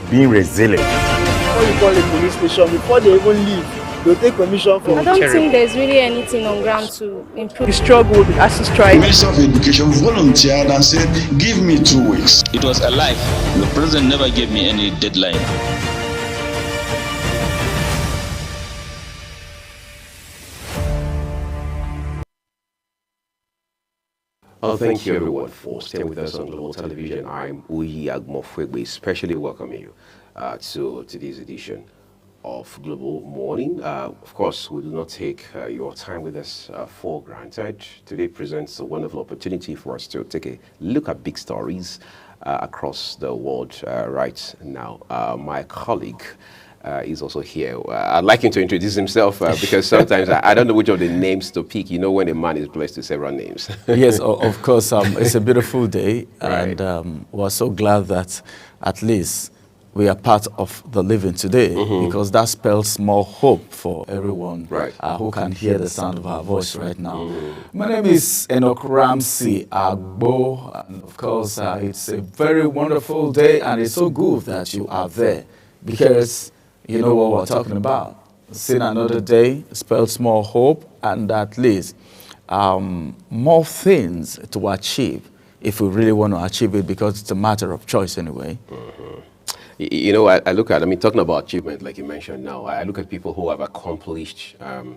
being resilient. What you call a police station, before they even leave, they'll take permission from. I don't think there's really anything on ground to improve. We struggled as a strike. Minister of Education volunteered and said, give me 2 weeks. It was a lie. The president never gave me any deadline. Oh, thank you everyone for staying with us on Global Television. I'm Uyi Agmofwegbe, especially welcoming you to today's edition of Global Morning. Of course, we do not take your time with us for granted. Today presents a wonderful opportunity for us to take a look at big stories across the world right now. My colleague is also here. I'd like him to introduce himself because sometimes I don't know which of the names to pick. You know when a man is blessed with several names. Yes, of course. It's a beautiful day, Right. and we're so glad that at least we are part of the living today, because that spells more hope for everyone Right. who can hear the sound of our voice right now. My name is Enoch Ramsey Agbo, and of course, it's a very wonderful day, and it's so good that you are there because you know what we're talking about. Seeing another day spells more hope and at least more things to achieve if we really want to achieve it, because it's a matter of choice anyway. You know, I look at, talking about achievement, like you mentioned now, I look at people who have accomplished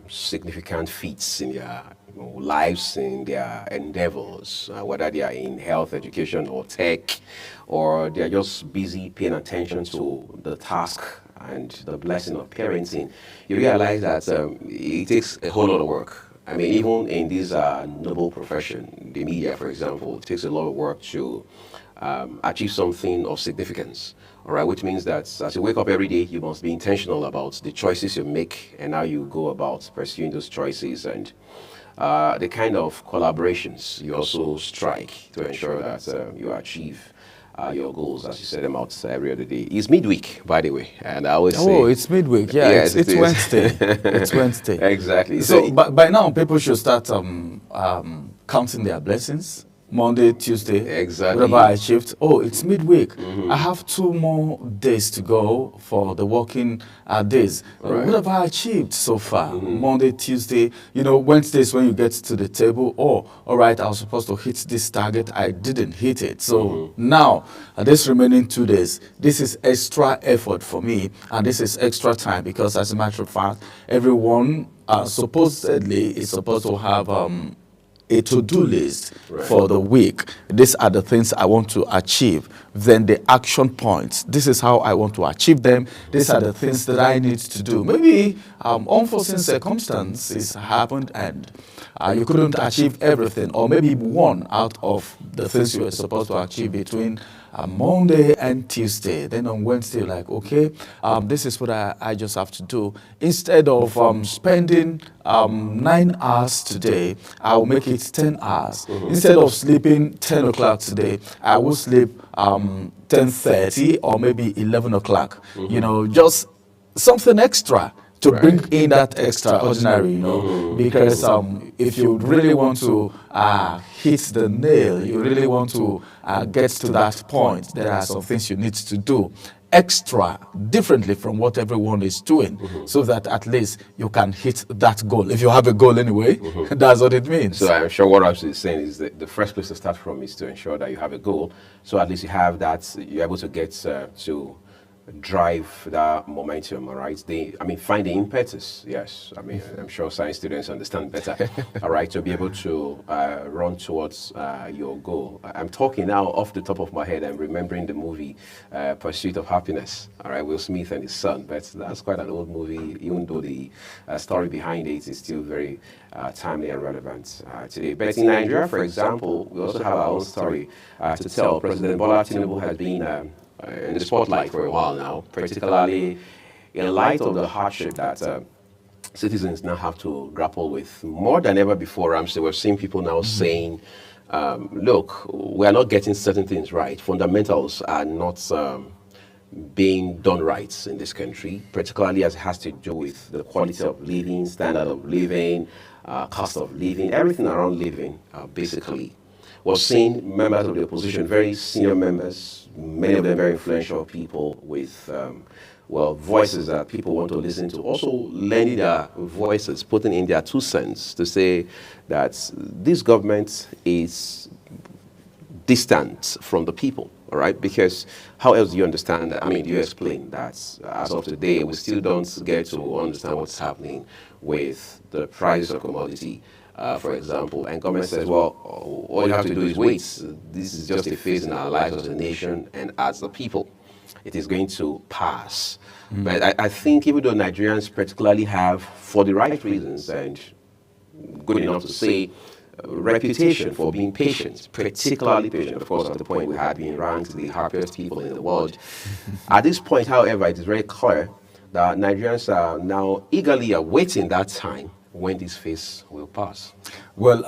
significant feats in their lives, in their endeavors, whether they are in health, education, or tech, or they are just busy paying attention to the task and the blessing of parenting. You realize that it takes a whole lot of work. Even in this noble profession, the media, for example, it takes a lot of work to achieve something of significance. All right, which means that as you wake up every day, you must be intentional about the choices you make and how you go about pursuing those choices, and the kind of collaborations you also strike to ensure that you achieve your goals as you set them out every other day. It's midweek, by the way, and I always say... Oh, it's midweek. Yeah, yes, it's it is. Wednesday. It's Wednesday. Exactly. So by now, people should start counting their blessings. Monday, Tuesday, Exactly. whatever I achieved. Oh, it's midweek. I have 2 more days to go for the working days. Right. What have I achieved so far? Monday, Tuesday, Wednesday is when you get to the table. Oh, all right, I was supposed to hit this target. I didn't hit it. So now, this remaining 2 days, this is extra effort for me, and this is extra time, because as a matter of fact, everyone supposedly is supposed to have a to-do list for the week. These are the things I want to achieve. Then the action points. This is how I want to achieve them. These are the things that I need to do. Maybe unforeseen circumstances happened and you couldn't achieve everything, or maybe one out of the things you were supposed to achieve between Monday and Tuesday. Then on Wednesday, you're like, okay, this is what I just have to do. Instead of spending 9 hours today, I'll make it 10 hours. Instead of sleeping 10 o'clock today, I will sleep 10:30 or maybe 11 o'clock. Just something extra to bring in that extraordinary, because if you really want to hit the nail, you really want to get to that point, there are some things you need to do extra, differently from what everyone is doing, so that at least you can hit that goal. If you have a goal anyway, that's what it means. So I'm sure what I'm saying is that the first place to start from is to ensure that you have a goal. So at least you have that, you're able to get to drive that momentum, all right? Find the impetus, yes. I'm sure science students understand better, all right, to be able to run towards your goal. I'm talking now off the top of my head. I'm remembering the movie Pursuit of Happiness, all right, Will Smith and his son, but that's quite an old movie, even though the story behind it is still very timely and relevant today. But in Nigeria, for example, we also have our own story to tell. President Bola Tinubu has been in the spotlight for a while now, particularly in light of the hardship that citizens now have to grapple with more than ever before. We're seeing people now saying, look, we are not getting certain things right. Fundamentals are not being done right in this country, particularly as it has to do with the quality of living, standard of living, cost of living, everything around living, basically. Was seeing members of the opposition, very senior members, many of them very influential people with, voices that people want to listen to. Also lending their voices, putting in their 2 cents to say that this government is distant from the people, all right? Because how else do you understand that? I mean, do you explain that as of today, we still don't get to understand what's happening with the price of commodity, for example, and government says, well, all you have to do is wait. This is just a phase in our lives as a nation and as a people. It is going to pass. But I think even though Nigerians particularly have, for the right reasons and good enough to say, reputation for being patient, particularly patient, of course, at the point we had been ranked the happiest people in the world. At this point, however, it is very clear that Nigerians are now eagerly awaiting that time when this phase will pass. Well,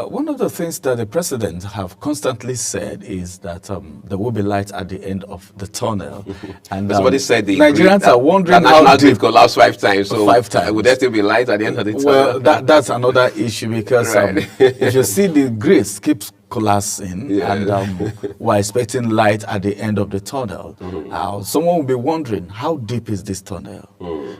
one of the things that the president have constantly said is that there will be light at the end of the tunnel. And somebody said the Nigerians are wondering how deep collapsed 5 times. So 5 times. Would there still be light at the end of the tunnel? Well, that's another issue because if you see the grid keeps collapsing and we're expecting light at the end of the tunnel. Someone will be wondering, how deep is this tunnel?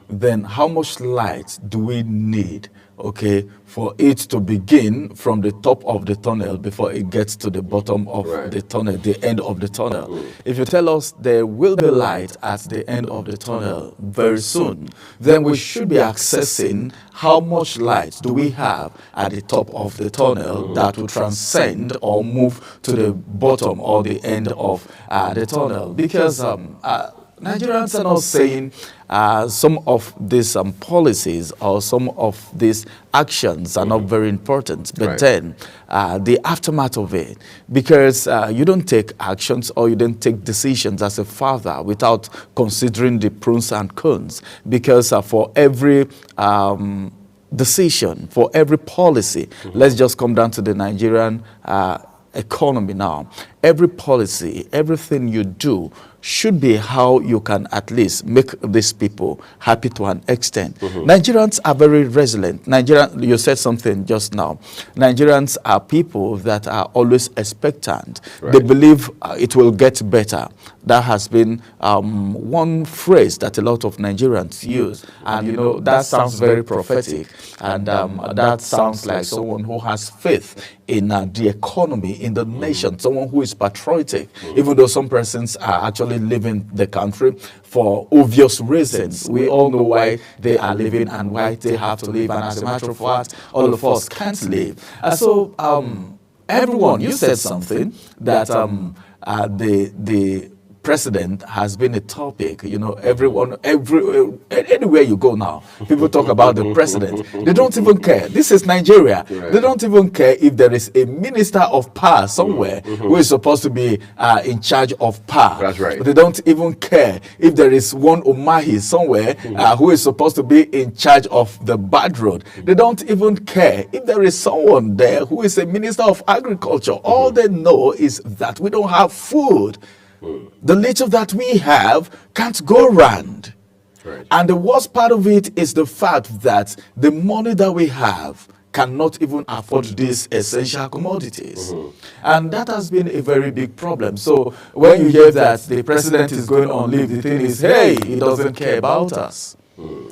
Then how much light do we need, okay, for it to begin from the top of the tunnel before it gets to the bottom of the tunnel, the end of the tunnel? If you tell us there will be light at the end of the tunnel very soon, then we should be accessing how much light do we have at the top of the tunnel that will transcend or move to the bottom or the end of the tunnel. Because Nigerians are not saying some of these policies or some of these actions are not very important, but then the aftermath of it, because you don't take actions or you don't take decisions as a father without considering the pros and cons, because for every decision, for every policy, let's just come down to the Nigerian economy now. Every policy, everything you do should be how you can at least make these people happy to an extent. Nigerians are very resilient. You said something just now. Nigerians are people that are always expectant. They believe it will get better. That has been one phrase that a lot of Nigerians use. And, you know, that sounds very prophetic. And that sounds like someone who has faith in the economy, in the nation, someone who is patriotic, even though some persons are actually leaving the country for obvious reasons. We all know why they are leaving and why they have to leave. And as a matter of fact, all of us can't leave. So everyone, you said something that the president has been a topic. You know, anywhere you go now, people talk about the president. They don't even care. This is Nigeria. They don't even care if there is a minister of power somewhere who is supposed to be in charge of power. That's right. They don't even care if there is one Umahi somewhere who is supposed to be in charge of the bad road. They don't even care if there is someone there who is a minister of agriculture. All they know is that we don't have food. The little that we have can't go round. And the worst part of it is the fact that the money that we have cannot even afford these essential commodities. And that has been a very big problem. So when you hear that the president is going on leave, the thing is, hey, he doesn't care about us.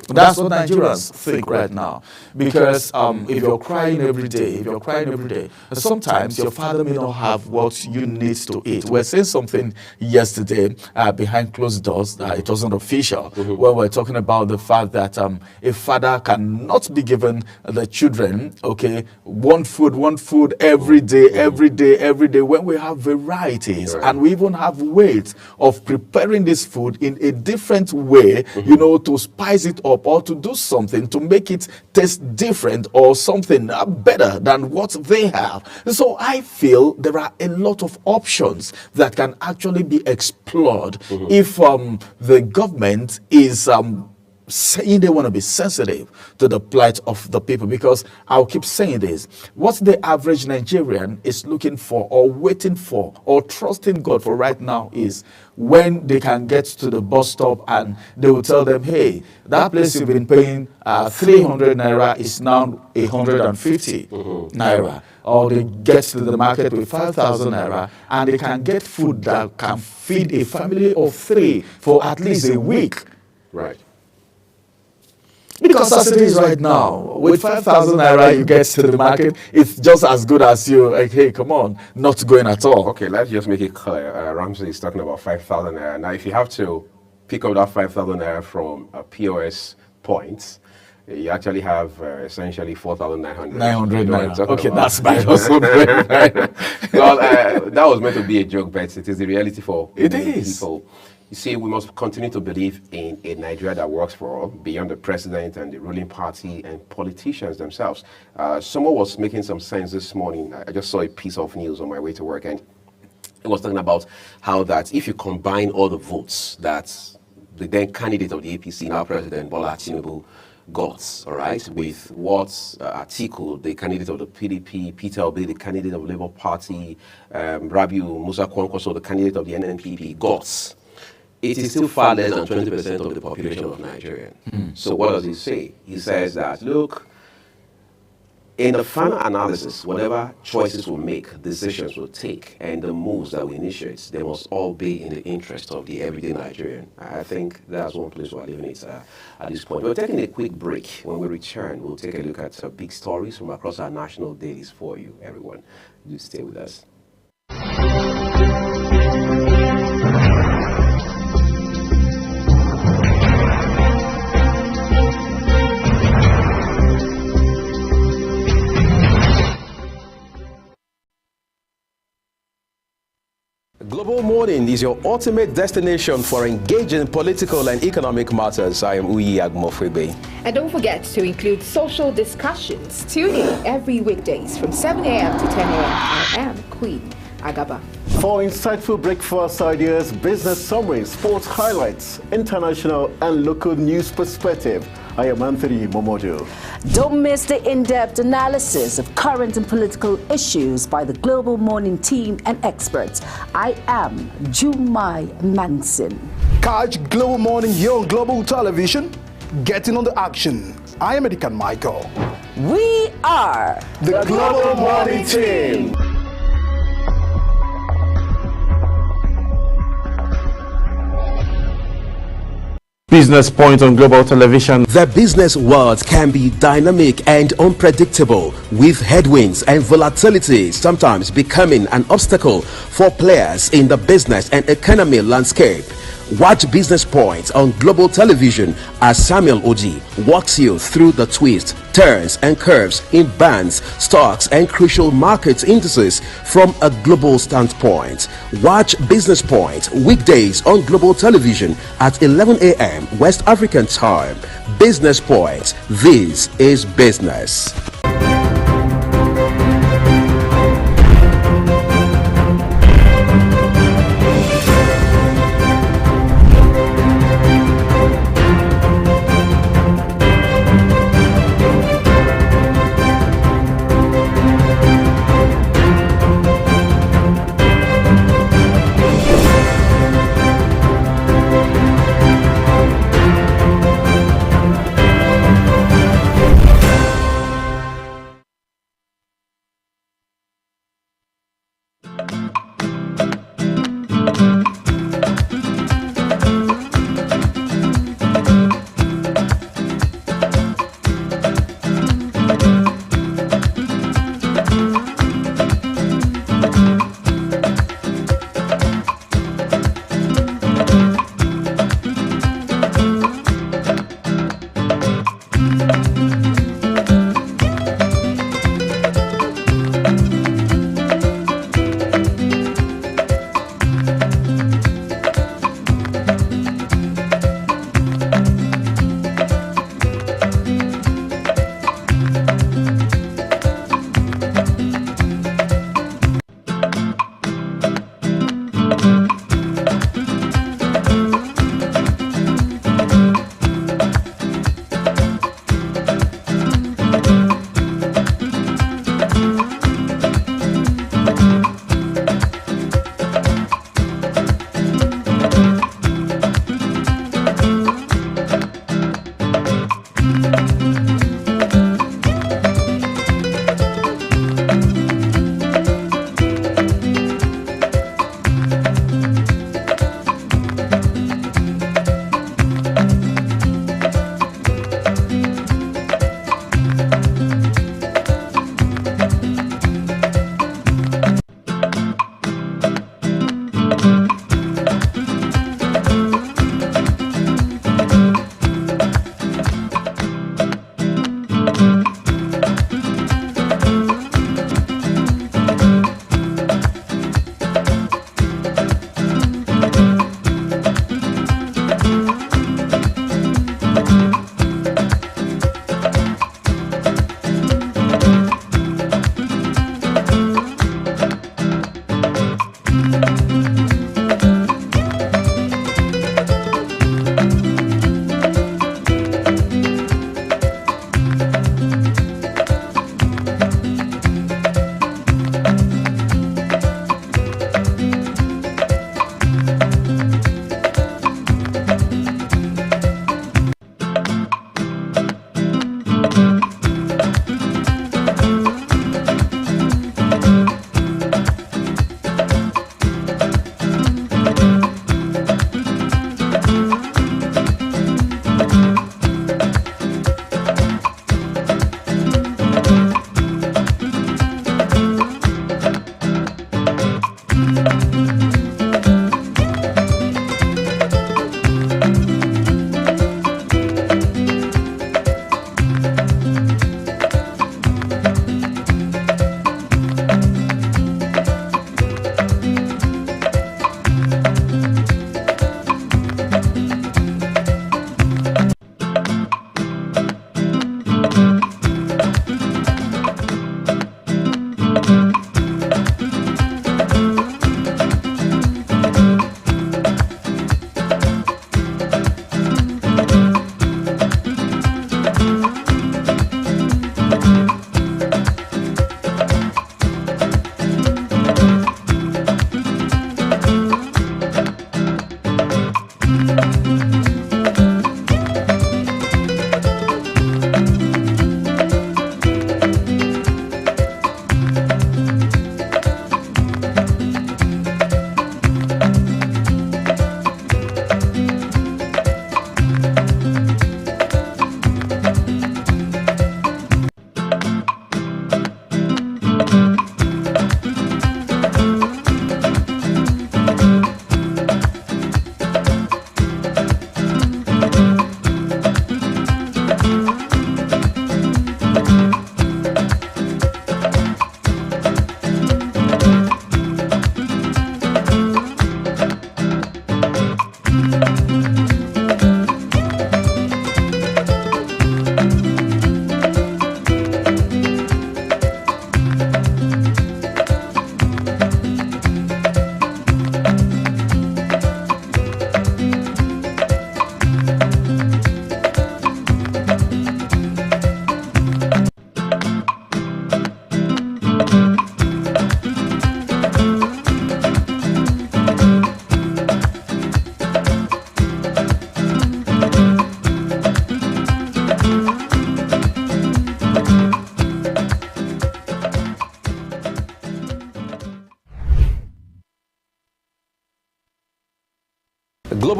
That's what Nigerians think right now. Because if you're crying every day, sometimes your father may not have what you need to eat. We're saying something yesterday behind closed doors. It wasn't official. Where we're talking about the fact that a father cannot be given the children, one food every day, when we have varieties. And we even have ways of preparing this food in a different way, you know, to spice it up or to do something to make it taste different or something better than what they have. So I feel there are a lot of options that can actually be explored if the government is saying they want to be sensitive to the plight of the people, because I'll keep saying this. What the average Nigerian is looking for or waiting for or trusting God for right now is when they can get to the bus stop and they will tell them, hey, that place you've been paying 300 naira is now 150 naira. Or they get to the market with 5,000 naira and they can get food that can feed a family of 3 for at least a week. Right. Because as it is right now, with 5,000 naira you get to the market, it's just as good as you, like, hey, come on, not going at all. Okay, let's just make it clear. Ramsey is talking about 5,000 naira. Now, if you have to pick up that 5,000 naira from a POS point, you actually have essentially 4,900. 900 naira. Okay, about. that's minus 100. Well, that was meant to be a joke, but it is the reality for many people. You see, we must continue to believe in a Nigeria that works for all, beyond the president and the ruling party and politicians themselves. Someone was making some sense this morning. I just saw a piece of news on my way to work, and it was talking about how that if you combine all the votes that the then candidate of the APC, now President Bola Tinubu, got, all right, with what Atiku, the candidate of the PDP, Peter Obi, the candidate of the Labour Party, Rabiu Musa Kwankwaso, the candidate of the NNPP, got, it is still far less than 20% of the population of Nigeria. So what does he say? He says that, look, in the final analysis, whatever choices we make, decisions we'll take, and the moves that we initiate, they must all be in the interest of the everyday Nigerian. I think that's one place we're leaving it at this point. We're taking a quick break. When we return, we'll take a look at big stories from across our national dailies for you, everyone. Do stay with us. Global Morning is your ultimate destination for engaging political and economic matters. I am Uyi Agmofwebe. And don't forget to include social discussions. Tune in every weekdays from 7 a.m. to 10 a.m. I am Queen Agaba. For insightful breakfast ideas, business summaries, sports highlights, international and local news perspective, I am Anthony Momodu. Don't miss the in-depth analysis of current and political issues by the Global Morning team and experts. I am Jumai Manson. Catch Global Morning here on Global Television. Getting on the action. I am Edikan Michael. We are the Global Morning team. Business Point on Global Television. The business world can be dynamic and unpredictable, with headwinds and volatility sometimes becoming an obstacle for players in the business and economy landscape. Watch Business Point on Global Television as Samuel Oji walks you through the twists, turns and curves in bands, stocks and crucial market indices from a global standpoint. Watch Business Point weekdays on Global Television at 11 a.m. West African time. Business Point. This is business.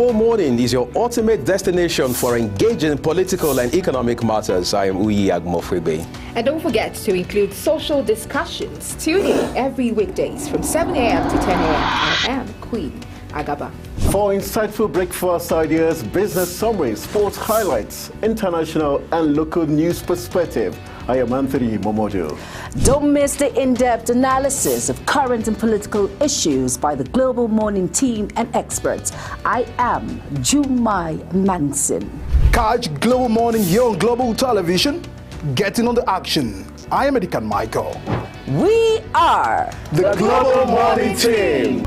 Global Morning is your ultimate destination for engaging political and economic matters. I am Uyi Agmofwebe. And don't forget to include social discussions. Tune in every weekdays from 7 a.m. to 10 a.m. I am Queen Agaba. For insightful breakfast ideas, business summaries, sports highlights, international and local news perspective, I am Anthony Momodu. Don't miss the in-depth analysis of current and political issues by the Global Morning team and experts. I am Jumai Manson. Catch Global Morning here on Global Television. Getting on the action. I am Edikan Michael. We are the Global Morning team.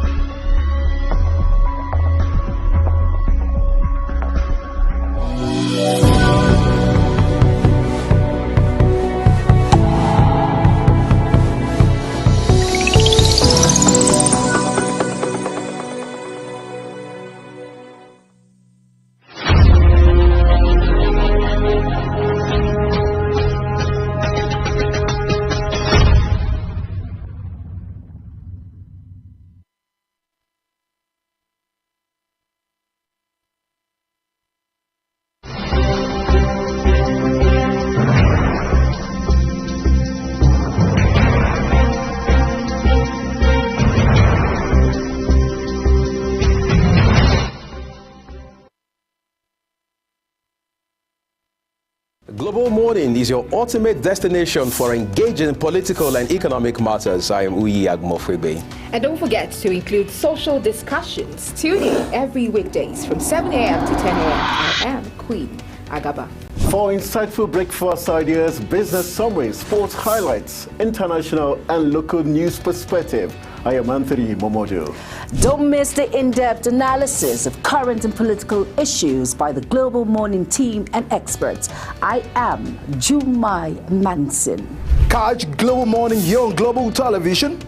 Global Morning is your ultimate destination for engaging political and economic matters. I am Uyi Agmofwebe. And don't forget to include social discussions. Tune in every weekdays from 7 a.m. to 10 a.m. I am Queen Agaba. For insightful breakfast ideas, business summaries, sports highlights, international and local news perspective, I am Anthony Momodu. Don't miss the in-depth analysis of current and political issues by the Global Morning team and experts. I am Jumai Manson. Catch Global Morning here on Global Television.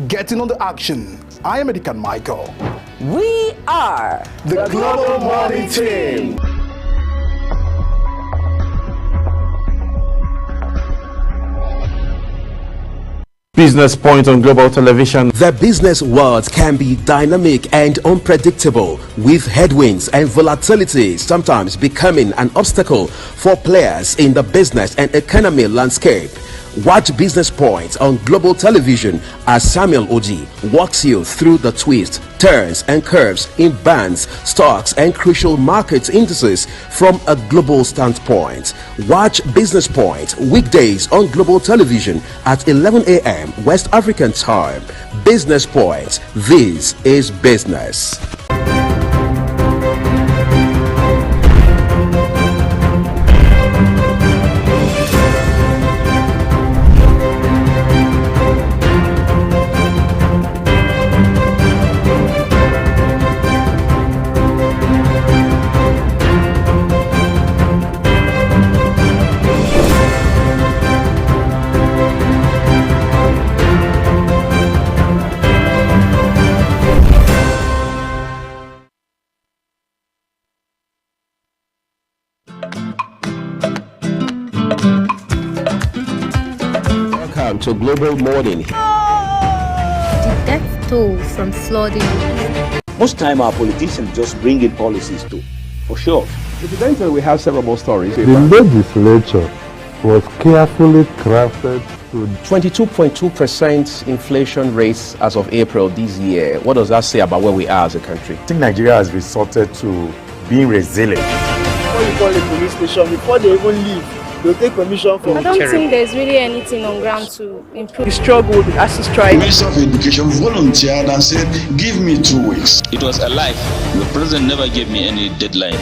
Getting on the action. I am Edikan Michael. We are the Global Morning team. Business Point on Global Television. The business world can be dynamic and unpredictable, with headwinds and volatility sometimes becoming an obstacle for players in the business and economy landscape. Watch Business Point on Global Television as Samuel Oji walks you through the twists, turns and curves in bands, stocks and crucial market indices from a global standpoint. Watch Business Point weekdays on Global Television at 11 a.m. West African time. Business Point. This is business. To Global Morning. The death toll from flooding. Most time our politicians just bring in policies too, for sure. Incidentally, we have several more stories. The legislature was carefully crafted to 22.2% inflation rates as of April this year. What does that say about where we are as a country? I think Nigeria has resorted to being resilient. Before you call the police station, before they even leave, they'll take permission from I don't think there's really anything on ground to improve. The struggle with ASU strike. The Minister of Education volunteered and said, give me 2 weeks. It was a lie. The president never gave me any deadline.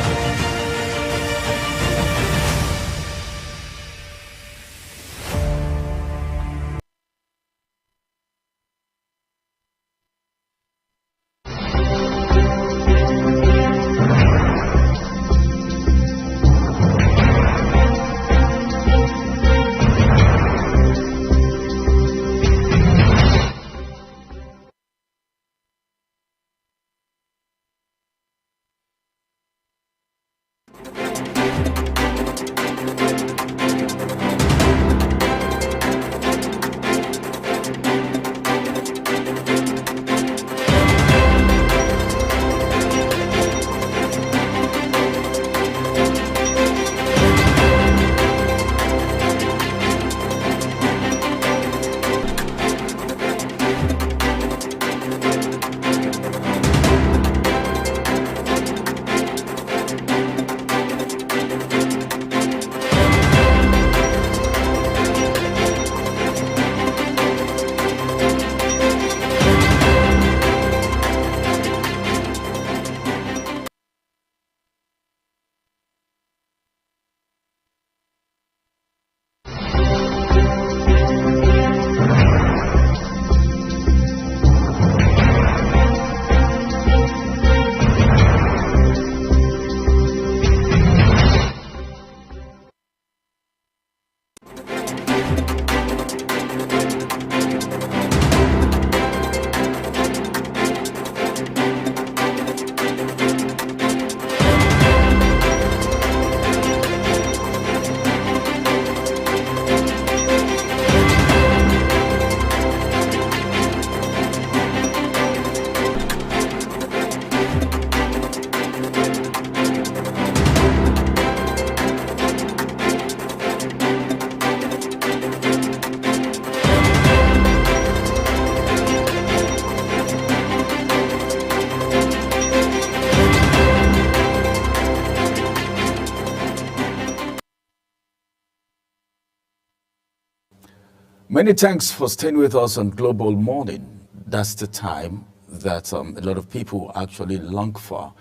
Many thanks for staying with us on Global Morning. That's the time that a lot of people actually long for.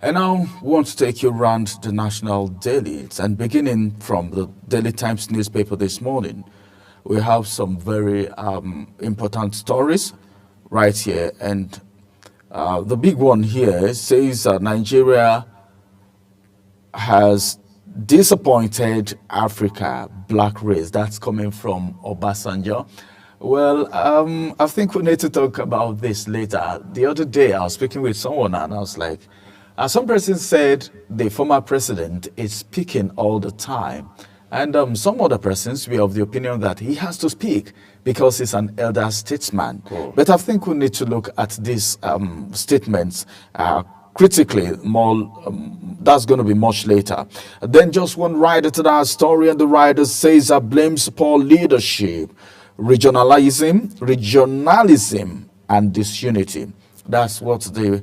And now we want to take you around the national dailies, and beginning from the Daily Times newspaper this morning, we have some very important stories right here. And the big one here says Nigeria has disappointed Africa black race. That's coming from Obasanjo. Well, I think we need to talk about this later. The other day I was speaking with someone and I was like, some person said the former president is speaking all the time. And some other persons were of the opinion that he has to speak because he's an elder statesman. But I think we need to look at these statements critically more. That's going to be much later. Then just one rider to that story, and the rider says blames poor leadership, regionalism and disunity. That's what the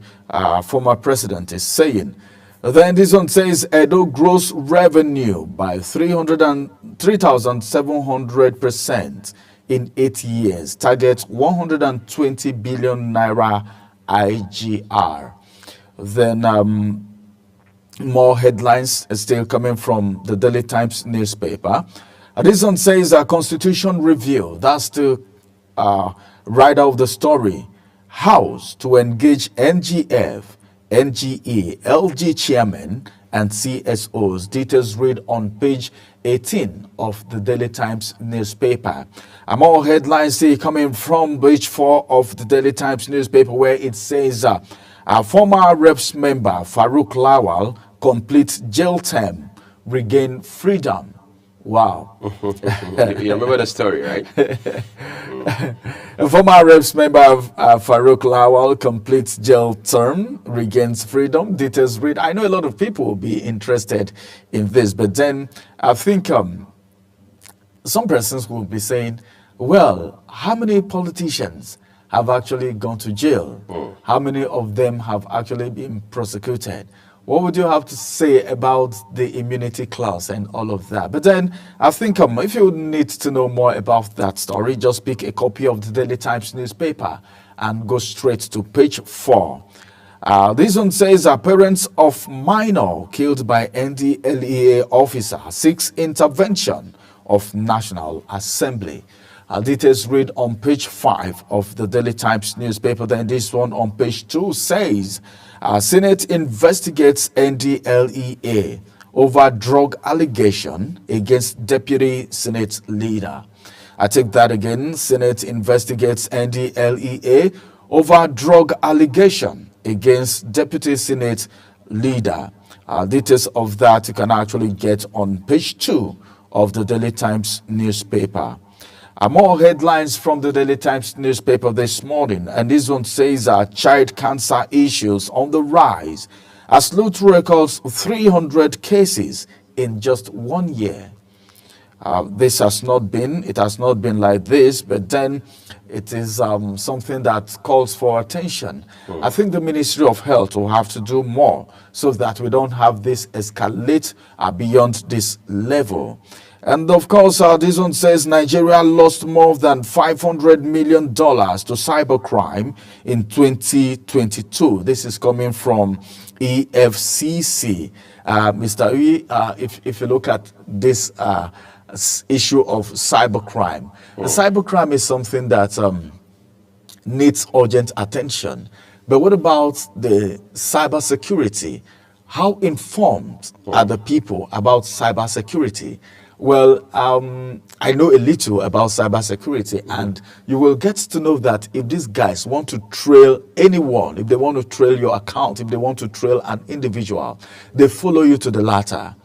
former president is saying. Then this one says Edo gross revenue by 3,700% in 8 years. Target 120 billion naira IGR. Then more headlines still coming from the Daily Times newspaper. This one says Constitution review. That's the writer of the story. House to engage NGF, NGE, LG chairman and CSOs. Details read on page 18 of the Daily Times newspaper. More headlines see coming from page 4 of the Daily Times newspaper, where it says former Reps member Farouk Lawal completes jail term, regain freedom. Wow. You remember the story, right? Former Reps member Farouk Lawal completes jail term, regains freedom. Details read. I know a lot of people will be interested in this, but then I think some persons will be saying, well, how many politicians have actually gone to jail? How many of them have actually been prosecuted? What would you have to say about the immunity clause and all of that? But then I think if you need to know more about that story, just pick a copy of the Daily Times newspaper and go straight to page 4. This one says parents of minor killed by NDLEA officer seeks intervention of National Assembly. Details read on page 5 of the Daily Times newspaper. Then this one on page 2 says Senate investigates NDLEA over drug allegation against Deputy Senate leader. I take that again. Senate investigates NDLEA over drug allegation against Deputy Senate leader. Details of that you can actually get on page 2 of the Daily Times newspaper. More headlines from the Daily Times newspaper this morning, and this one says child cancer issues on the rise as Luth records 300 cases in just 1 year. It has not been like this, but then it is something that calls for attention. I think the Ministry of Health will have to do more so that we don't have this escalate beyond this level. And of course, this one says Nigeria lost more than $500 million to cybercrime in 2022. This is coming from EFCC. Mr. Uyi, if you look at this issue of cybercrime, cybercrime is something that needs urgent attention. But what about the cybersecurity? How informed are the people about cybersecurity? Well, I know a little about cybersecurity, and you will get to know that if these guys want to trail anyone, if they want to trail your account, if they want to trail an individual, they follow you to the latter.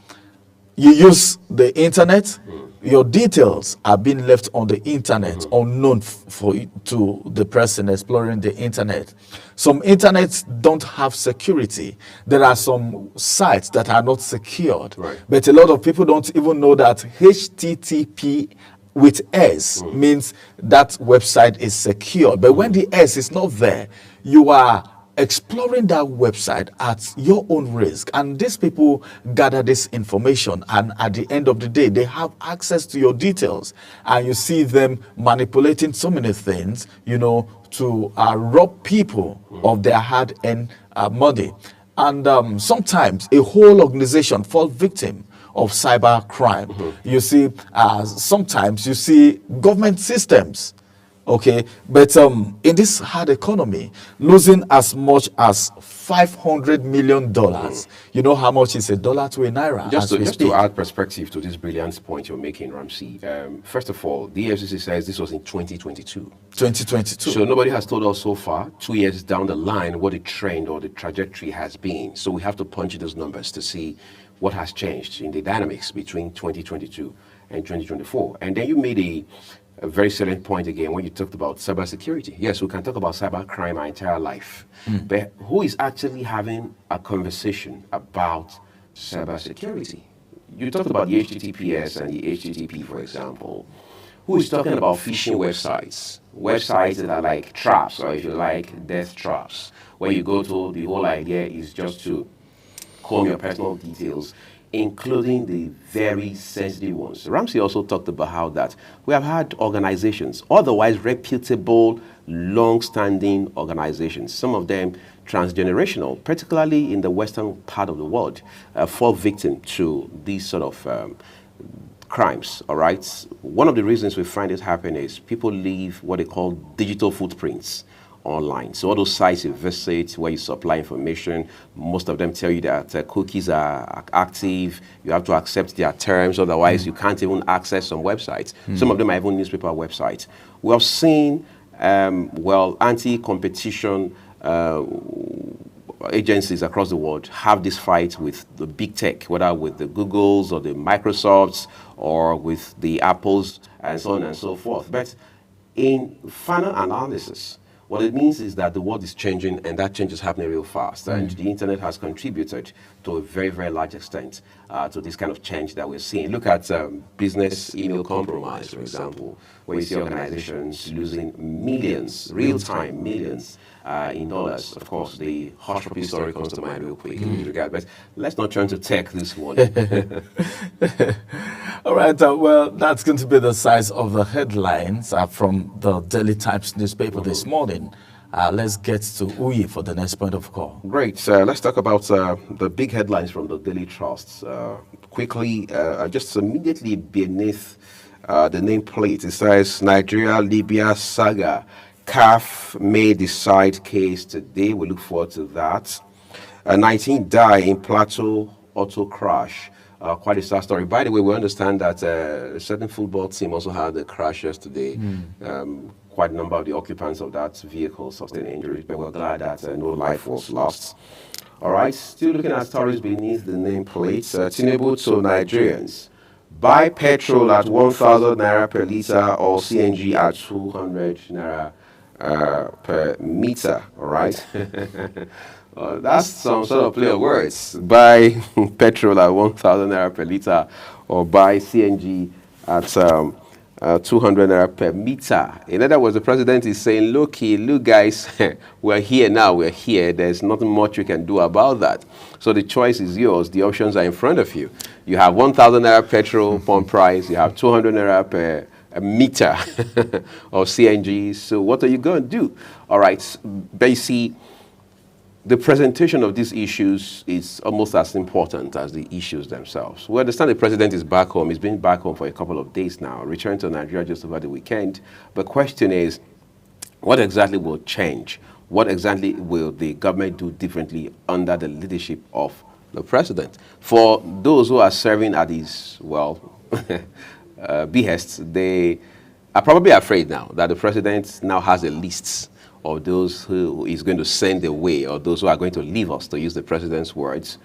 You use the internet, your details are being left on the internet, unknown to the person exploring the internet. Some internets don't have security. There are some sites that are not secured. But a lot of people don't even know that HTTP with S means that website is secure. But when the S is not there, you are exploring that website at your own risk, and these people gather this information, and at the end of the day they have access to your details, and you see them manipulating so many things, you know, to rob people of their hard-earned money. And sometimes a whole organization falls victim of cyber crime. You see, sometimes you see government systems, okay, but in this hard economy, losing as much as $500 million. You know how much is a dollar to a naira? Just to add perspective to this brilliant point you're making, Ramsey. First of all, the EFCC says this was in 2022. 2022. So nobody has told us so far, 2 years down the line, what the trend or the trajectory has been. So we have to punch those numbers to see what has changed in the dynamics between 2022 and 2024. And then you made a very salient point again when you talked about cybersecurity. Yes, we can talk about cybercrime our entire life, but who is actually having a conversation about cybersecurity? You talked about the HTTPS and the HTTP, for example. Who is talking about phishing websites? Websites that are like traps, or if you like, death traps, where you go to, the whole idea is just to comb your personal details, including the very sensitive ones. Ramsey also talked about how that we have had organizations, otherwise reputable, long-standing organizations, some of them transgenerational, particularly in the western part of the world, fall victim to these sort of crimes, all right? One of the reasons we find it happen is people leave what they call digital footprints online. So all those sites you visit where you supply information, most of them tell you that cookies are active, you have to accept their terms, otherwise you can't even access some websites. Some of them are even newspaper websites. We have seen, anti-competition agencies across the world have this fight with the big tech, whether with the Googles or the Microsofts or with the Apples and so on and so forth. But in final analysis, what it means is that the world is changing, and that change is happening real fast. And the internet has contributed to a very, very large extent to this kind of change that we're seeing. Look at business email compromise, for example, where you see organizations losing millions, real-time millions in dollars. Of course, the hush puppy story comes to mind real quick in this regard, but let's not turn to tech this morning. All right, well, that's going to be the size of the headlines from the Daily Times newspaper this morning. Let's get to Uyi for the next point of call. Great. Let's talk about the big headlines from the Daily Trust. Quickly, just immediately beneath the nameplate, it says Nigeria-Libya saga. CAF may decide case today. We look forward to that. 19 die in Plateau auto crash. Quite a sad story. By the way, we understand that a certain football team also had a crash yesterday. Quite a number of the occupants of that vehicle sustained injuries, but we're glad that no life was lost. All right, still looking at stories beneath the nameplates. Tinubu to Nigerians. Buy petrol at 1,000 naira per litre or CNG at 200 naira per meter. All right. That's some sort of play of words. Buy petrol at 1,000 naira per litre or buy CNG at 200 naira per meter. In other words, the president is saying, look guys, we're here now, we're here. There's nothing much you can do about that. So the choice is yours. The options are in front of you. You have 1,000 naira petrol pump price. You have 200 naira per meter of CNG. So what are you going to do? All right, basically, the presentation of these issues is almost as important as the issues themselves. We understand the president is back home. He's been back home for a couple of days now, returned to Nigeria just over the weekend. The question is, what exactly will change? What exactly will the government do differently under the leadership of the president? For those who are serving at his, behests, they are probably afraid now that the president now has a list of those who is going to send away, or those who are going to leave us, to use the president's words.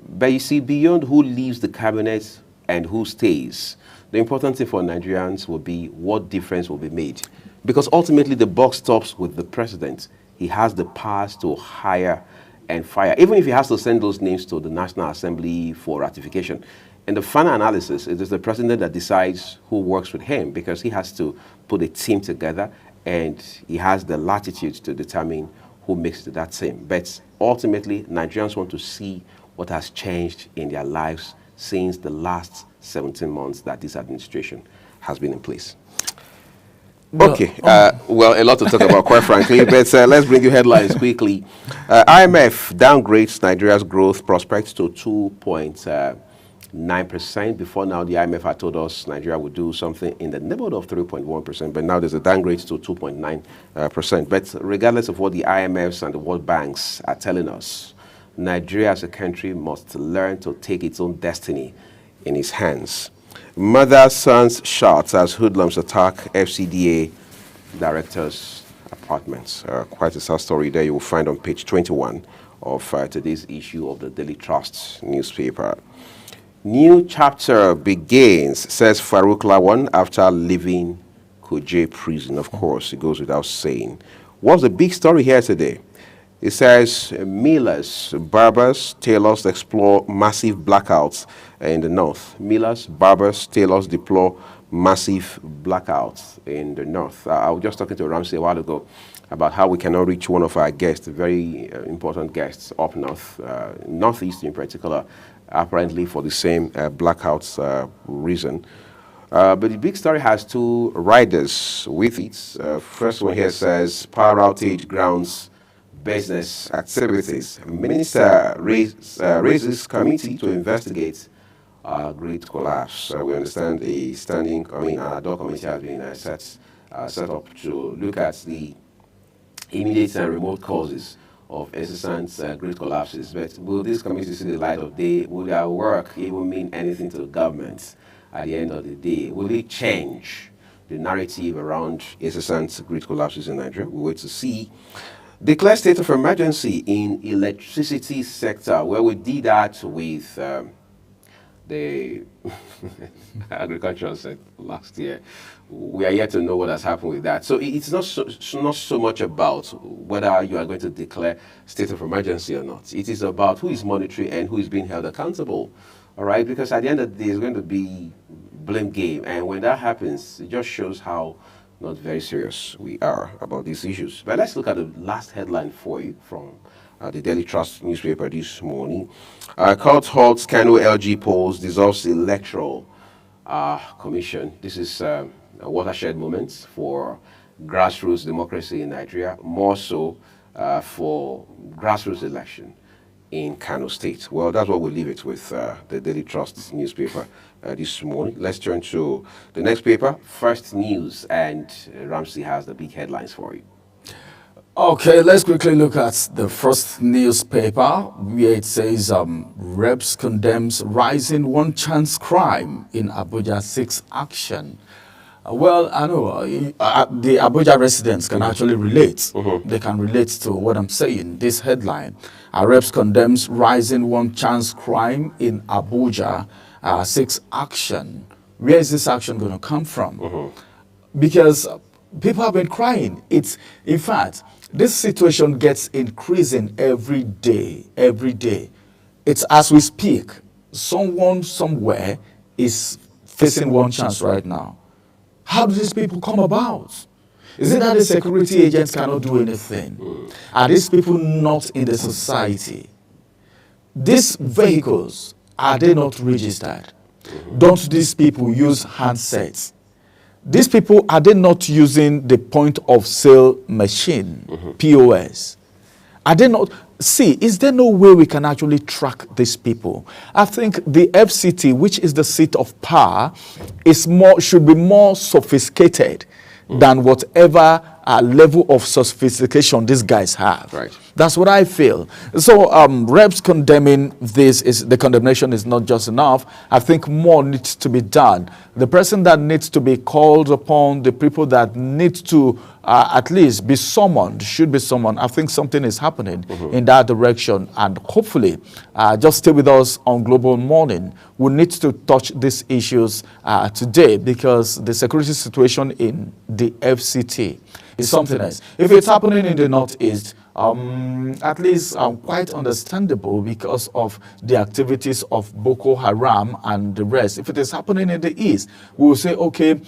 But you see, beyond who leaves the cabinet and who stays, the important thing for Nigerians will be what difference will be made. Because ultimately the buck stops with the president. He has the powers to hire and fire, even if he has to send those names to the National Assembly for ratification. In the final analysis, it is the president that decides who works with him, because he has to put a team together and he has the latitude to determine who makes that team. But ultimately, Nigerians want to see what has changed in their lives since the last 17 months that this administration has been in place. Okay, well, a lot to talk about, quite frankly, but let's bring you headlines quickly. IMF downgrades Nigeria's growth prospects to 2.9%. Before now, the IMF had told us Nigeria would do something in the neighborhood of 3.1%, but now there's a downgrade to 2.9%. But regardless of what the IMFs and the World Banks are telling us, Nigeria as a country must learn to take its own destiny in its hands. Mother-son's shots as hoodlums attack FCDA director's apartments. Quite a sad story there you will find on page 21 of today's issue of the Daily Trust newspaper. New chapter begins, says Farouk Lawan after leaving Kuje prison. Of course, it goes without saying. What's the big story here today? It says millers, barbers, tailors explore massive blackouts in the north. Millers, barbers, tailors deploy massive blackouts in the north. I was just talking to Ramsey a while ago about how we cannot reach one of our guests, very important guests up north, northeast in particular, apparently for the same blackouts reason. But the big story has two riders with it. First one here says power outage grounds business activities. Minister raises committee to investigate grid collapse. We understand a an ad hoc committee has been set up to look at the immediate and remote causes of incessant grid collapses. But will this committee see the light of day? Will their work even mean anything to the government at the end of the day? Will it change the narrative around incessant grid collapses in Nigeria? We wait to see. Declare state of emergency in electricity sector. Well, we did that with the agricultural sector last year. We are yet to know what has happened with that. So it's not so much about whether you are going to declare state of emergency or not. It is about who is monitoring and who is being held accountable. All right, because at the end of the day, it's going to be blame game, and when that happens, it just shows how not very serious we are about these issues. But let's look at the last headline for you from the Daily Trust newspaper this morning. Court halts Kano LG polls, dissolves electoral commission. This is a watershed moment for grassroots democracy in Nigeria, more so for grassroots election in Kano State. Well, that's what we'll leave it with the Daily Trust newspaper this morning. Let's turn to the next paper, First News, and Ramsey has the big headlines for you. Okay, let's quickly look at the First newspaper, where it says Reps condemns rising one-chance crime in Abuja, 6 action. Well, I know the Abuja residents can actually relate. They can relate to what I'm saying. This headline, Reps condemns rising one-chance crime in Abuja, 6 action. Where is this action going to come from? Because people have been crying. In fact, this situation gets increasing every day, every day. It's as we speak, someone somewhere is facing one chance right now. How do these people come about? Is it that the security agents cannot do anything? Are these people not in the society? These vehicles, are they not registered? Don't these people use handsets? These people, are they not using the point of sale machine, POS? Are they not? See, is there no way we can actually track these people? I think the FCT, which is the seat of power, should be more sophisticated than whatever level of sophistication these guys have. Right. That's what I feel. So Reps condemning this, the condemnation is not just enough. I think more needs to be done. The person that needs to be called upon, the people that need to at least be summoned, should be summoned. I think something is happening in that direction. And hopefully, just stay with us on Global Morning. We need to touch these issues today, because the security situation in the FCT is something else. If it's happening in the Northeast, at least quite understandable because of the activities of Boko Haram and the rest. If it is happening in the east, we will say, okay,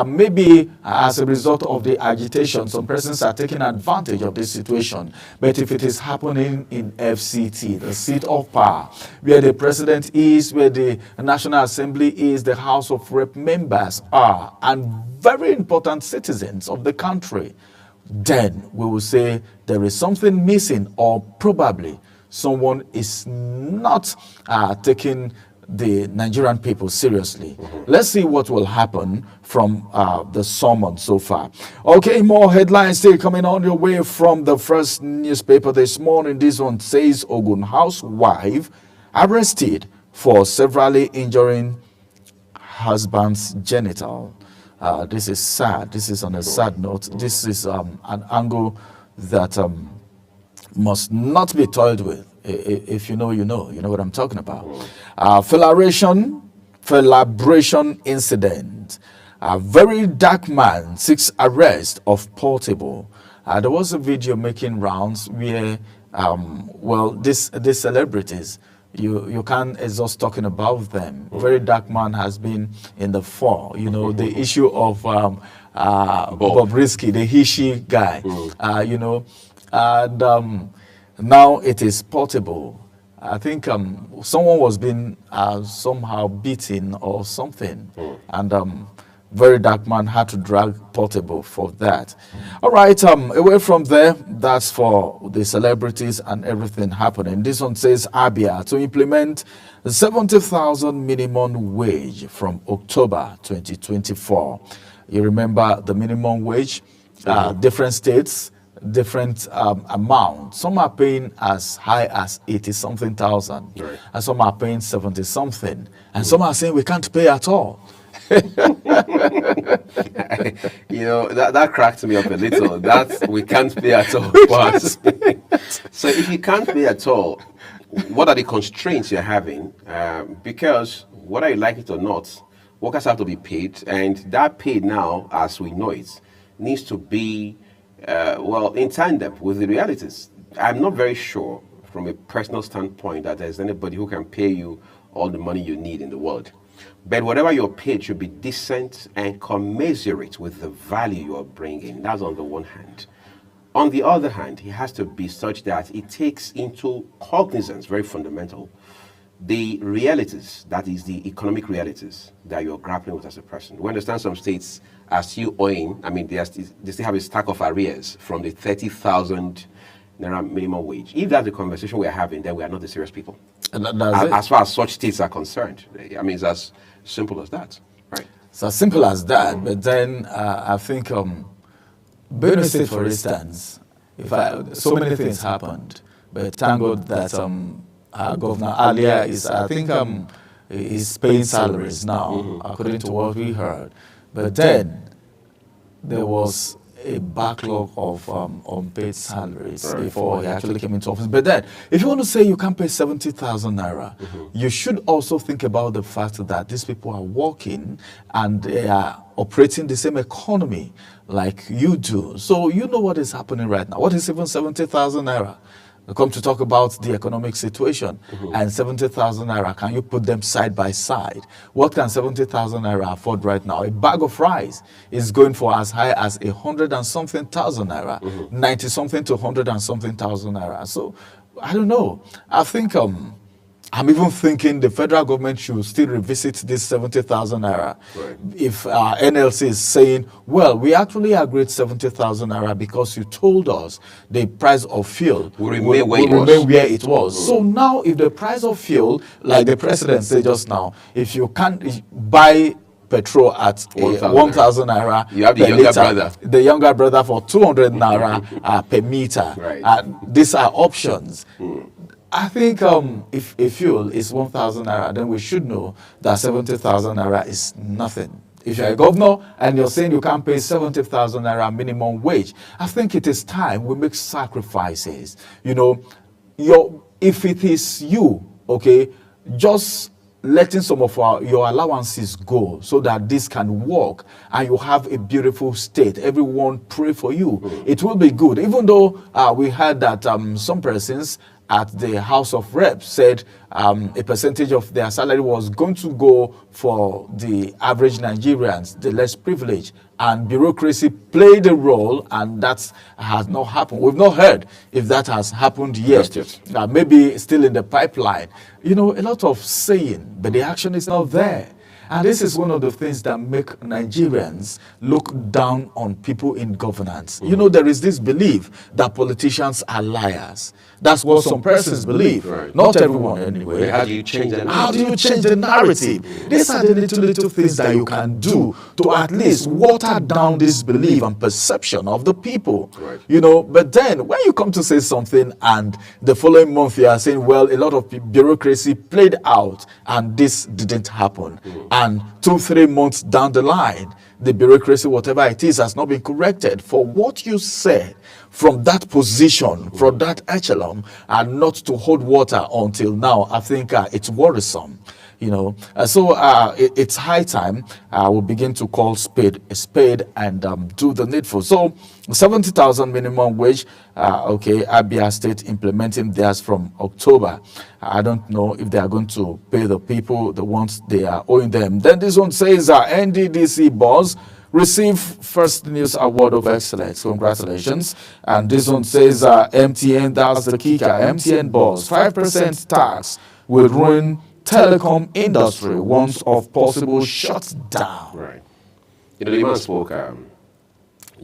maybe as a result of the agitation, some persons are taking advantage of this situation. But if it is happening in FCT, the seat of power, where the president is, where the National Assembly is, the House of Rep members are, and very important citizens of the country, then we will say there is something missing, or probably someone is not taking the Nigerian people seriously. Let's see what will happen from the summon so far. Okay, more headlines still coming on your way from the first newspaper this morning. This one says Ogun housewife arrested for severely injuring husband's genital. This is sad. This is on a sad note. This is an angle that must not be toyed with. If you know, you know. You know what I'm talking about. Felabration incident. A very dark man seeks arrest of Portable. There was a video making rounds where, these celebrities, you can't exhaust talking about them. Very dark man has been in the fore. You know, the issue of Bobrisky, the he-she guy, you know, and now it is Portable. I think someone was being somehow beaten or something, and very dark man had to drag Portable for that. All right, away from there, that's for the celebrities and everything happening. This one says Abia to implement 70,000 minimum wage from October 2024. You remember the minimum wage, different states, different amount. Some are paying as high as 80-something thousand, right, and some are paying 70-something, and some are saying we can't pay at all. You know, that cracked me up a little. That we can't pay at all. So if you can't pay at all, what are the constraints you're having? Because whether you like it or not, workers have to be paid, and that pay now, as we know it, needs to be in tandem with the realities. I'm not very sure from a personal standpoint that there's anybody who can pay you all the money you need in the world. But whatever you're paid should be decent and commensurate with the value you're bringing. That's on the one hand. On the other hand, it has to be such that it takes into cognizance, very fundamental, the realities, that is the economic realities that you're grappling with as a person. We understand some states are still owing, I mean, they still have a stack of arrears from the 30,000 Naira minimum wage. If that's the conversation we're having, then we are not the serious people. As far as such states are concerned. I mean, it's as simple as that. Right. It's as simple as that. But then I think Benue State, for instance, so many things happened. But thank God that Governor Alia is, I think, is paying salaries now, according to what we heard. But then there was a backlog of unpaid salaries before he actually came into office. But then, if you want to say you can't pay 70,000 Naira, you should also think about the fact that these people are working and they are operating the same economy like you do. So you know what is happening right now. What is even 70,000 Naira? We come to talk about the economic situation, and 70,000 Naira, can you put them side by side? What can 70,000 Naira afford right now? A bag of rice is going for as high as 100 and something thousand Naira, 90 something to 100 and something thousand Naira. So, I don't know. I think I'm even thinking the federal government should still revisit this 70,000 Naira. Right. If NLC is saying, well, we actually agreed 70,000 Naira because you told us the price of fuel will remain where it was. So now if the price of fuel, like the president said just now, if you can't buy petrol at 1,000 Naira, you have the younger brother. The younger brother for 200 Naira per meter. Right. These are options. I think if fuel is 1,000 Naira, then we should know that 70,000 Naira is nothing. If you're a governor and you're saying you can't pay 70,000 Naira minimum wage, I think it is time we make sacrifices. You know, if it is you, okay, just letting some of your allowances go so that this can work and you have a beautiful state. Everyone pray for you. It will be good. Even though we heard that some persons at the House of Reps said a percentage of their salary was going to go for the average Nigerians, the less privileged, and bureaucracy played a role, and that has not happened. We've not heard if that has happened yet. Maybe still in the pipeline. You know, a lot of saying, but the action is not there. And this is one of the things that make Nigerians look down on people in governance. You know, there is this belief that politicians are liars. That's what some persons believe. Not everyone, anyway. How do you change the narrative? How do you change the narrative? These are the little things that you can do to at least water down this belief and perception of the people. You know, but then when you come to say something and the following month you are saying, well, a lot of bureaucracy played out and this didn't happen. And 2-3 months down the line, the bureaucracy, whatever it is, has not been corrected for what you said from that position, from that echelon, and not to hold water until now. I think it's worrisome. You know, it's high time we'll begin to call spade a spade and do the needful. So 70,000 minimum wage, okay, Abia State implementing theirs from October. I don't know if they are going to pay the people the ones they are owing them. Then this one says NDDC boss receive First News Award of Excellence. Congratulations. And this one says MTN, that's the kicker. MTN boss, 5% tax will ruin telecom industry once of possible shutdown. Right. You know, the man spoke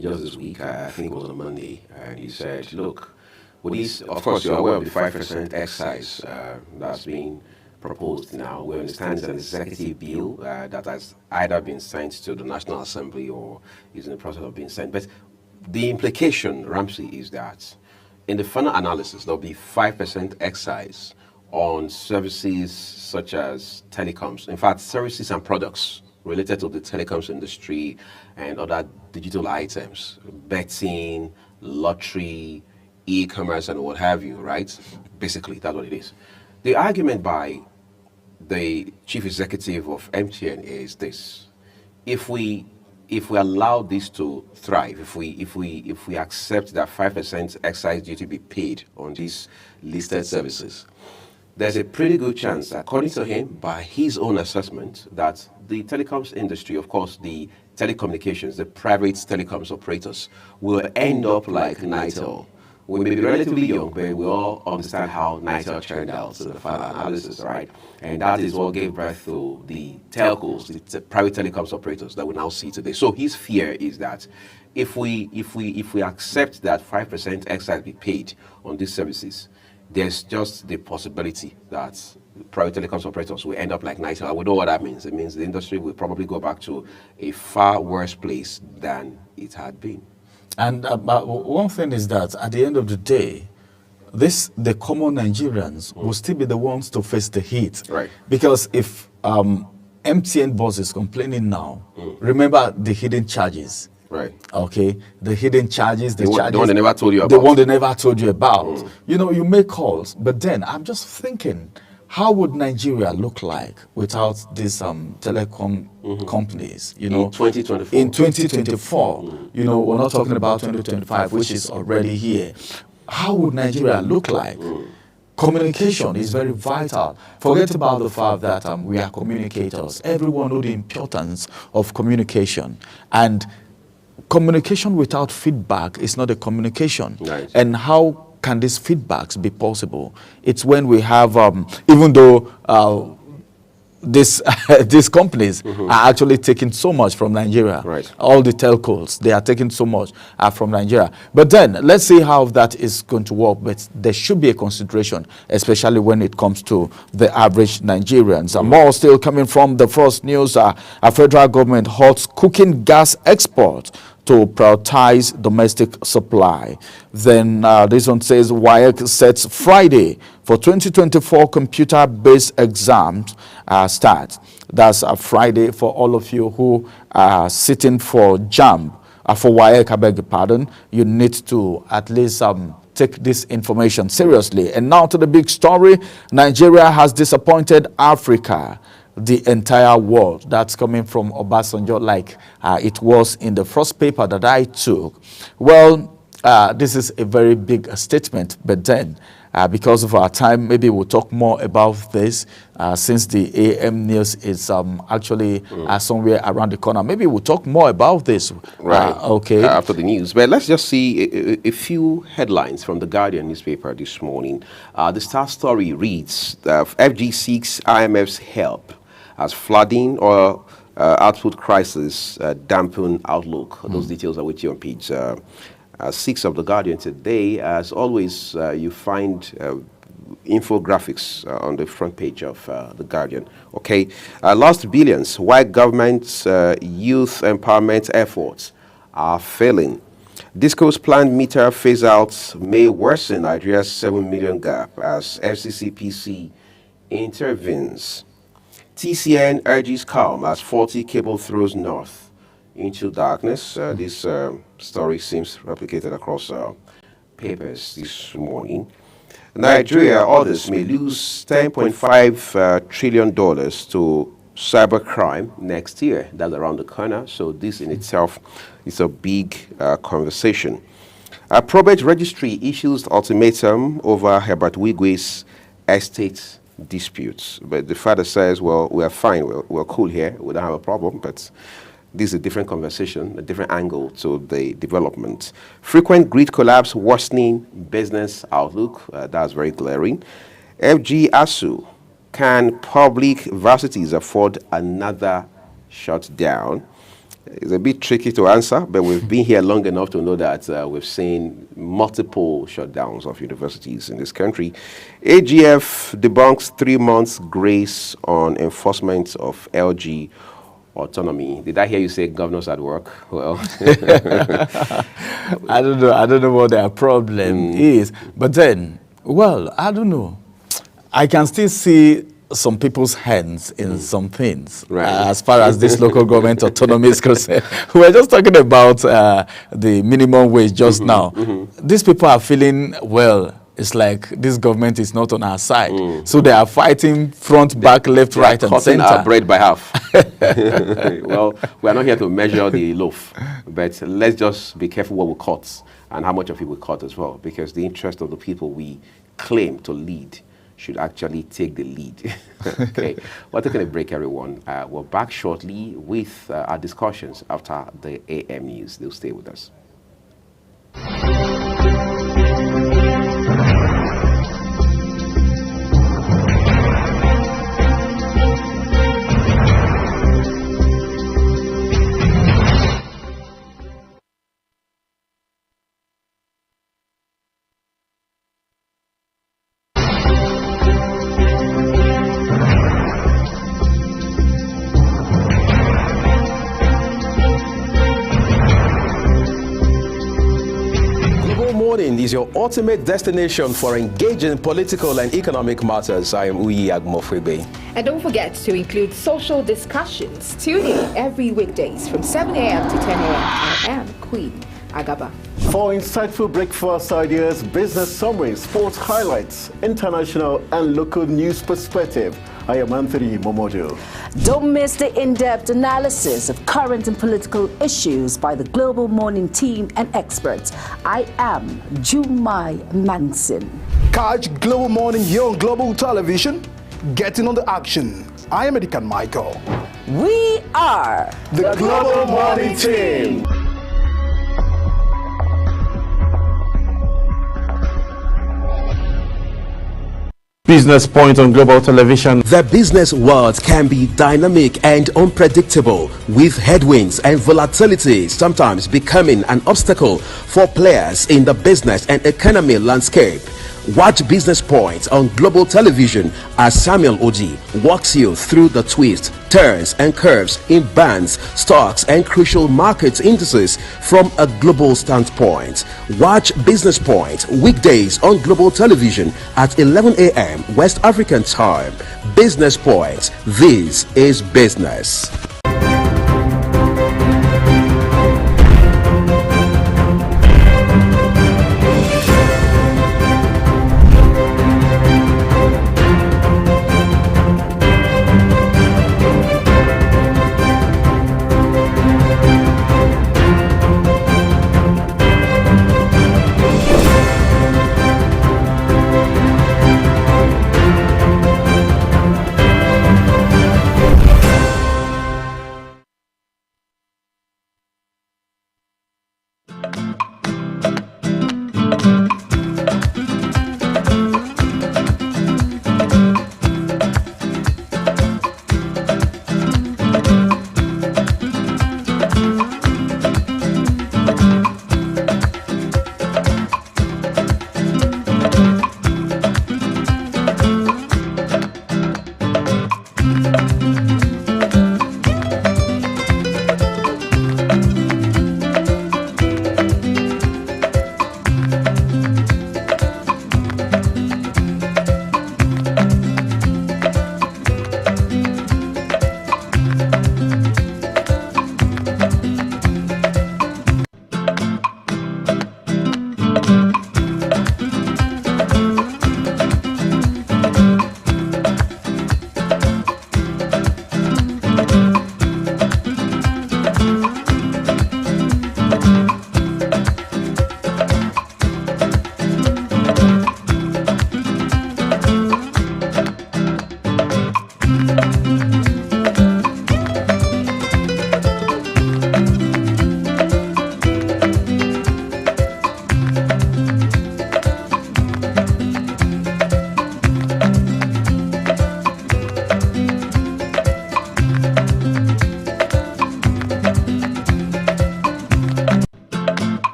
just this week, I think it was on Monday, and he said, look, with these, of course, you're aware of the 5% excise that's being proposed now. We understand it's an executive bill that has either been sent to the National Assembly or is in the process of being sent. But the implication, Ramsey, is that in the final analysis, there'll be 5% excise on services such as telecoms. In fact, services and products related to the telecoms industry and other digital items, betting, lottery, e-commerce, and what have you, right? Basically, that's what it is. The argument by the chief executive of MTN is this: if we allow this to thrive, if we accept that 5% excise duty be paid on these listed services, there's a pretty good chance, according to him, by his own assessment, that the telecoms industry, of course, the telecommunications, the private telecoms operators, will end up like Nitel. We may be relatively young, but we all understand how Nitel turned out to the final analysis, right? And that is what gave birth to the telcos, the private telecoms operators that we now see today. So his fear is that if we accept that 5% excise be paid on these services, there's just the possibility that private telecoms operators will end up like Nitel. And we know what that means. It means the industry will probably go back to a far worse place than it had been. And one thing is that at the end of the day, the common Nigerians will still be the ones to face the heat. Right. Because if MTN boss is complaining now, remember the hidden charges. Right. Okay. The hidden charges, the charges. The one they never told you about. The one they never told you about. You know, you make calls, but then I'm just thinking, how would Nigeria look like without these telecom companies? You know, in 2024. In 2024, you know, we're not talking about 2025, which is already here. How would Nigeria look like? Communication is very vital. Forget about the fact that we are communicators. Everyone knows the importance of communication. And communication without feedback is not a communication. Right. And how can these feedbacks be possible? It's when we have, even though these companies are actually taking so much from Nigeria. Right. All the telcos, they are taking so much from Nigeria. But then, let's see how that is going to work. But there should be a consideration, especially when it comes to the average Nigerians. More still coming from the First News. A federal government halts cooking gas export to prioritize domestic supply. Then this one says WAEC sets Friday for 2024 computer-based exams start. That's a Friday for all of you who are sitting for JAMB. For WAEC, I beg your pardon, you need to at least take this information seriously. And now to the big story. Nigeria has disappointed Africa the entire world. That's coming from Obasanjo, like it was in the first paper that I took. Well, this is a very big statement, but then because of our time, maybe we'll talk more about this since the AM news is actually somewhere around the corner. Maybe we'll talk more about this. Right. Okay. After the news. But let's just see a few headlines from the Guardian newspaper this morning. The Star story reads, FG seeks IMF's help as flooding or output crisis dampen outlook. Those details are with you on page 6 of the Guardian today. As always, you find infographics on the front page of the Guardian. Okay, lost billions. Why government's youth empowerment efforts are failing. Disco's planned meter phase outs may worsen Nigeria's 7 million gap as FCCPC intervenes. TCN urges calm as 40 cable throws north into darkness. This story seems replicated across papers this morning. Nigeria, others may lose $10.5 trillion to cybercrime next year. That's around the corner. So this in itself is a big conversation. A probate registry issues ultimatum over Herbert Wigwe's estate disputes. But the father says, well, we're fine. We're cool here. We don't have a problem. But this is a different conversation, a different angle to the development. Frequent grid collapse worsening business outlook. That's very glaring. FG ASU, can public varsities afford another shutdown? It's a bit tricky to answer, but we've been here long enough to know that we've seen multiple shutdowns of universities in this country. AGF debunks 3 months grace on enforcement of LG autonomy. Did I hear you say governors at work? Well, I don't know what their problem is. But then, well, I don't know. I can still see some people's hands in some things, as far as this local government autonomy is concerned. We were just talking about the minimum wage just now. These people are feeling, well, it's like this government is not on our side. So they are fighting front, back, left, right, and center. Our bread by half. Well, we are not here to measure the loaf, but let's just be careful what we cut and how much of it we cut as well, because the interest of the people we claim to lead should actually take the lead. Okay, we're taking a break, everyone. We're back shortly with our discussions after the AM news. They'll stay with us. Is your ultimate destination for engaging political and economic matters. I am Uyi Agmofwebe. And don't forget to include social discussions. Tune in every weekdays from 7 a.m. to 10 a.m. I am Queen Agaba. For insightful breakfast ideas, business summaries, sports highlights, international and local news perspective, I am Anthony Momodu. Don't miss the in-depth analysis of current and political issues by the Global Morning team and experts. I am Jumai Manson. Catch Global Morning here on Global Television. Getting on the action. I am Edikan Michael. We are the Global Morning team. Business Point on Global Television. The business world can be dynamic and unpredictable, with headwinds and volatility sometimes becoming an obstacle for players in the business and economy landscape. Watch Business Point on Global Television as Samuel Oji walks you through the twists, turns and curves in bands, stocks and crucial market indices from a global standpoint. Watch Business Point weekdays on Global Television at 11 a.m. West African time. Business Point. This is business.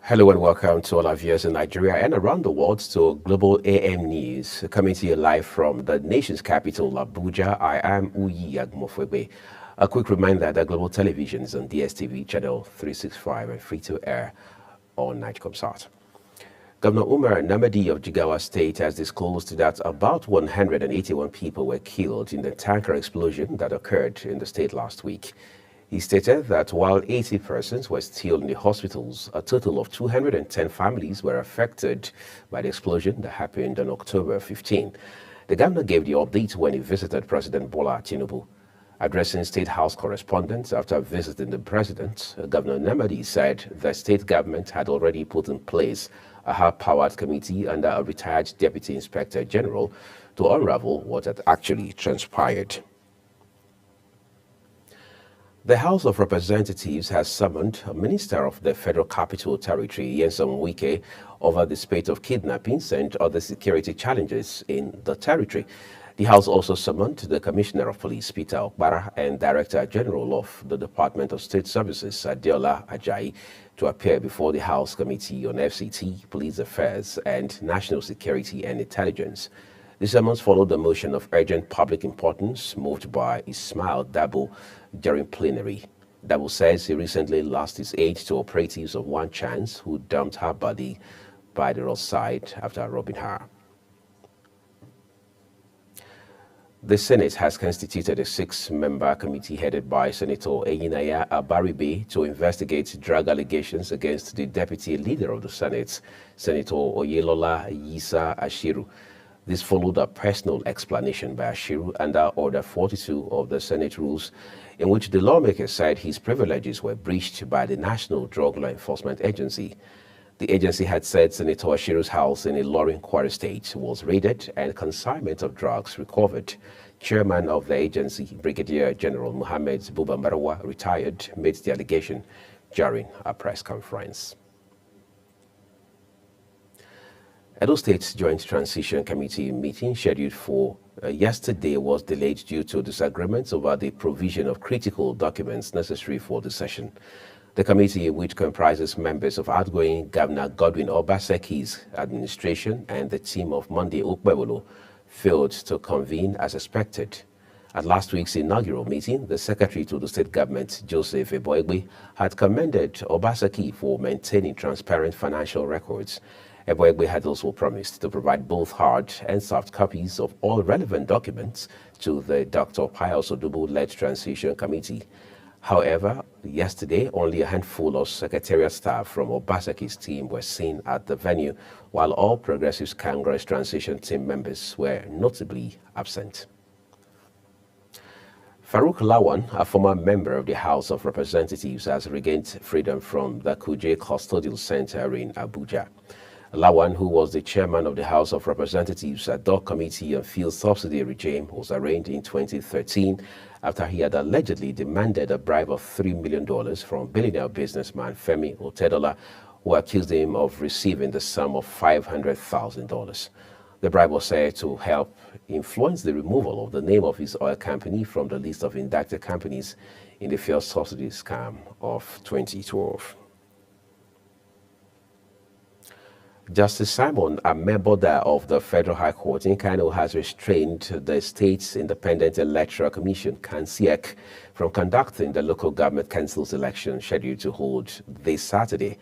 Hello and welcome to all our viewers in Nigeria and around the world to Global AM News, coming to you live from the nation's capital, Abuja. I am Uyi Agmofwebe. A quick reminder that Global Television is on DSTV channel 365 and free to air on Nigecomsat. Governor Umar Namadi of Jigawa State has disclosed that about 181 people were killed in the tanker explosion that occurred in the state last week. He stated that while 80 persons were still in the hospitals, a total of 210 families were affected by the explosion that happened on October 15. The governor gave the update when he visited President Bola Tinubu. Addressing State House correspondents after visiting the president, Governor Namadi said the state government had already put in place a high-powered committee under a retired Deputy Inspector General to unravel what had actually transpired. The House of Representatives has summoned a Minister of the Federal Capital Territory, Nyesom Wike, over the spate of kidnappings and other security challenges in the territory. The House also summoned the Commissioner of Police, Peter Okpara, and Director General of the Department of State Services, Adeola Ajayi, to appear before the House Committee on FCT, Police Affairs, and National Security and Intelligence. The summons followed the motion of urgent public importance moved by Ismail Dabo during plenary. Dabo says he recently lost his aide to operatives of One Chance who dumped her body by the roadside after robbing her. The Senate has constituted a 6-member committee headed by Senator Eyinaya Abaribe to investigate drug allegations against the deputy leader of the Senate, Senator Oyelola Yisa Ashiru. This followed a personal explanation by Ashiru under Order 42 of the Senate Rules, in which the lawmaker said his privileges were breached by the National Drug Law Enforcement Agency. The agency had said Senator Ashiru's house in Ilorin, Kwara State was raided and consignment of drugs recovered. Chairman of the agency, Brigadier General Mohammed Buba Marwa, retired, made the allegation during a press conference. Edo State's Joint Transition Committee meeting scheduled for yesterday was delayed due to disagreements over the provision of critical documents necessary for the session. The committee, which comprises members of outgoing Governor Godwin Obaseki's administration and the team of Monday Okpebolo, failed to convene as expected. At last week's inaugural meeting, the Secretary to the State Government, Joseph Eboegbe, had commended Obaseki for maintaining transparent financial records. Eboegbe had also promised to provide both hard and soft copies of all relevant documents to the Dr. Pius Odubu-led Transition Committee. However, yesterday, only a handful of Secretariat staff from Obaseki's team were seen at the venue, while all Progressive Congress transition team members were notably absent. Farouk Lawan, a former member of the House of Representatives, has regained freedom from the Kuje Custodial Center in Abuja. Lawan, who was the chairman of the House of Representatives ad hoc committee on field subsidy regime, was arraigned in 2013 after he had allegedly demanded a bribe of $3 million from billionaire businessman Femi Otedola, who accused him of receiving the sum of $500,000. The bribe was said to help influence the removal of the name of his oil company from the list of indicted companies in the fuel subsidy scam of 2012. Justice Simon Ameboda of the Federal High Court in Kano has restrained the state's Independent Electoral Commission, (CANSIEC), from conducting the local government council's election scheduled to hold this Saturday.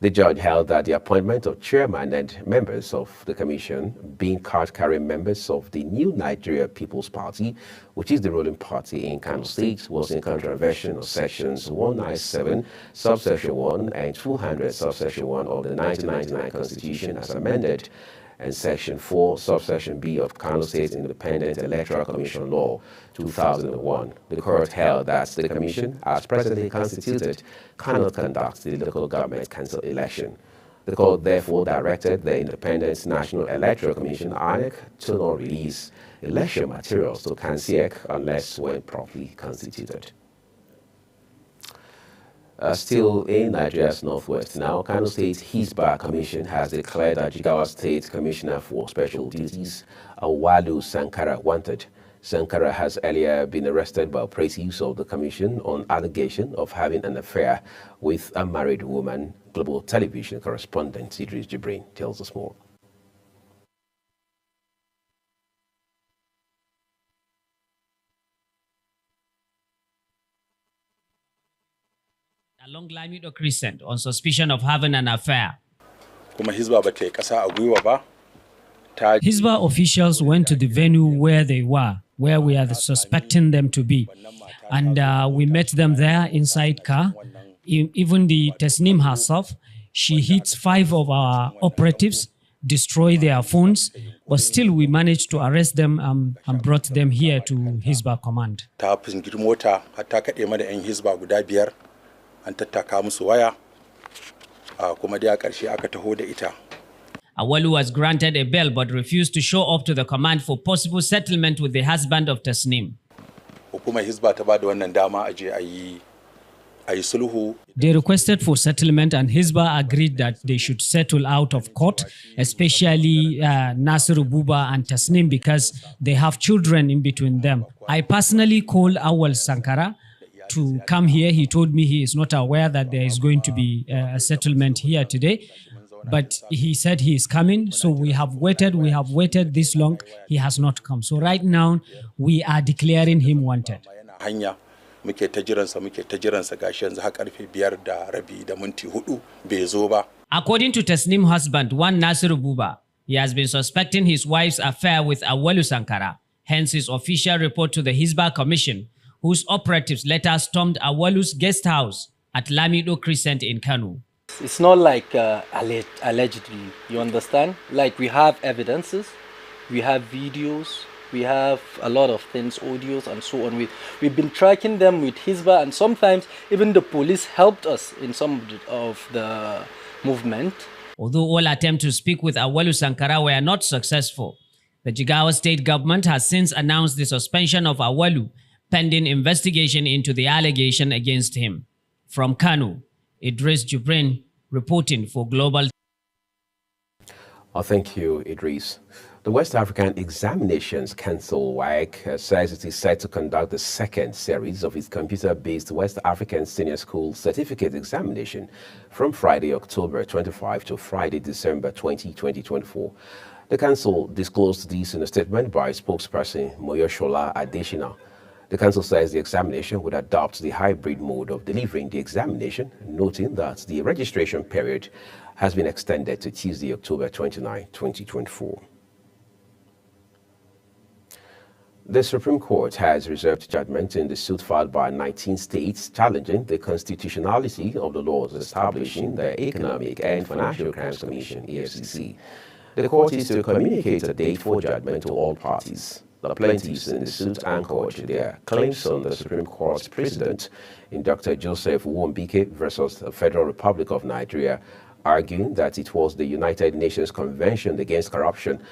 The judge held that the appointment of chairman and members of the commission, being card-carrying members of the New Nigeria People's Party, which is the ruling party in Kano State, was in contravention of sections 197, subsection 1, and 200, subsection 1 of the 1999 Constitution as amended, and Section 4, Subsection B of Kano State Independent Electoral Commission Law, 2001. The court held that the commission, as presently constituted, cannot conduct the local government council election. The court therefore directed the Independent National Electoral Commission, INEC, to not release election materials to CANSIEC unless when properly constituted. Still in Nigeria's northwest now, Kano State Hisbah Commission has declared that Jigawa State Commissioner for Special Duties, Awalu Sankara, wanted. Sankara has earlier been arrested by operatives of the commission on allegation of having an affair with a married woman. Global television correspondent Idris Jibrin tells us more. Along Lamido Crescent on suspicion of having an affair. Hisba officials went to the venue where they were, where we are suspecting them to be. And we met them there inside car. Even the Tasnim herself, she hits 5 of our operatives, destroy their phones, but still we managed to arrest them and brought them here to Hisba command. Awalu was granted a bail but refused to show up to the command for possible settlement with the husband of Tasnim. They requested for settlement and Hisba agreed that they should settle out of court, especially Nasiru Buba and Tasnim, because they have children in between them. I personally called Awal Sankara to come here. He told me he is not aware that there is going to be a settlement here today, but he said he is coming. So we have waited this long. He has not come. So right now we are declaring him wanted. According to Tasnim husband, one Nasiru Buba, he has been suspecting his wife's affair with Awalu Sankara, hence his official report to the Hisba Commission, whose operatives later stormed Awalu's guest house at Lamido Crescent in Kanu. It's not like allegedly, you understand? Like we have evidences, we have videos, we have a lot of things, audios and so on. We've been tracking them with Hisba, and sometimes even the police helped us in some of the movement. Although all attempts to speak with Awalu Sankara were not successful, the Jigawa state government has since announced the suspension of Awalu pending investigation into the allegation against him. From Kanu, Idris Jibrin reporting for Global. Thank you, Idris. The West African Examinations Council, WAEC, says it is set to conduct the second series of its computer-based West African Senior School Certificate Examination from Friday, October 25 to Friday, December 20, 2024. The council disclosed this in a statement by spokesperson Moyoshola Adeshina. The council says the examination would adopt the hybrid mode of delivering the examination, noting that the registration period has been extended to Tuesday, October 29, 2024. The Supreme Court has reserved judgment in the suit filed by 19 states challenging the constitutionality of the laws establishing the Economic and Financial Crimes Commission, EFCC. The court is to communicate a date for judgment to all parties. The plaintiffs in the suit anchored their claims on the Supreme Court's precedent in Dr. Joseph Wombike versus the Federal Republic of Nigeria, arguing that it was the United Nations Convention Against Corruption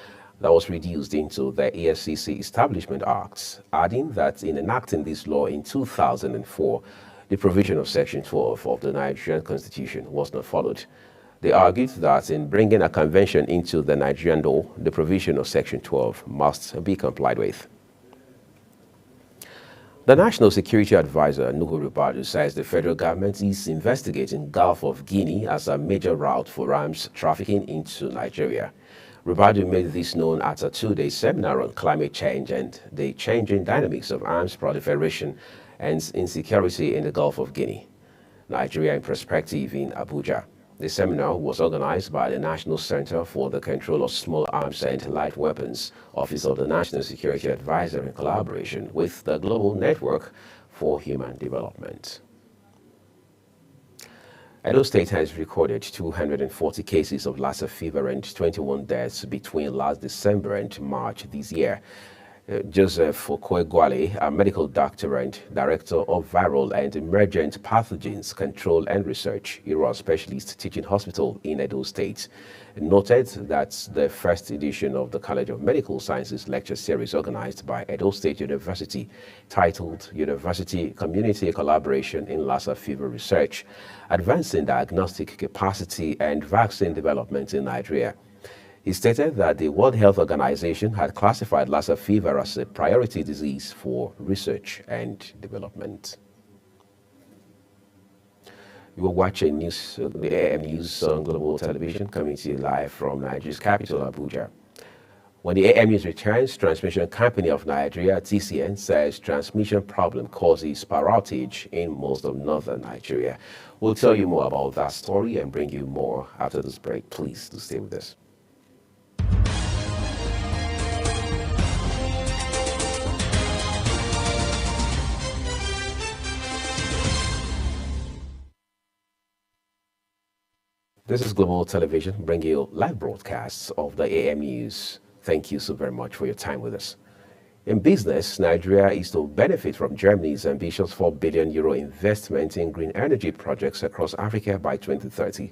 that was reduced into the EFCC Establishment Act, adding that in enacting this law in 2004, the provision of Section 12 of the Nigerian Constitution was not followed. They argued that in bringing a convention into the Nigerian law, the provision of Section 12 must be complied with. The National Security Advisor, Nuhu Ribadu, says the federal government is investigating Gulf of Guinea as a major route for arms trafficking into Nigeria. Ribadu made this known at a two-day seminar on climate change and the changing dynamics of arms proliferation and insecurity in the Gulf of Guinea. Nigeria in Perspective in Abuja. The seminar was organized by the National Center for the Control of Small Arms and Light Weapons, Office of the National Security Advisor, in collaboration with the Global Network for Human Development. Edo State has recorded 240 cases of Lassa fever and 21 deaths between last December and March this year. Joseph Okoegwale, a medical doctor and director of Viral and Emergent Pathogens Control and Research, ERA Specialist Teaching Hospital in Edo State, noted that the first edition of the College of Medical Sciences lecture series organized by Edo State University, titled University Community Collaboration in Lassa Fever Research, Advancing Diagnostic Capacity and Vaccine Development in Nigeria, He stated that the World Health Organization had classified Lassa fever as a priority disease for research and development. You are watching news, the AM News on Global Television, coming to you live from Nigeria's capital, Abuja. When the AM News returns, Transmission Company of Nigeria, TCN, says transmission problem causes power outage in most of northern Nigeria. We'll tell you more about that story and bring you more after this break. Please do stay with us. This is Global Television, bringing you live broadcasts of the AM News. Thank you so very much for your time with us. In business, Nigeria is to benefit from Germany's ambitious €4 billion investment in green energy projects across Africa by 2030.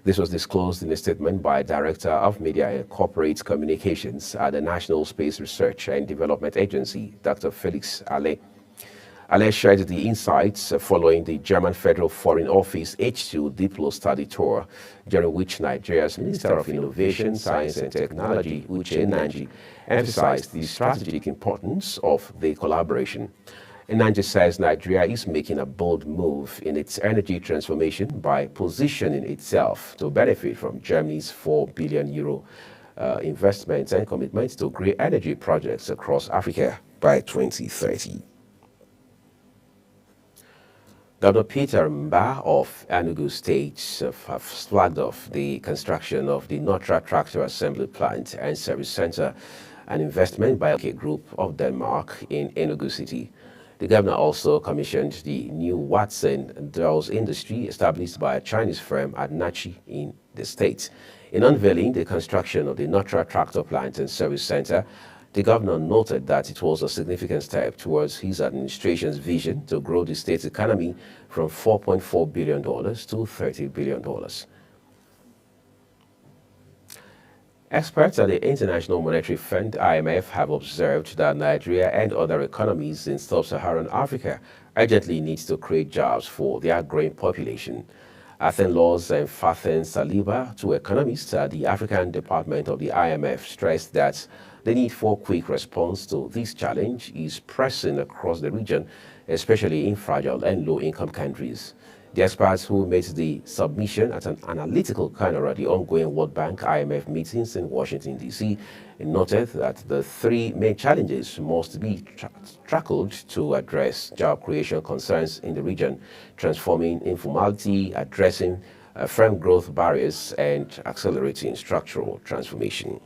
This was disclosed in a statement by Director of Media and Corporate Communications at the National Space Research and Development Agency, Dr. Felix Ale. Ale shared the insights following the German Federal Foreign Office H2 Diplo study tour, during which Nigeria's Minister of Innovation, Science and Technology, Uche Nanji, emphasized the strategic importance of the collaboration. Nanji says Nigeria is making a bold move in its energy transformation by positioning itself to benefit from Germany's €4 billion investments and commitments to green energy projects across Africa by 2030. Governor Peter Mba of Enugu State have flagged off the construction of the Notra Tractor Assembly Plant and Service Center, an investment by OK Group of Denmark in Enugu City. The governor also commissioned the new Watson Dolls industry established by a Chinese firm at Nachi in the state. In unveiling the construction of the Notra Tractor Plant and Service Center, the governor noted that it was a significant step towards his administration's vision to grow the state's economy from $4.4 billion to $30 billion. Experts at the International Monetary Fund, IMF, have observed that Nigeria and other economies in sub-Saharan Africa urgently need to create jobs for their growing population. Athen Laws and Fathen Saliba, two economists at the African Department of the IMF, stressed that the need for quick response to this challenge is pressing across the region, especially in fragile and low-income countries. The experts who made the submission at an analytical corner at the ongoing World Bank IMF meetings in Washington, D.C., noted that the three main challenges must be tackled to address job creation concerns in the region: transforming informality, addressing firm growth barriers, and accelerating structural transformation.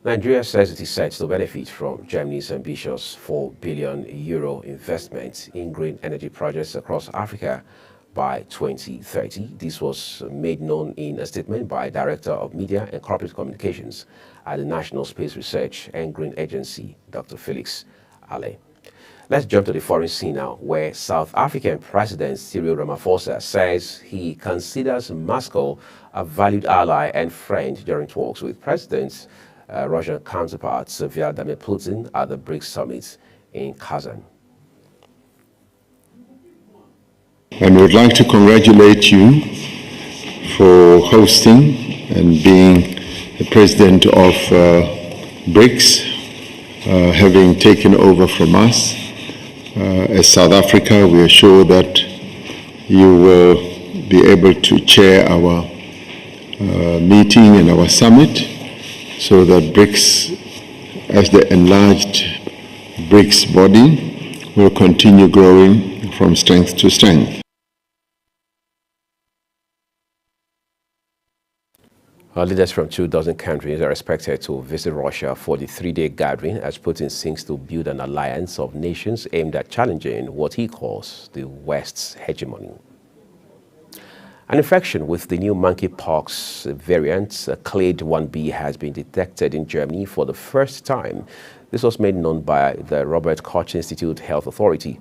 Nigeria says it is set to benefit from Germany's ambitious €4 billion investment in green energy projects across Africa by 2030. This was made known in a statement by Director of Media and Corporate Communications at the National Space Research and Green Agency, Dr. Felix Ale. Let's jump to the foreign scene now, where South African President Cyril Ramaphosa says he considers Moscow a valued ally and friend during talks with President's Russian counterparts Vladimir Putin at the BRICS summit in Kazan. And we would like to congratulate you for hosting and being the president of BRICS, having taken over from us. As South Africa, we are sure that you will be able to chair our meeting and our summit, so that BRICS, as the enlarged BRICS body, will continue growing from strength to strength. Leaders from 24 countries are expected to visit Russia for the three-day gathering as Putin seeks to build an alliance of nations aimed at challenging what he calls the West's hegemony. An infection with the new monkeypox variant, Clade 1b, has been detected in Germany for the first time. This was made known by the Robert Koch Institute Health Authority.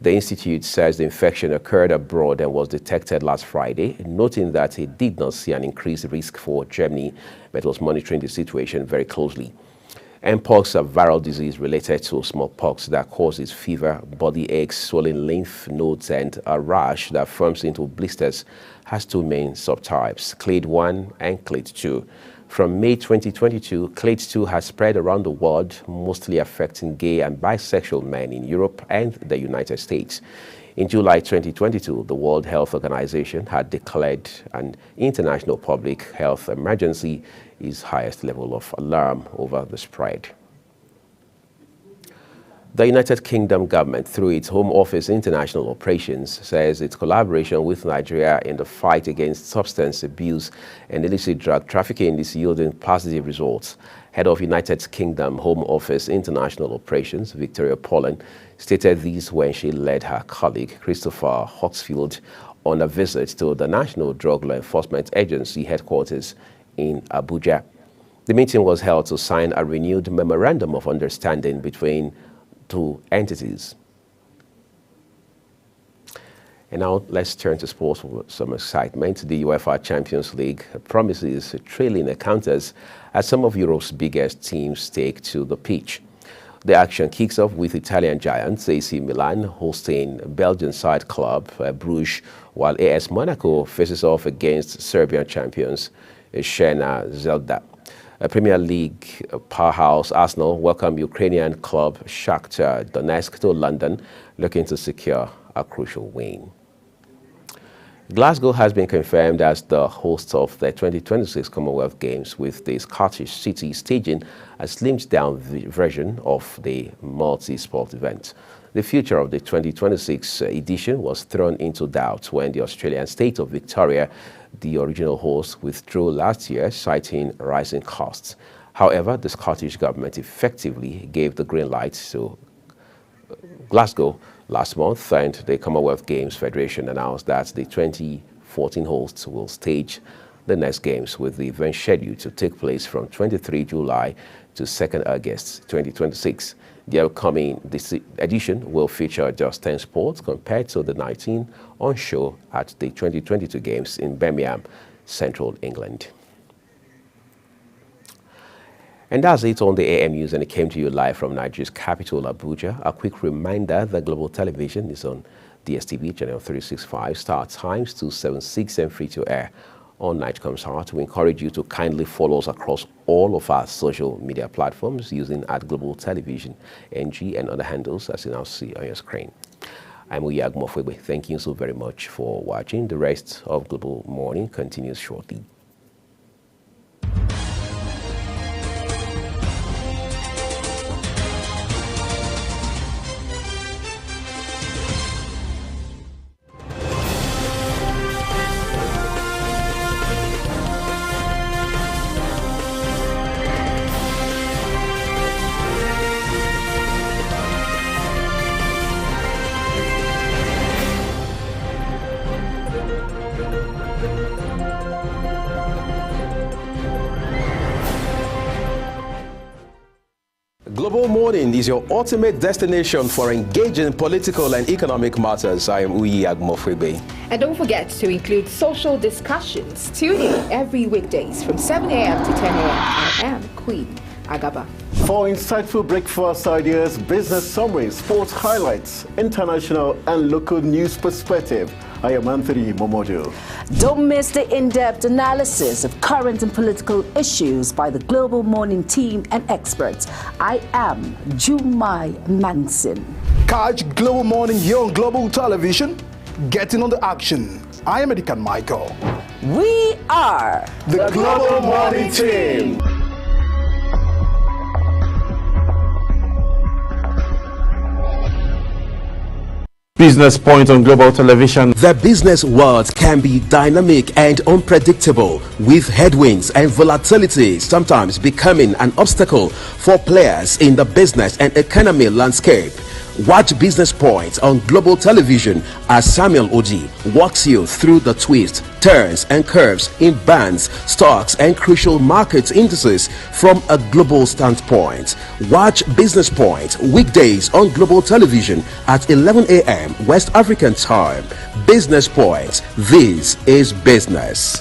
The institute says the infection occurred abroad and was detected last Friday, noting that it did not see an increased risk for Germany, but was monitoring the situation very closely. Mpox, a viral disease related to smallpox that causes fever, body aches, swollen lymph nodes, and a rash that forms into blisters, has two main subtypes, Clade 1 and Clade 2. From May 2022, Clade 2 has spread around the world, mostly affecting gay and bisexual men in Europe and the United States. In July 2022, the World Health Organization had declared an international public health emergency, its highest level of alarm over the spread. The United Kingdom government, through its Home Office International Operations, says its collaboration with Nigeria in the fight against substance abuse and illicit drug trafficking is yielding positive results. Head of United Kingdom Home Office International Operations, Victoria Pollen, stated this when she led her colleague, Christopher Hawksfield, on a visit to the National Drug Law Enforcement Agency headquarters in Abuja. The meeting was held to sign a renewed memorandum of understanding between two entities. And now let's turn to sports with some excitement. The UEFA Champions League promises thrilling encounters as some of Europe's biggest teams take to the pitch. The action kicks off with Italian giants AC Milan hosting Belgian side club Bruges, while AS Monaco faces off against Serbian champions Shena Zelda. Premier League powerhouse Arsenal welcome Ukrainian club Shakhtar Donetsk to London, looking to secure a crucial win. Glasgow has been confirmed as the host of the 2026 Commonwealth Games, with the Scottish city staging a slimmed-down version of the multi-sport event. The future of the 2026 edition was thrown into doubt when the Australian state of Victoria, the original host, withdrew last year, citing rising costs. However, the Scottish government effectively gave the green light to Glasgow last month, and the Commonwealth Games Federation announced that the 2014 hosts will stage the next games, with the event scheduled to take place from 23 July to 2nd August 2026. The upcoming edition will feature just 10 sports compared to the 19 on show at the 2022 Games in Birmingham, Central England. And that's it on the AM News, and it came to you live from Nigeria's capital, Abuja. A quick reminder that Global Television is on DSTV channel 365, Star Times 276, and free to air on Nightcome's Heart. We encourage you to kindly follow us across all of our social media platforms using @Global Television NG and other handles as you now see on your screen. I'm Uyi Agmofwebe. Thank you so very much for watching. The rest of Global Morning continues shortly. Global Morning is your ultimate destination for engaging political and economic matters. I am Uyi Agmofwebe. And don't forget to include social discussions. Tune in every weekdays from 7 a.m. to 10 a.m. I am Queen Agaba. For insightful breakfast ideas, business summaries, sports highlights, international and local news perspective, I am Anthony Momodu. Don't miss the in-depth analysis of current and political issues by the Global Morning team and experts. I am Jumai Manson. Catch Global Morning here on Global Television. Getting on the action. I am Edikan Michael. We are the Global Morning team. Business Point on Global Television. The business world can be dynamic and unpredictable, with headwinds and volatility sometimes becoming an obstacle for players in the business and economy landscape. Watch Business Point on Global Television as Samuel Oji walks you through the twists, turns and curves in bands, stocks and crucial market indices from a global standpoint. Watch Business Point weekdays on Global Television at 11 a.m. West African time. Business Point. This is business.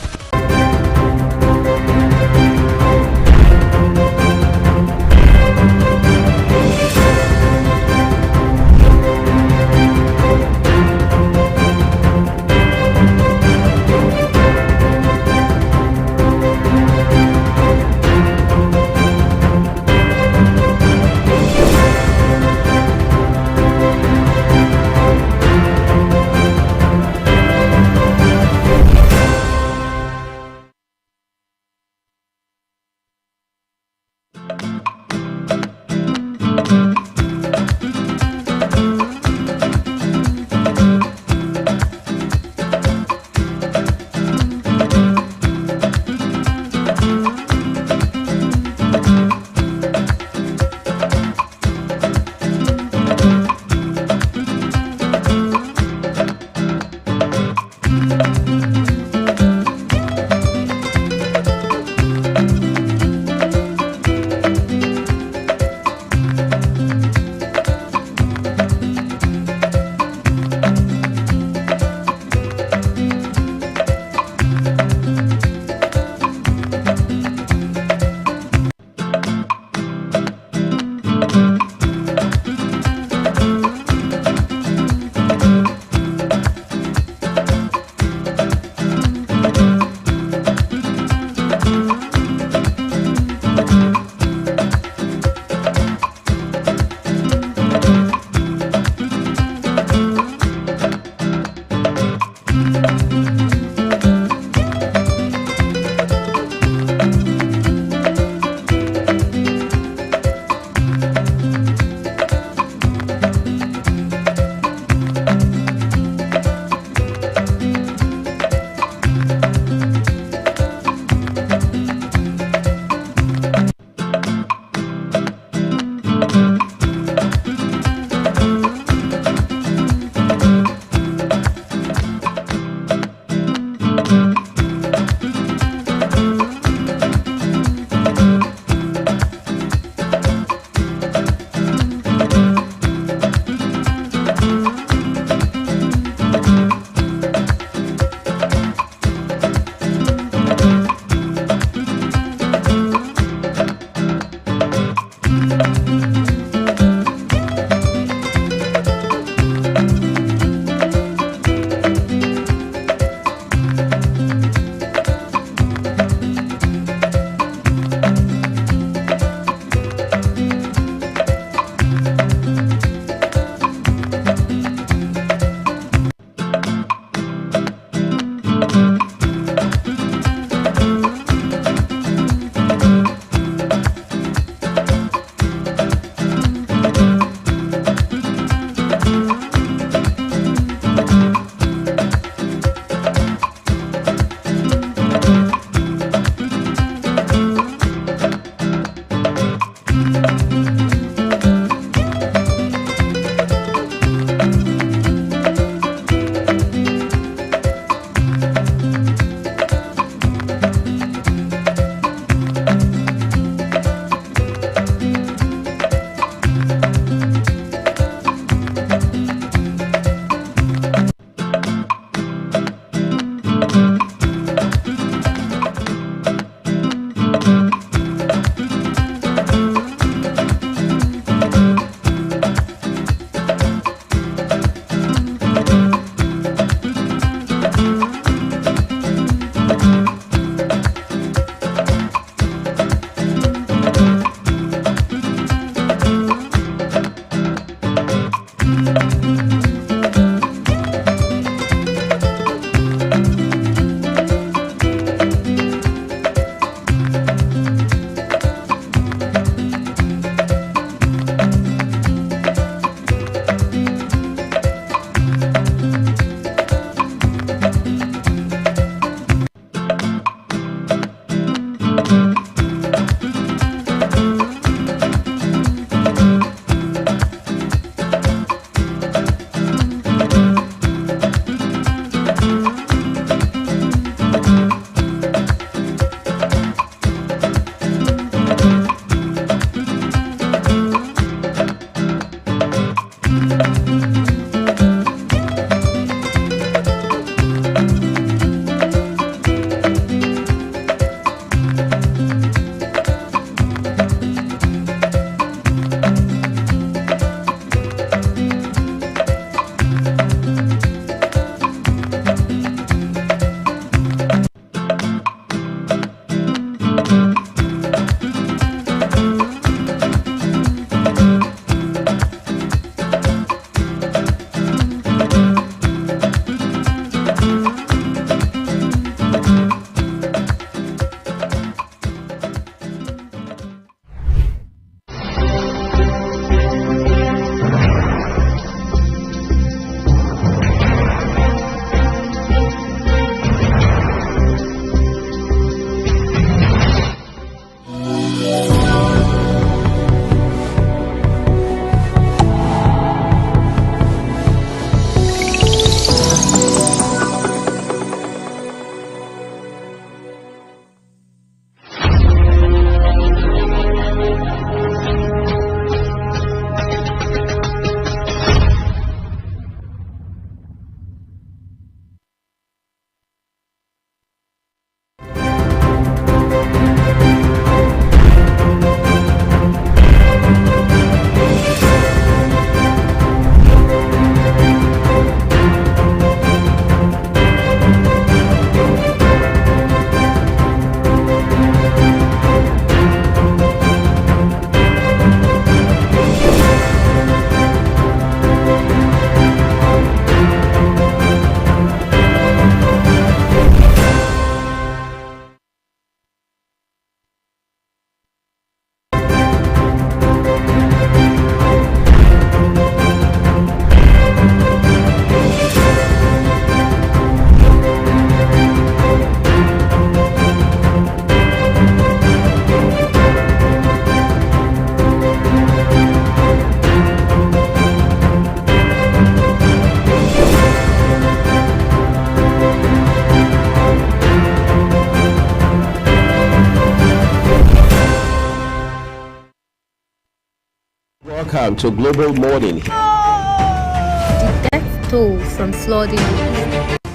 welcome to Global Morning. The death toll from flooding.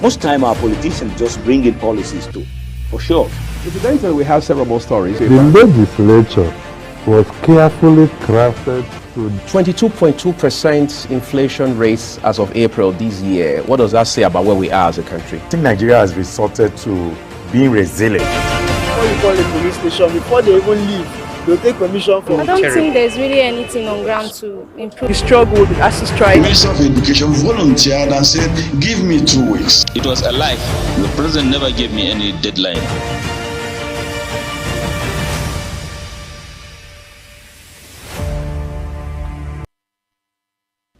Most time our politicians just bring in policies too, for sure. Incidentally, we have several more stories. The legislature was carefully crafted to 22.2% inflation rates as of April this year. What does that say about where we are as a country? I think Nigeria has resorted to being resilient. Before you call the police station, before they even leave, they'll take permission from I don't think there's really anything on ground to improve. We struggled, as to strike. The Minister of Education volunteered and said, give me 2 weeks. It was a lie. The president never gave me any deadline.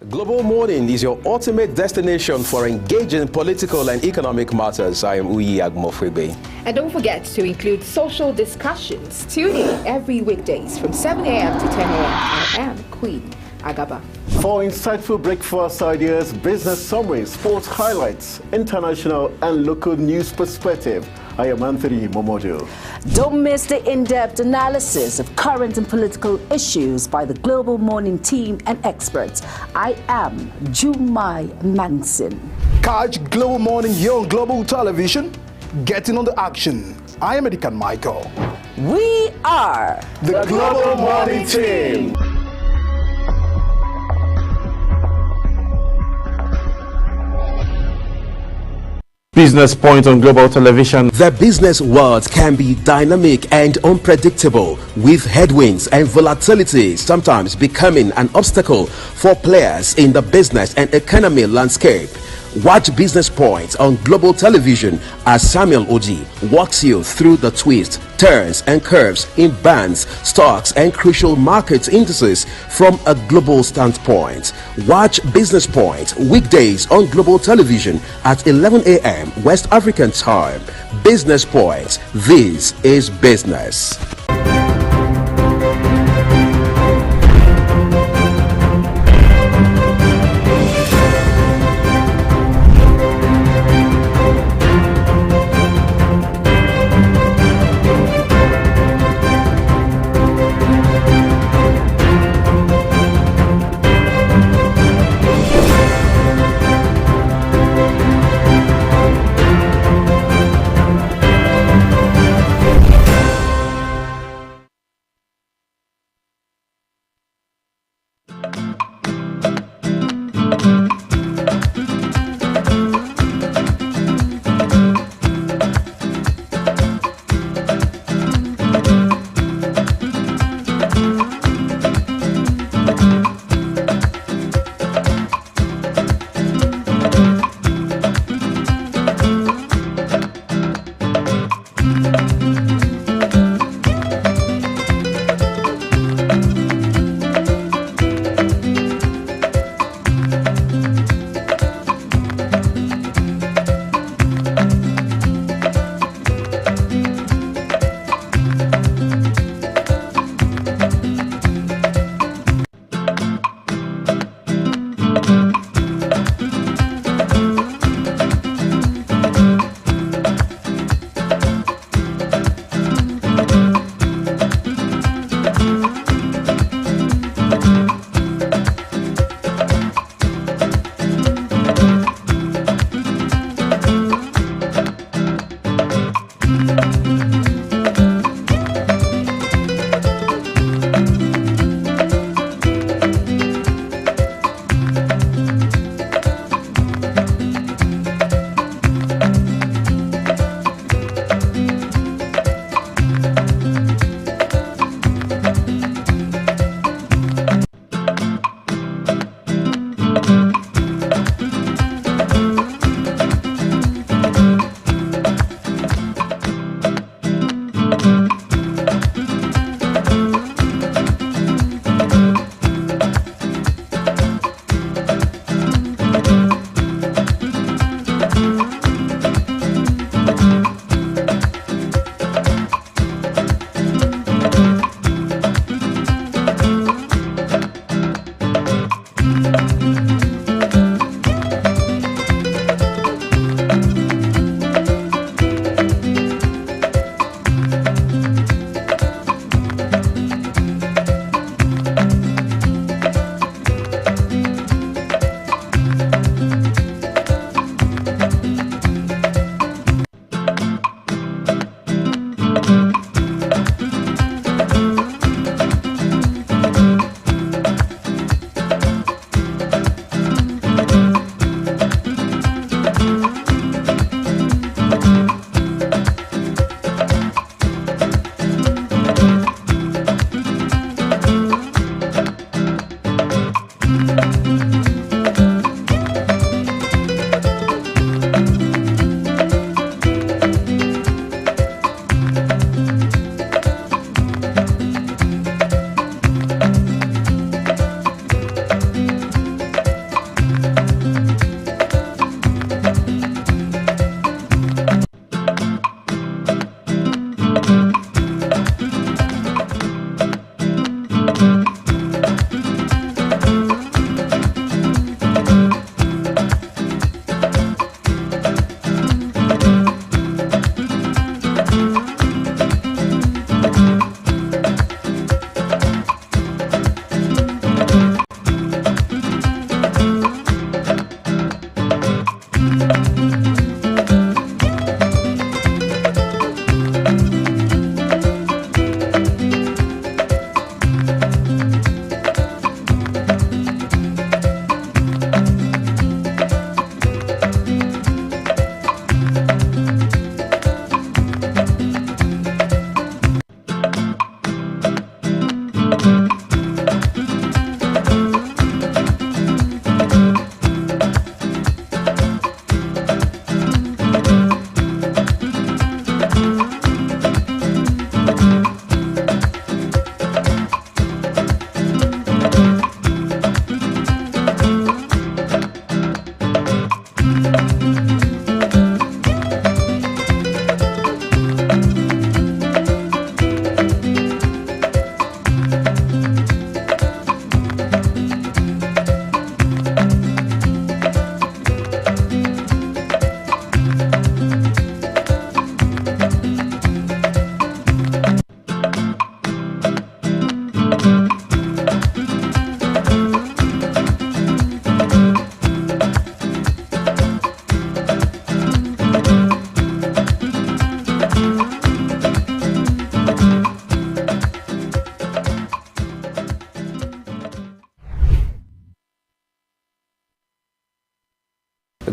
Global Morning is your ultimate destination for engaging political and economic matters. I am Uyi Agmofwebe. And don't forget to include social discussions. Tune in every weekdays from 7 a.m. to 10 a.m. I am Queen Agaba. For insightful breakfast ideas, business summaries, sports highlights, international and local news perspective, I am Anthony Momodu. Don't miss the in-depth analysis of current and political issues by the Global Morning team and experts. I am Jumai Manson. Catch Global Morning here on Global Television. Getting on the action. I am Edikan Michael. We are the Global Morning team. Business Point on Global Television. The business world can be dynamic and unpredictable, with headwinds and volatility sometimes becoming an obstacle for players in the business and economy landscape. Watch Business Point on Global Television as Samuel Oji walks you through the twists, turns and curves in bands, stocks and crucial market indices from a global standpoint. Watch Business Point weekdays on Global Television at 11 a.m. West African time. Business Point. This is business.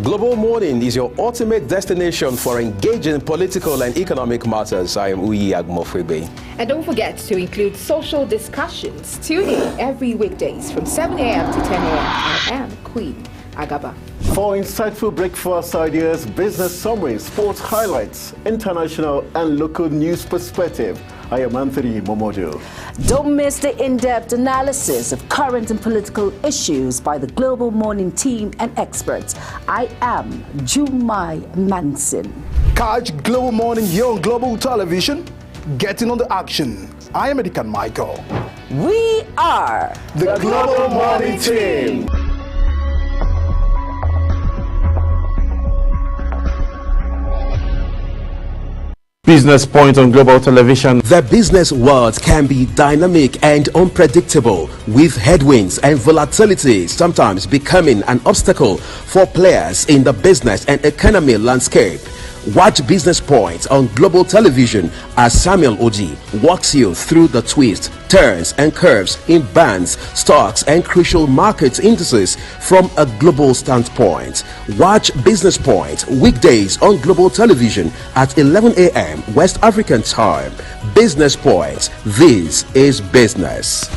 Global Morning is your ultimate destination for engaging political and economic matters. I am Uyi Agmofwebe. And don't forget to include social discussions. Tune in every weekdays from 7 a.m. to 10 a.m. I am Queen Agaba. For insightful breakfast ideas, business summaries, sports highlights, international and local news perspective, I am Anthony Momodu. Don't miss the in-depth analysis of current and political issues by the Global Morning team and experts. I am Jumai Manson. Catch Global Morning here on Global Television. Getting on the action. I am Edikan Michael. We are the Global Morning team. Business Point on Global Television. The business world can be dynamic and unpredictable, with headwinds and volatility sometimes becoming an obstacle for players in the business and economy landscape. Watch Business Point on Global Television as Samuel Oji walks you through the twists, turns and curves in bands, stocks and crucial market indices from a global standpoint. Watch Business Point weekdays on Global Television at 11 a.m. West African time. Business Point. This is business.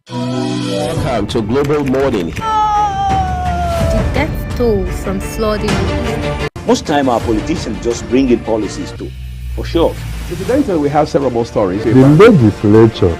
Welcome to Global Morning. The death toll from flooding. Most time our politicians just bring in policies too, for sure. Incidentally, we have several more stories. The legislature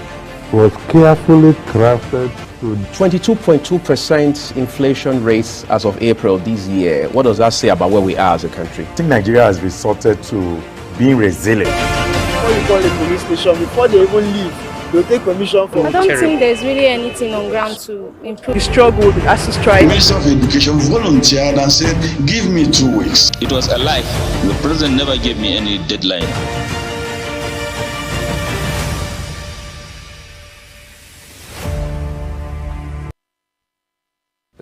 was carefully crafted to 22.2% inflation rates as of April this year. What does that say about where we are as a country? I think Nigeria has resorted to being resilient. Before you call the police station, before they even leave, they'll take permission from I don't think there's really anything on ground to improve. The struggle with ASU strike. The Minister of Education volunteered and said, give me 2 weeks. It was a lie. The president never gave me any deadline.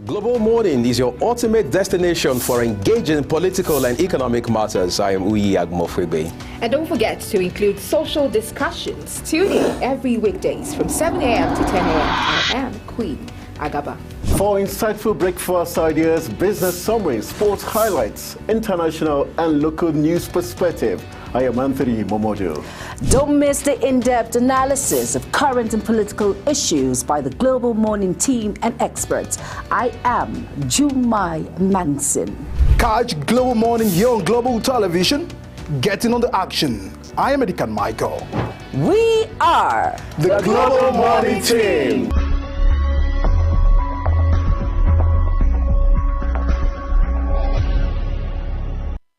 Global Morning is your ultimate destination for engaging political and economic matters. I am Uyi Agmofwebe. And don't forget to include social discussions. Tune in every weekdays from 7 a.m. to 10 a.m. I am Queen Agaba. For insightful breakfast ideas, business summaries, sports highlights, international and local news perspective, I am Anthony Momodu. Don't miss the in-depth analysis of current and political issues by the Global Morning team and experts. I am Jumai Manson. Catch Global Morning here on Global Television. Getting on the action. I am Edikan Michael. We are the Global Morning team.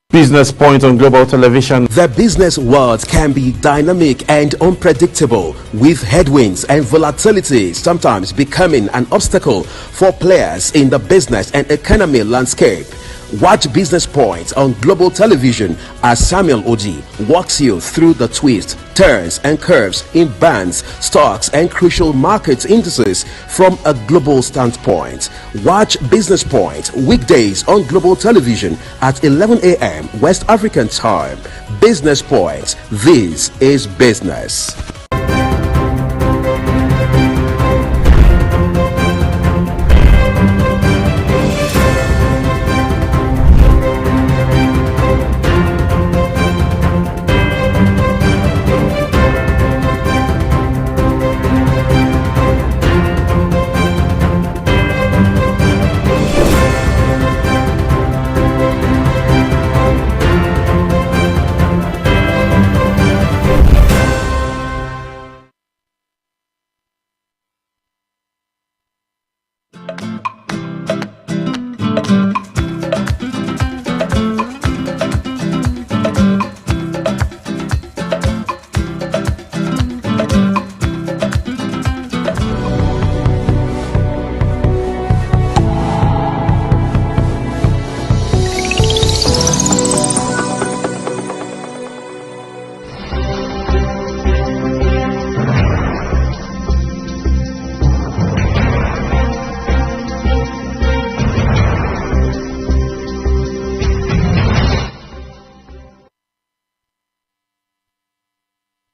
Business Point on Global Television. The business world can be dynamic and unpredictable, with headwinds and volatility sometimes becoming an obstacle for players in the business and economy landscape. Watch Business Point on Global Television as Samuel Oji walks you through the twists, turns and curves in bands, stocks and crucial market indices from a global standpoint. Watch Business Point weekdays on Global Television at 11 a.m. West African time. Business Point. This is business.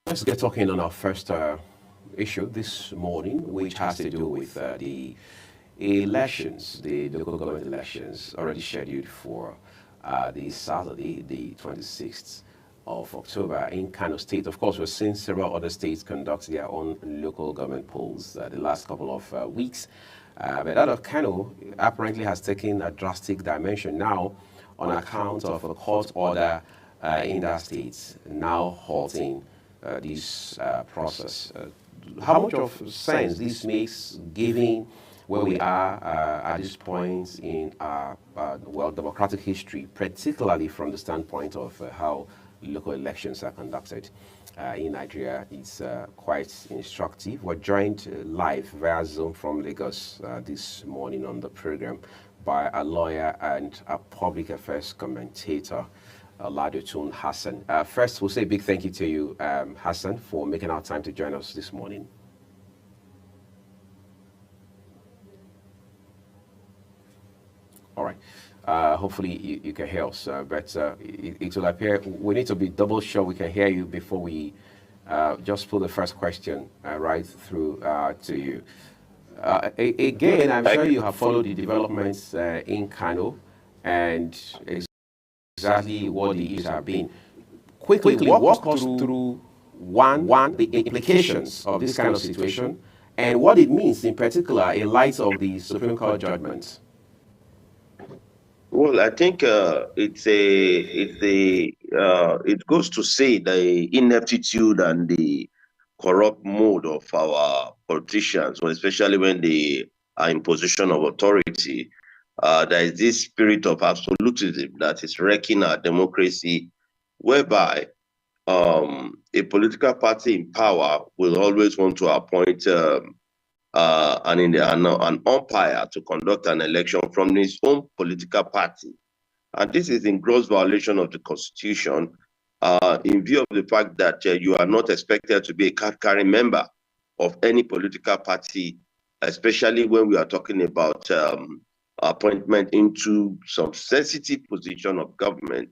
Let's get talking on our first issue this morning, which has to do with the elections, the local government elections already scheduled for this Saturday, the 26th of October in Kano State. Of course, we're seeing several other states conduct their own local government polls the last couple of weeks. But that of Kano apparently has taken a drastic dimension now on account of a court order in that state now halting this process. How much of sense this makes, given where we are at this point in our democratic history, particularly from the standpoint of how local elections are conducted in Nigeria, is quite instructive. We're joined live via Zoom from Lagos this morning on the program by a lawyer and a public affairs commentator, Ladotun Hassan. First, we'll say a big thank you to you, Hassan, for making our time to join us this morning. All right. Hopefully you can hear us, but it will appear we need to be double sure we can hear you before we just put the first question right through to you. Again, I'm sure you have followed the developments in Kano and exactly what the issues have been. Quickly walk us through the implications of this kind of situation and what it means in particular in light of the Supreme Court judgments. Well, I think it goes to say the ineptitude and the corrupt mode of our politicians, especially when they are in position of authority. There is this spirit of absolutism that is wrecking our democracy, whereby a political party in power will always want to appoint an umpire to conduct an election from his own political party. And this is in gross violation of the Constitution, in view of the fact that you are not expected to be a card-carrying member of any political party, especially when we are talking about appointment into some sensitive position of government,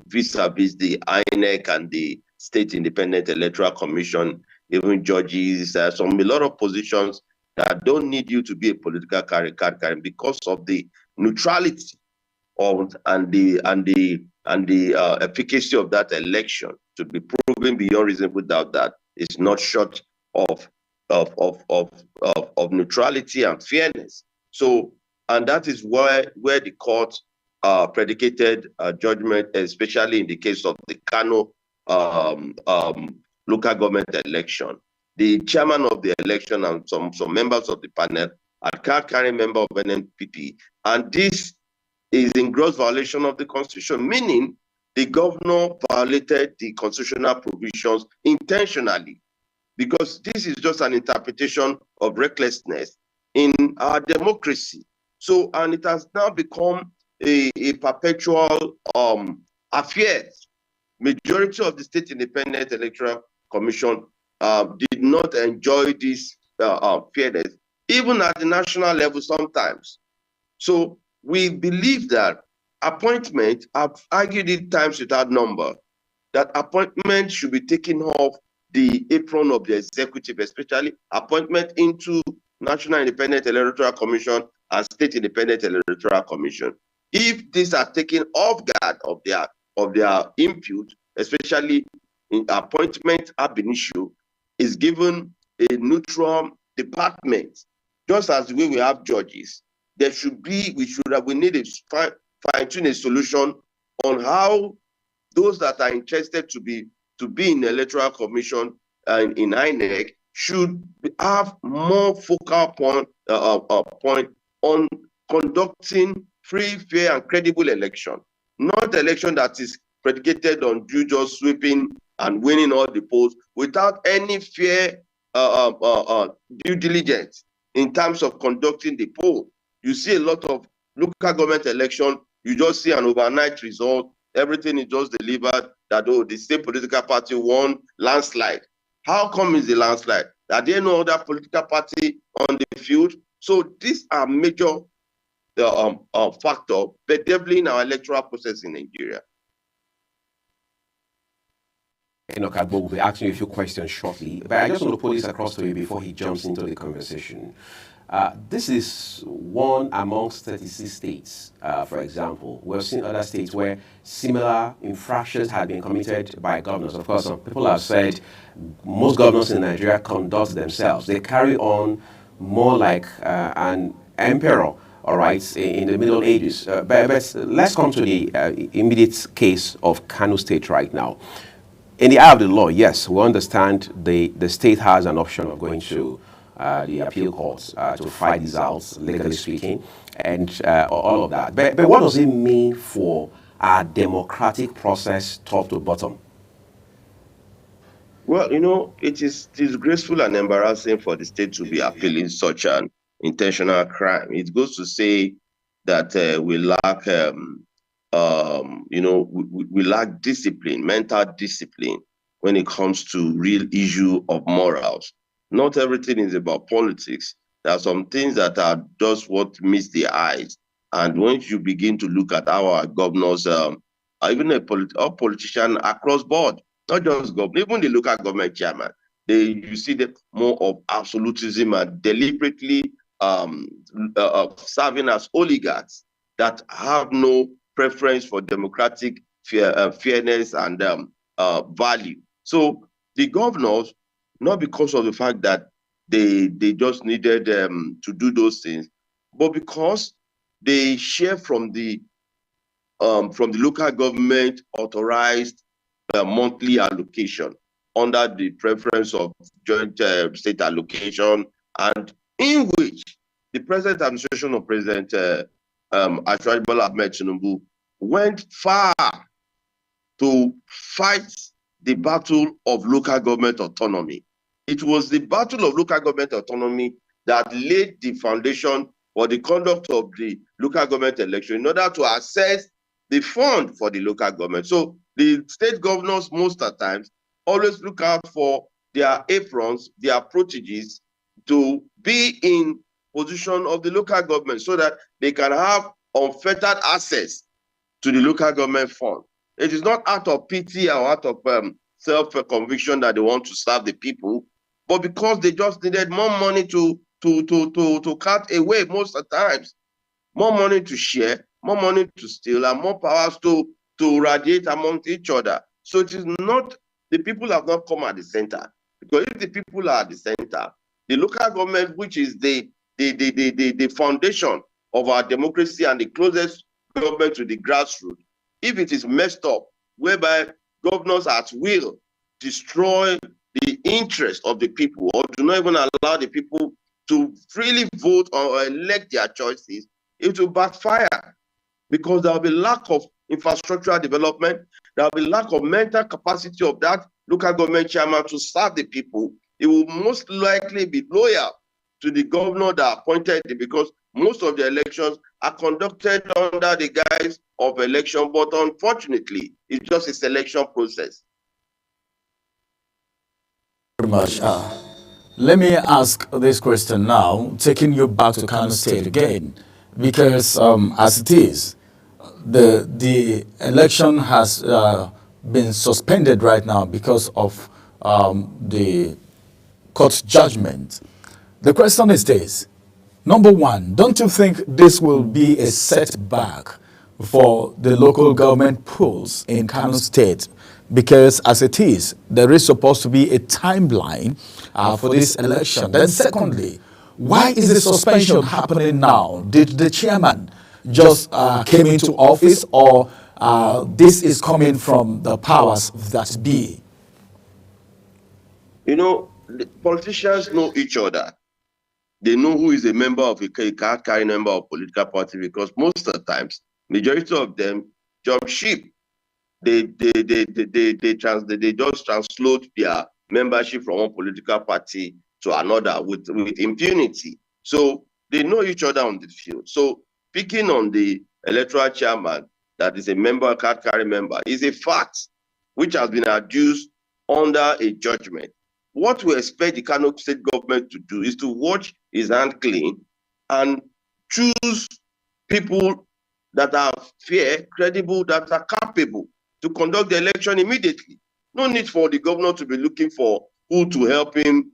vis-a-vis the INEC and the State Independent Electoral Commission, even judges, a lot of positions that don't need you to be a political card carrying because of the neutrality and the efficacy of that election to be proven beyond reasonable doubt that it's not short of neutrality and fairness. So, and that is where the court predicated judgment, especially in the case of the Kano local government election. The chairman of the election and some members of the panel are card-carrying member of NNPP, and this is in gross violation of the Constitution, meaning the governor violated the constitutional provisions intentionally, because this is just an interpretation of recklessness in our democracy. So, and it has now become a perpetual affair. Majority of the State Independent Electoral Commission did not enjoy this fairness, even at the national level sometimes. So we believe that appointment, I've argued it times without number, that appointment should be taken off the apron of the executive, especially appointment into National Independent Electoral Commission and State Independent Electoral Commission. If these are taken off guard of their input, especially in appointment ab initio, is given a neutral department, just as the way we have judges. There should be, we need a fine-tune a solution on how those that are interested to be in the Electoral Commission and in INEC should have more focal point on conducting free, fair, and credible election, not election that is predicated on you just sweeping and winning all the polls without any fair due diligence in terms of conducting the poll. You see a lot of local government election, you just see an overnight result, everything is just delivered, that the same political party won landslide. How come is the landslide? Are there no other political party on the field? So these are major factor, but definitely in our electoral process in Nigeria. Agbo will be asking you a few questions shortly, but I just want to put this across to you before he jumps into the conversation. This is one amongst 36 states, for example. We've seen other states where similar infractions have been committed by governors. Of course, some people have said most governors in Nigeria conduct themselves. They carry on more like an emperor, all right, in the Middle Ages. But let's come to the immediate case of Kano State right now. In the eye of the law, yes, we understand the state has an option of going to the appeal courts to fight these out, legally speaking, and all of that. But what does it mean for our democratic process top to bottom? Well, you know, it is disgraceful and embarrassing for the state to be appealing such an intentional crime. It goes to say that we lack we lack discipline, mental discipline, when it comes to real issue of morals. Not everything is about politics. There are some things that are just what meets the eyes. And once you begin to look at our governors, even a politician across board, not just government, even the local government chairman, you see that more of absolutism and deliberately serving as oligarchs that have no preference for democratic fairness and value. So the governors, not because of the fact that they just needed to do those things, but because they share from the local government authorized monthly allocation under the preference of joint state allocation, and in which the present administration of President Asiwaju Bola Ahmed Tinubu went far to fight the battle of local government autonomy. It was the battle of local government autonomy that laid the foundation for the conduct of the local government election in order to assess the fund for the local government. So the state governors most of the times always look out for their aprons, their proteges, to be in position of the local government so that they can have unfettered access to the local government fund. It is not out of pity or out of self-conviction that they want to serve the people, but because they just needed more money to cut away most of the times, more money to share, more money to steal, and more powers to radiate amongst each other. So it is not, the people have not come at the center. Because if the people are at the center, the local government, which is the foundation of our democracy and the closest government to the grassroots, if it is messed up, whereby governors at will destroy the interest of the people or do not even allow the people to freely vote or elect their choices, it will backfire. because there will be lack of infrastructural development, there will be lack of mental capacity of that local government chairman to serve the people. He will most likely be loyal to the governor that appointed him, because most of the elections are conducted under the guise of election, but unfortunately, it's just a selection process. Very much. Let me ask this question now, taking you back to Kano State again, because as it is, the election has been suspended right now because of the court judgment. The question is this. Number one, don't you think this will be a setback for the local government polls in Kano State? Because as it is, there is supposed to be a timeline for this election. Then secondly, why is the suspension happening now? Did the chairman just came into office, or this is coming from the powers that be? You know, the politicians know each other. They know who is a member of a card-carrying member of a political party, because most of the times, majority of them jump ship. They just translate their membership from one political party to another with impunity. So they know each other on the field. So picking on the electoral chairman that is a member, card-carrying member, is a fact which has been adduced under a judgment. What we expect the Kano State government to do is to watch his hand clean and choose people that are fair, credible, that are capable to conduct the election immediately. No need for the governor to be looking for who to help him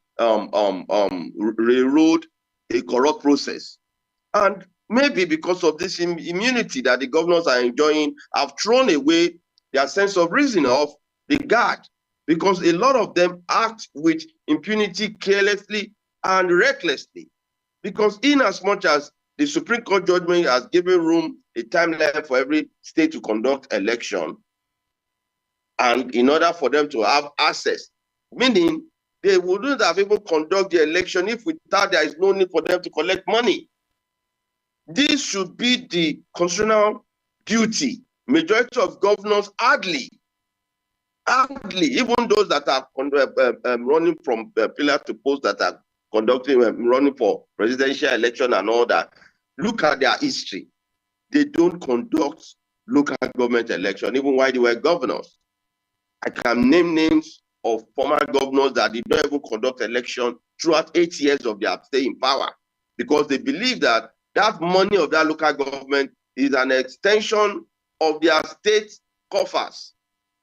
railroad a corrupt process. And maybe because of this immunity that the governors are enjoying, have thrown away their sense of reason of the guard, because a lot of them act with impunity, carelessly and recklessly. Because in as much as the Supreme Court judgment has given room, a timeline for every state to conduct election, and in order for them to have access, meaning they wouldn't have even conduct the election if without there is no need for them to collect money. This should be the constitutional duty. Majority of governors hardly, even those that are running from pillar to post, that are running for presidential election and all that, look at their history. They don't conduct local government election, even while they were governors. I can name names of former governors that did not even conduct election throughout 8 years of their stay in power, because they believe that that money of that local government is an extension of their state coffers.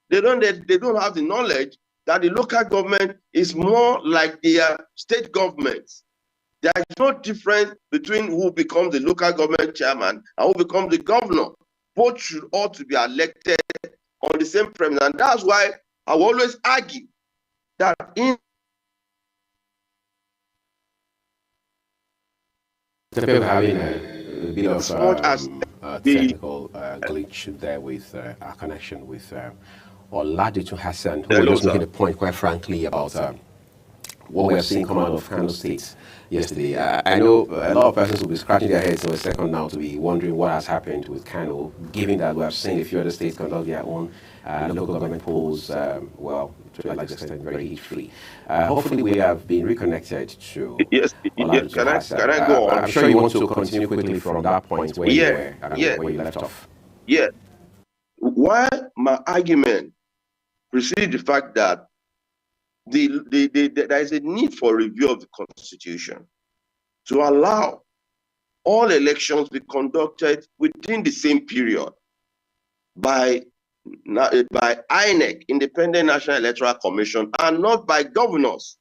They don't have the knowledge that the local government is more like their state governments. There is no difference between who becomes the local government chairman and who becomes the governor. Both should ought to be elected on the same premise. And that's why I will always argue that in having a bit of technical glitch there with our connection with Oladitu Hassan, who was just making a point, quite frankly, about what we are seeing come out of Kano State yesterday. I know a lot of persons will be scratching their heads for a second now to be wondering what has happened with Kano, given that we have seen a few other states conduct their own local government polls, well, to a large extent, very heat-free. Hopefully, we have been reconnected to. Yes. Can I go on? I'm sure you want to continue quickly from that point where you were, where you left off. Yeah. Why my argument precedes the fact that there is a need for review of the Constitution to allow all elections be conducted within the same period by INEC, Independent National Electoral Commission, and not by governors.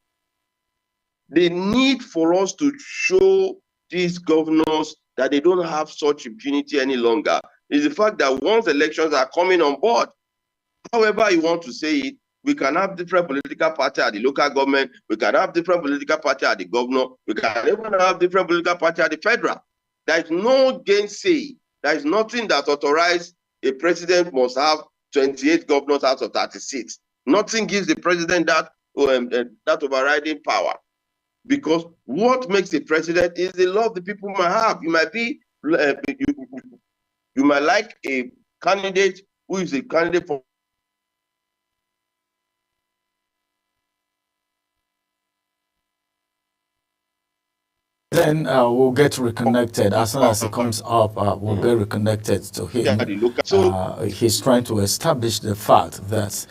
The need for us to show these governors that they don't have such impunity any longer is the fact that once elections are coming on board, however you want to say it, we can have different political party at the local government, we can have different political party at the governor, we can even have different political party at the federal. There is no gainsay. There is nothing that authorizes a president must have 28 governors out of 36. Nothing gives the president that overriding power. Because what makes a president is the love the people might have. You might be You might like a candidate who is a candidate for Then we'll get reconnected. As soon as it comes up, we'll get reconnected to him. He's trying to establish the fact that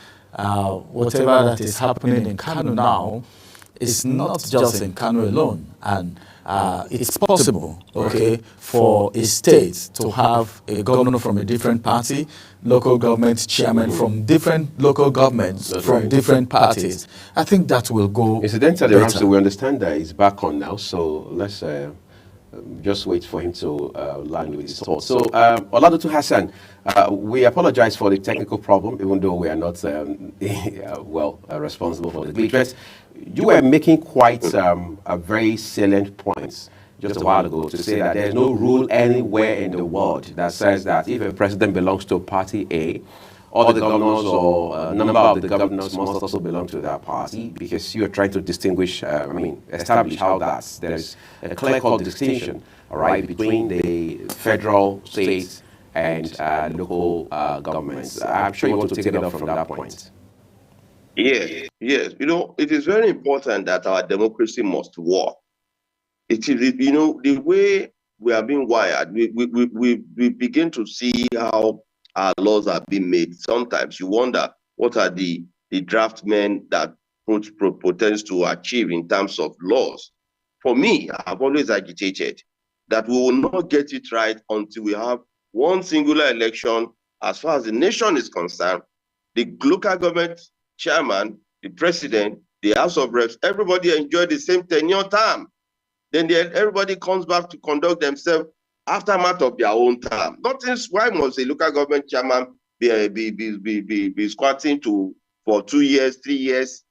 whatever that is happening in Kano now is not just in Kano alone. And it's possible, okay, for a state to have a governor from a different party, local government chairman from different local governments, from different parties. I think that will go Incidentally, better. Ramsey, we understand that he's back on now, so let's just wait for him to land with his thoughts. So, Oladotu Hassan, we apologize for the technical problem, even though we are not responsible for the glitch. But you were making quite a very salient point just a while ago to say that there's no rule anywhere in the world that says that if a president belongs to party A, all the governors or a number of the governors must also belong to that party, because you're trying to distinguish, establish how there's a clear-cut distinction, all right, between the federal, state, and local governments. I'm sure you want to take it up from that point. Yes. It is very important that our democracy must work. It is, the way we are being wired, we begin to see how our laws are being made. Sometimes you wonder what are the draftmen that pretends to achieve in terms of laws. For me, I've always agitated that we will not get it right until we have one singular election. As far as the nation is concerned, the local government chairman, the president, the House of Reps, everybody enjoy the same tenure term. Then everybody comes back to conduct themselves aftermath of their own term. Why must a local government chairman be squatting for 2 years, 3 years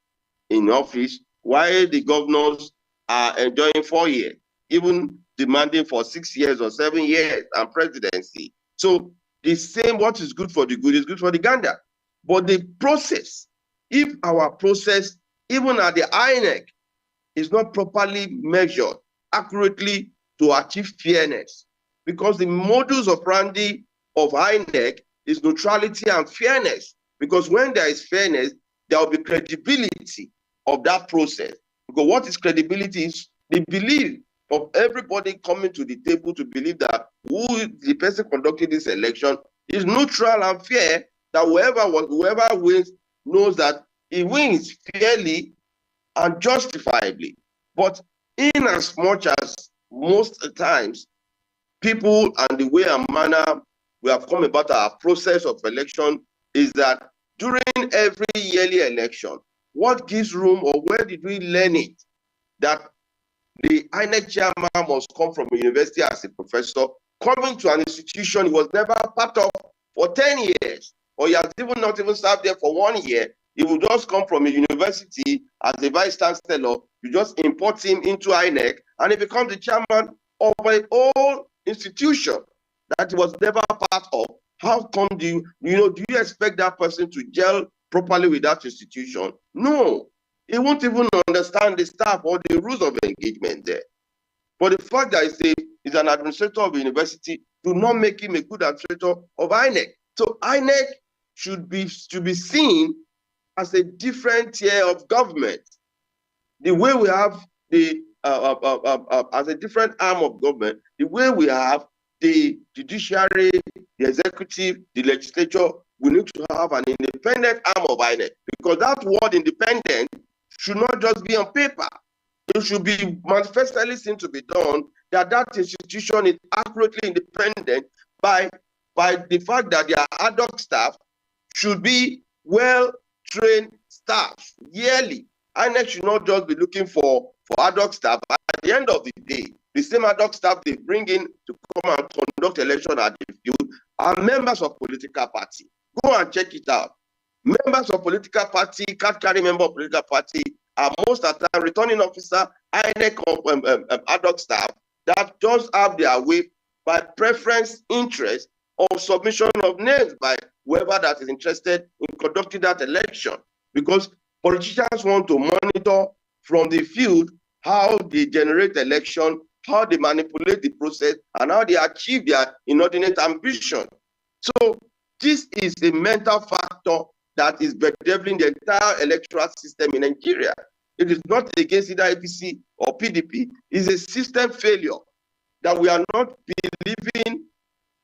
in office, while the governors are enjoying 4 years, even demanding for 6 years or 7 years and presidency? So the same, what is good for the good is good for the gander. But the process, if our process, even at the INEC, is not properly measured accurately to achieve fairness, because the modus operandi of INEC is neutrality and fairness. Because when there is fairness, there will be credibility of that process. Because what is credibility is the belief of everybody coming to the table to believe that the person conducting this election is neutral and fair, that whoever wins knows that he wins fairly and justifiably. But in as much as most times, people and the way and manner we have come about our process of election is that during every yearly election, what gives room, or where did we learn it, that the INEC chairman must come from a university as a professor, coming to an institution he was never part of for 10 years, or he has not even served there for 1 year. He will just come from a university as a vice chancellor. You just import him into INEC, and he becomes the chairman of a whole institution that he was never part of. How come do you expect that person to gel properly with that institution? No, he won't even understand the staff or the rules of engagement there. But the fact that he's an administrator of a university do not make him a good administrator of INEC. So INEC should be seen as a different tier of government. The way we have as a different arm of government, the way we have the judiciary, the executive, the legislature, we need to have an independent arm of INEC, because that word independent should not just be on paper. It should be manifestly seen to be done that institution is accurately independent by the fact that their ad hoc staff should be well-trained staff yearly. INEC should not just be looking for ad hoc staff. At the end of the day, the same ad hoc staff they bring in to come and conduct election at the field are members of political party. Go and check it out. Members of political party, card carrying member of political party are most of the time returning officer, INEC ad hoc staff that just have their way by preference, interest, or submission of names by whoever that is interested in conducting that election. Because politicians want to monitor from the field how they generate election how they manipulate the process, and how they achieve their inordinate ambition. So this is a mental factor that is bedeviling the entire electoral system in Nigeria. It is not against either APC or PDP. It's a system failure that we are not believing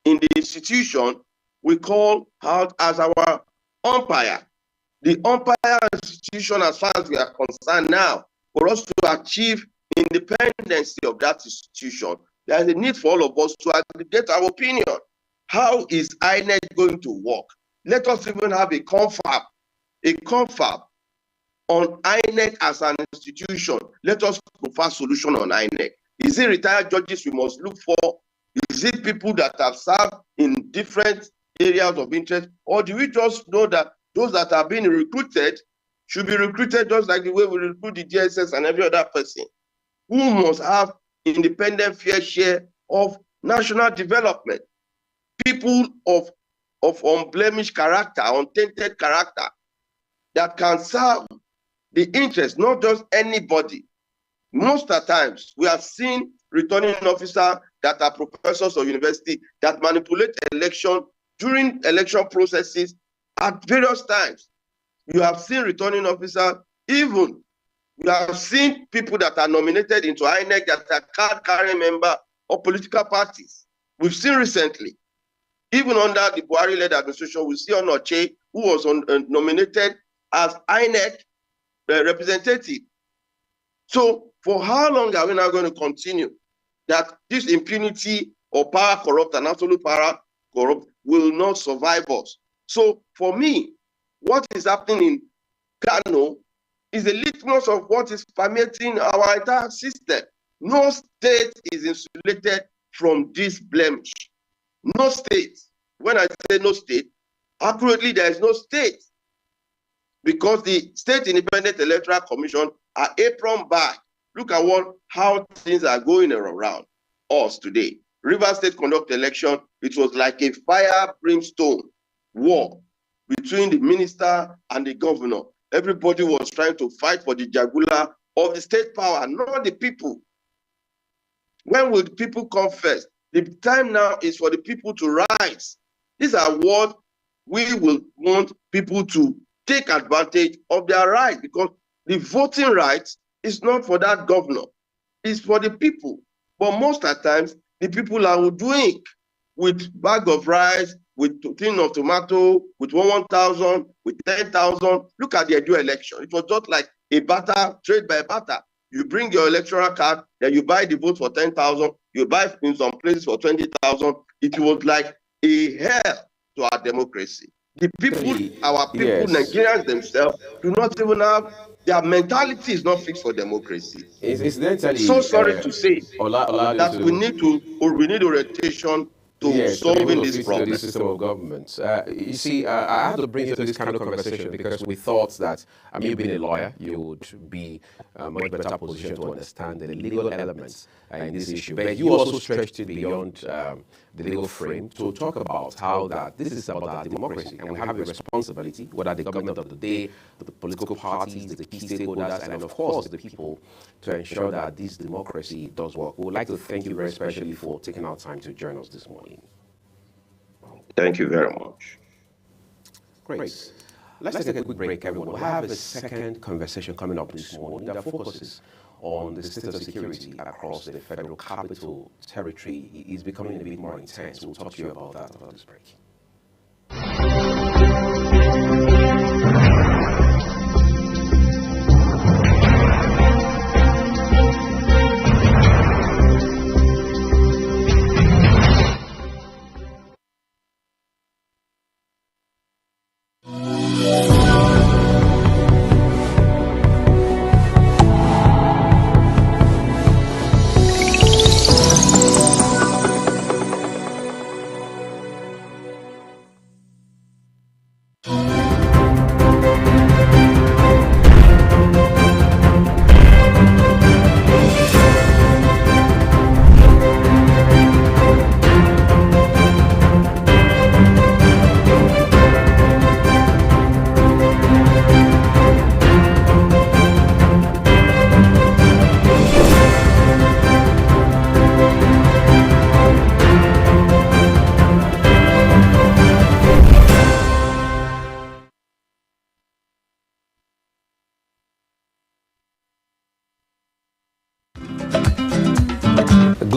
in the institution we call out as our umpire. The umpire institution, as far as we are concerned now, for us to achieve independence of that institution, there is a need for all of us to aggregate our opinion. How is INEC going to work? Let us even have a confab on INEC as an institution. Let us provide solution on INEC. Is it retired judges we must look for? Is it people that have served in different areas of interest? Or do we just know that those that are being recruited should be recruited just like the way we recruit the DSS and every other person? Who must have independent fair share of national development? People of unblemished character, untainted character, that can serve the interest, not just anybody. Most of the times, we have seen returning officers that are professors of university that manipulate election during election processes at various times. You have seen returning officers, even you have seen people that are nominated into INEC that are card-carrying members of political parties. We've seen recently, even under the Buhari-led administration, we see Onoche, who was nominated as INEC representative. So for how long are we now going to continue that this impunity or power corrupt and absolute power corrupt will not survive us? So for me, what is happening in Kano is a litmus of what is permeating our entire system. No state is insulated from this blemish. No state. When I say no state, accurately, there is no state. Because the State Independent Electoral Commission are apron back. Look at how things are going around us today. Rivers State conduct election, it was like a fire brimstone war between the minister and the governor. Everybody was trying to fight for the jugular of the state power, not the people. When will the people come first? The time now is for the people to rise. These are what we will want people to take advantage of their right, because the voting rights is not for that governor, it's for the people. But most of the times, the people are doing with bag of rice, with tin of tomato, with 1,000, with 10,000. Look at the Edo election. It was just like a barter, trade by barter. You bring your electoral card, then you buy the vote for 10,000, you buy in some places for 20,000. It was like a hell to our democracy. The people, our people, yes, Nigerians themselves, do not even have, their mentality is not fixed for democracy. So sorry to say that we need orientation to solving this problem. The system of government. You see, I had to bring you to this kind of conversation because we thought that, you being a lawyer, you would be much better position to understand the legal elements in this issue. But you also stretched it beyond the legal frame to talk about how that this is about our democracy, and we have a responsibility, whether the government of the day, the political parties, the key stakeholders, and of course the people, to ensure that this democracy does work. We would like to thank you very especially for taking our time to join us this morning. Thank you very much. Great. Let's take a quick break, everyone. We'll have a second conversation coming up this morning that focuses on the state of security across the Federal Capital Territory. Is becoming a bit more intense. We'll talk to you about that after this break.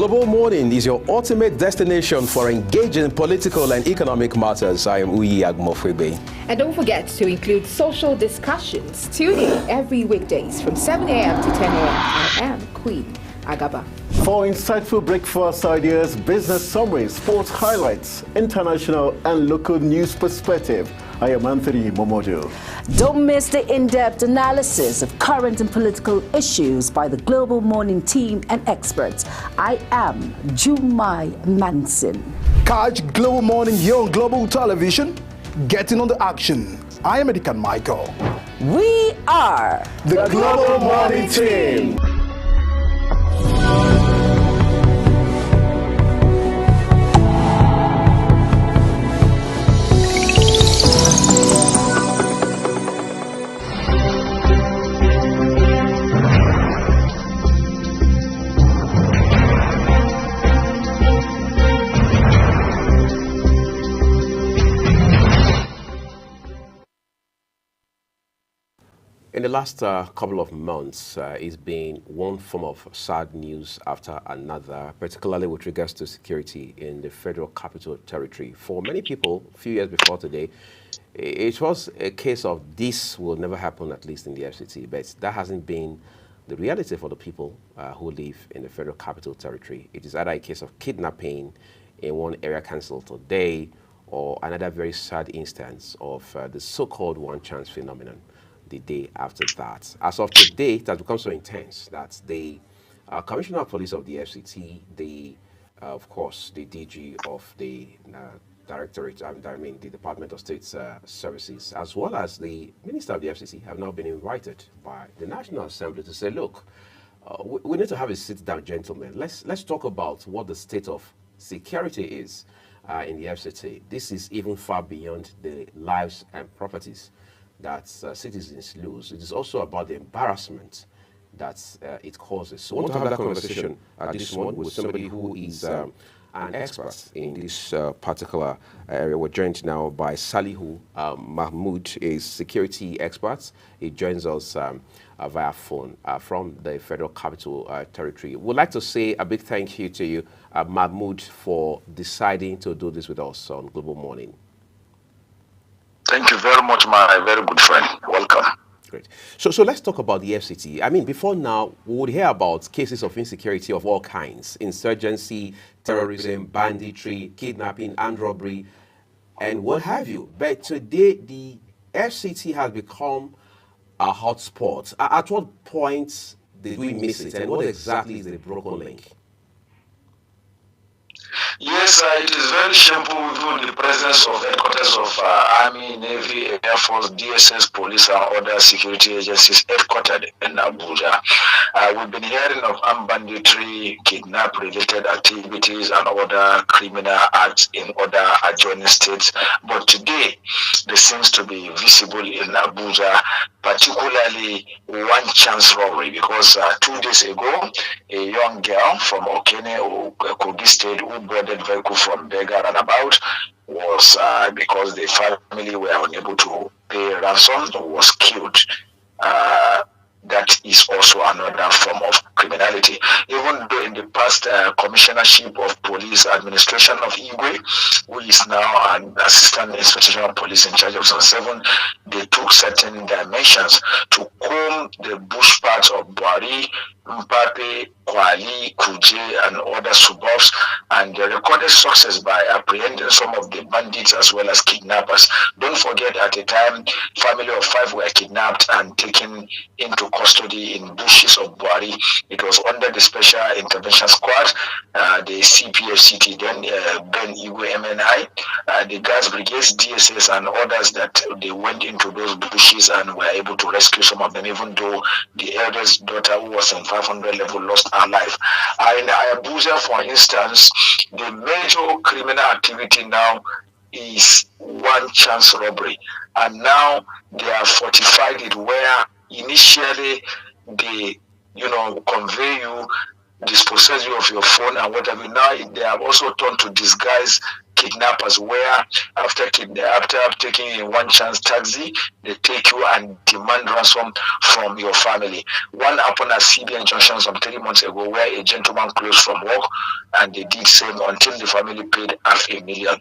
Global Morning is your ultimate destination for engaging political and economic matters. I am Uyi Agmofwebe. And don't forget to include social discussions. Tune in every weekdays from 7 a.m. to 10 a.m. I am Queen Agaba. For insightful breakfast ideas, business summaries, sports highlights, international and local news perspective, I am Anthony Momodu. Don't miss the in-depth analysis of current and political issues by the Global Morning team and experts. I am Jumai Manson. Catch Global Morning here on Global Television. Getting on the action. I am Edikan Michael. We are the Global Morning team. In the last couple of months, it's been one form of sad news after another, particularly with regards to security in the Federal Capital Territory. For many people, a few years before today, it was a case of this will never happen, at least in the FCT, but that hasn't been the reality for the people who live in the Federal Capital Territory. It is either a case of kidnapping in one area council today, or another very sad instance of the so-called one-chance phenomenon the day after that. As of today, it has become so intense that the Commissioner of Police of the FCT, of course, the DG of the Directorate, the Department of State Services, as well as the Minister of the FCT, have now been invited by the National Assembly to say, look, we need to have a sit-down, gentlemen. Let's talk about what the state of security is in the FCT. This is even far beyond the lives and properties that citizens lose. It is also about the embarrassment that it causes. So I want to have that conversation this morning with somebody who is an expert in this particular area. We're joined now by Salihu Mahmood, a security expert. He joins us via phone from the Federal Capital Territory. We'd like to say a big thank you to you, Mahmood, for deciding to do this with us on Global Morning. Thank you very much, my very good friend. Welcome. Great. So let's talk about the FCT. I mean, before now, we would hear about cases of insecurity of all kinds: insurgency, terrorism, banditry, kidnapping, armed robbery, and what have you. But today, the FCT has become a hotspot. At what point did we miss it, and what exactly is the broken link? Yes, it is very shameful with the presence of headquarters of Army, Navy, Air Force, DSS, police, and other security agencies headquartered in Abuja. We've been hearing of armed banditry, kidnap-related activities, and other criminal acts in other adjoining states. But today, there seems to be visible in Abuja, particularly one chance robbery, because 2 days ago, a young girl from Okene, Kogi State, who boarded vehicle from Bega Runabout was, because the family were unable to pay ransom, was killed. That is also another form of criminality. Even though in the past, Commissionership of Police Administration of Igwe, who is now an Assistant Inspector of Police in charge of Zone 7, they took certain dimensions to comb the bush parts of Buari, Mpape, Kwali, Kuje, and other suburbs, and they recorded success by apprehending some of the bandits as well as kidnappers. Don't forget, at a time, family of 5 were kidnapped and taken into custody in bushes of Buari. It was under the Special Intervention Squad, the CPFCT, then Ben Igwe MNI, the Guards Brigades, DSS, and others that they went into those bushes and were able to rescue some of them, even though the eldest daughter, who was in 500 level, lost her life. In Abuja, for instance, the major criminal activity now is one chance robbery, and now they have fortified it where initially they convey you, dispossess you of your phone and whatever. Now they have also turned to disguise kidnappers, where after taking a one chance taxi, they take you and demand ransom from your family. One happened at CBN Junction some 3 months ago, where a gentleman closed from work and they did same until the family paid $500,000.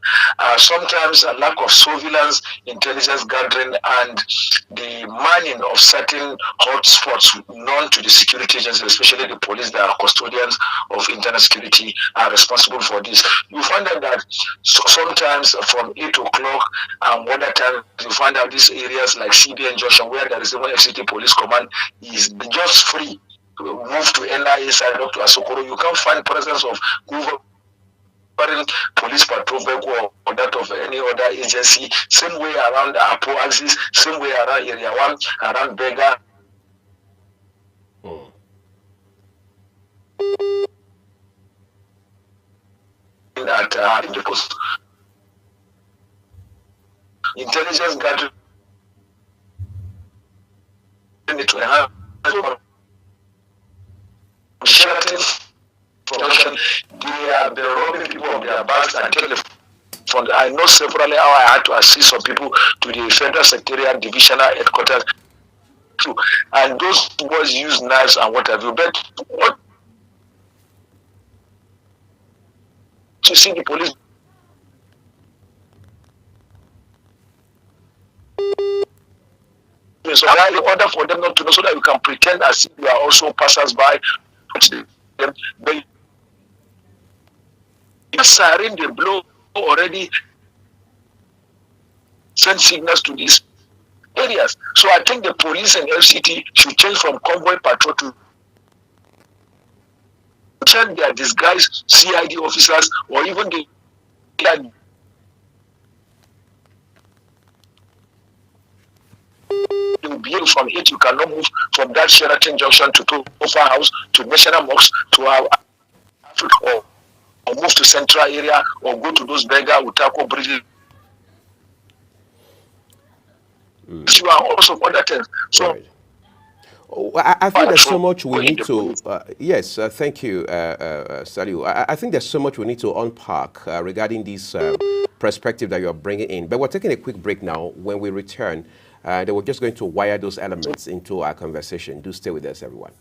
Sometimes a lack of surveillance, intelligence gathering, and the manning of certain hotspots known to the security agencies, especially the police that are custodians of internal security, are responsible for this. You find out that sometimes from 8 o'clock and other times you find out these areas like CBN Junction, where there is even FCT police command, is just free. Move to NIA side up to Asokoro, you can't find presence of police patrol vehicle or that of any other agency. Same way around Apo axis, same way around Area 1, around Bega. At in the post. Intelligence gathering to have they have been robbing people of their bags and telephone. I know severally how I had to assist some people to the Federal Secretariat Divisional Headquarters, and those boys use knives and what have you. But what to see the police so in order for them not to know, so that you can pretend as if you are also passers-by. But siren they blow already send signals to these areas. So I think the police and FCT should change from convoy patrol to change their disguised CID officers, or even the will be able from it. You cannot move from that Sheraton Junction to Tofa House to National Mosque to our Africa, or move to Central area, or go to those Bega, Utako bridges. You are also other things. So. Right. I think there's so much we need to. Yes, thank you, Saliu. I think there's so much we need to unpack regarding this perspective that you are bringing in. But we're taking a quick break now. When we return, then we're just going to wire those elements into our conversation. Do stay with us, everyone.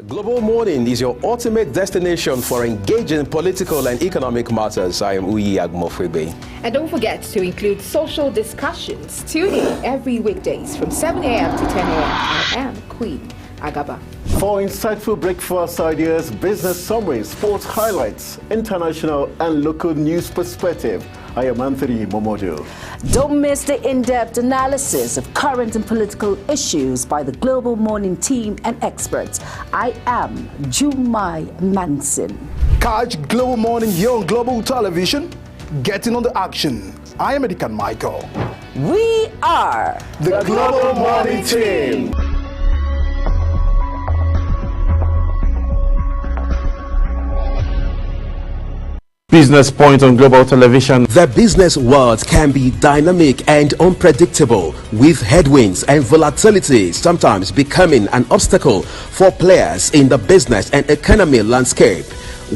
Global Morning is your ultimate destination for engaging political and economic matters. I am Uyi Agmofwebe. And don't forget to include social discussions. Tune in every weekdays from 7 a.m. to 10 a.m. I am Queen Agaba. For insightful breakfast ideas, business summaries, sports highlights, international and local news perspective, I am Anthony Momodu. Don't miss the in-depth analysis of current and political issues by the Global Morning team and experts. I am Jumai Manson. Catch Global Morning here on Global Television. Getting on the action. I am Edikan Michael. We are the Global Morning team. Business Point on Global Television. The business world can be dynamic and unpredictable, with headwinds and volatility sometimes becoming an obstacle for players in the business and economy landscape.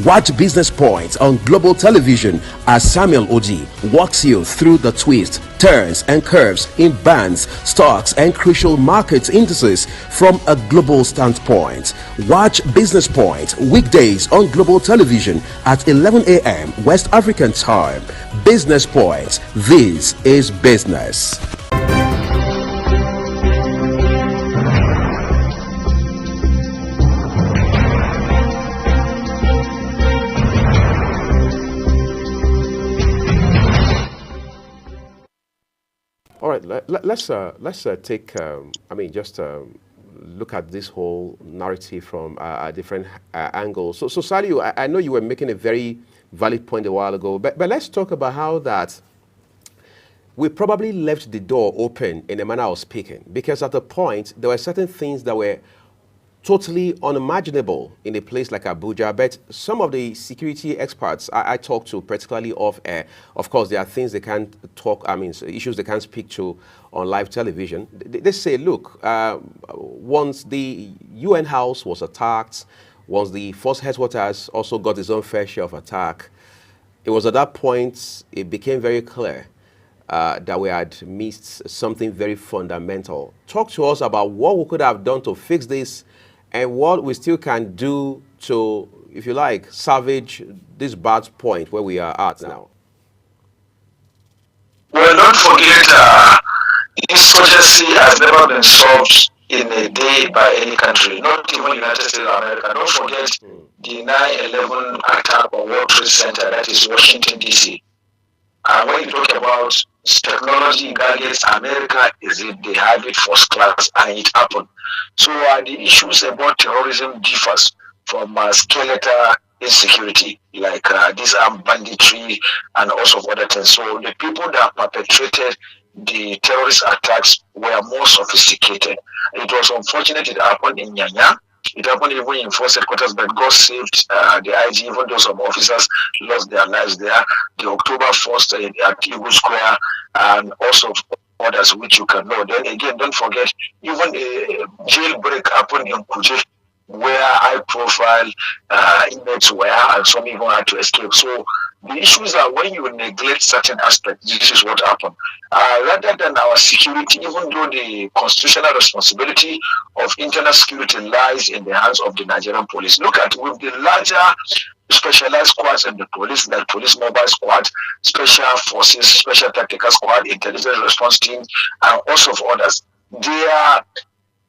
Watch Business Point on Global Television as Samuel Oji walks you through the twists, turns and curves in bands, stocks and crucial market indices from a global standpoint. Watch Business Point weekdays on Global Television at 11 a.m. West African time. Business Point. This is business. All right, let's take, look at this whole narrative from a different angle. So Saliu, I know you were making a very valid point a while ago, but let's talk about how that we probably left the door open in a manner of speaking, because at the point, there were certain things that were totally unimaginable in a place like Abuja. But some of the security experts I talk to, particularly off air, of course, there are things they can't talk, issues they can't speak to on live television. They say, look, once the UN house was attacked, once the Force Headquarters also got its own fair share of attack, it was at that point it became very clear that we had missed something very fundamental. Talk to us about what we could have done to fix this and what we still can do to, if you like, salvage this bad point where we are at now. Well, don't forget, insurgency has never been solved in a day by any country, not even United States of America. Don't forget the 9/11 attack on World Trade Center, that is Washington, D.C. And when you talk about technology, gadgets, America they have it first class, and it happened. So the issues about terrorism differs from skeletal insecurity, like this armed banditry and also other things. So the people that perpetrated the terrorist attacks were more sophisticated. It was unfortunate it happened in Nyanya. It happened even in Force Headquarters, but God saved the IG, even though some officers lost their lives there. The October 1st at Eagle Square, and also others which you can know. Then again, don't forget, even a jailbreak happened in Kuje, where high-profile inmates were, and some even had to escape. So the issues are when you neglect certain aspects, this is what happened. Rather than our security, even though the constitutional responsibility of internal security lies in the hands of the Nigerian police. Look at with the larger specialized squads in the police, like Police Mobile Squad, Special Forces, Special Tactical Squad, Intelligence Response Team, and also of others. They are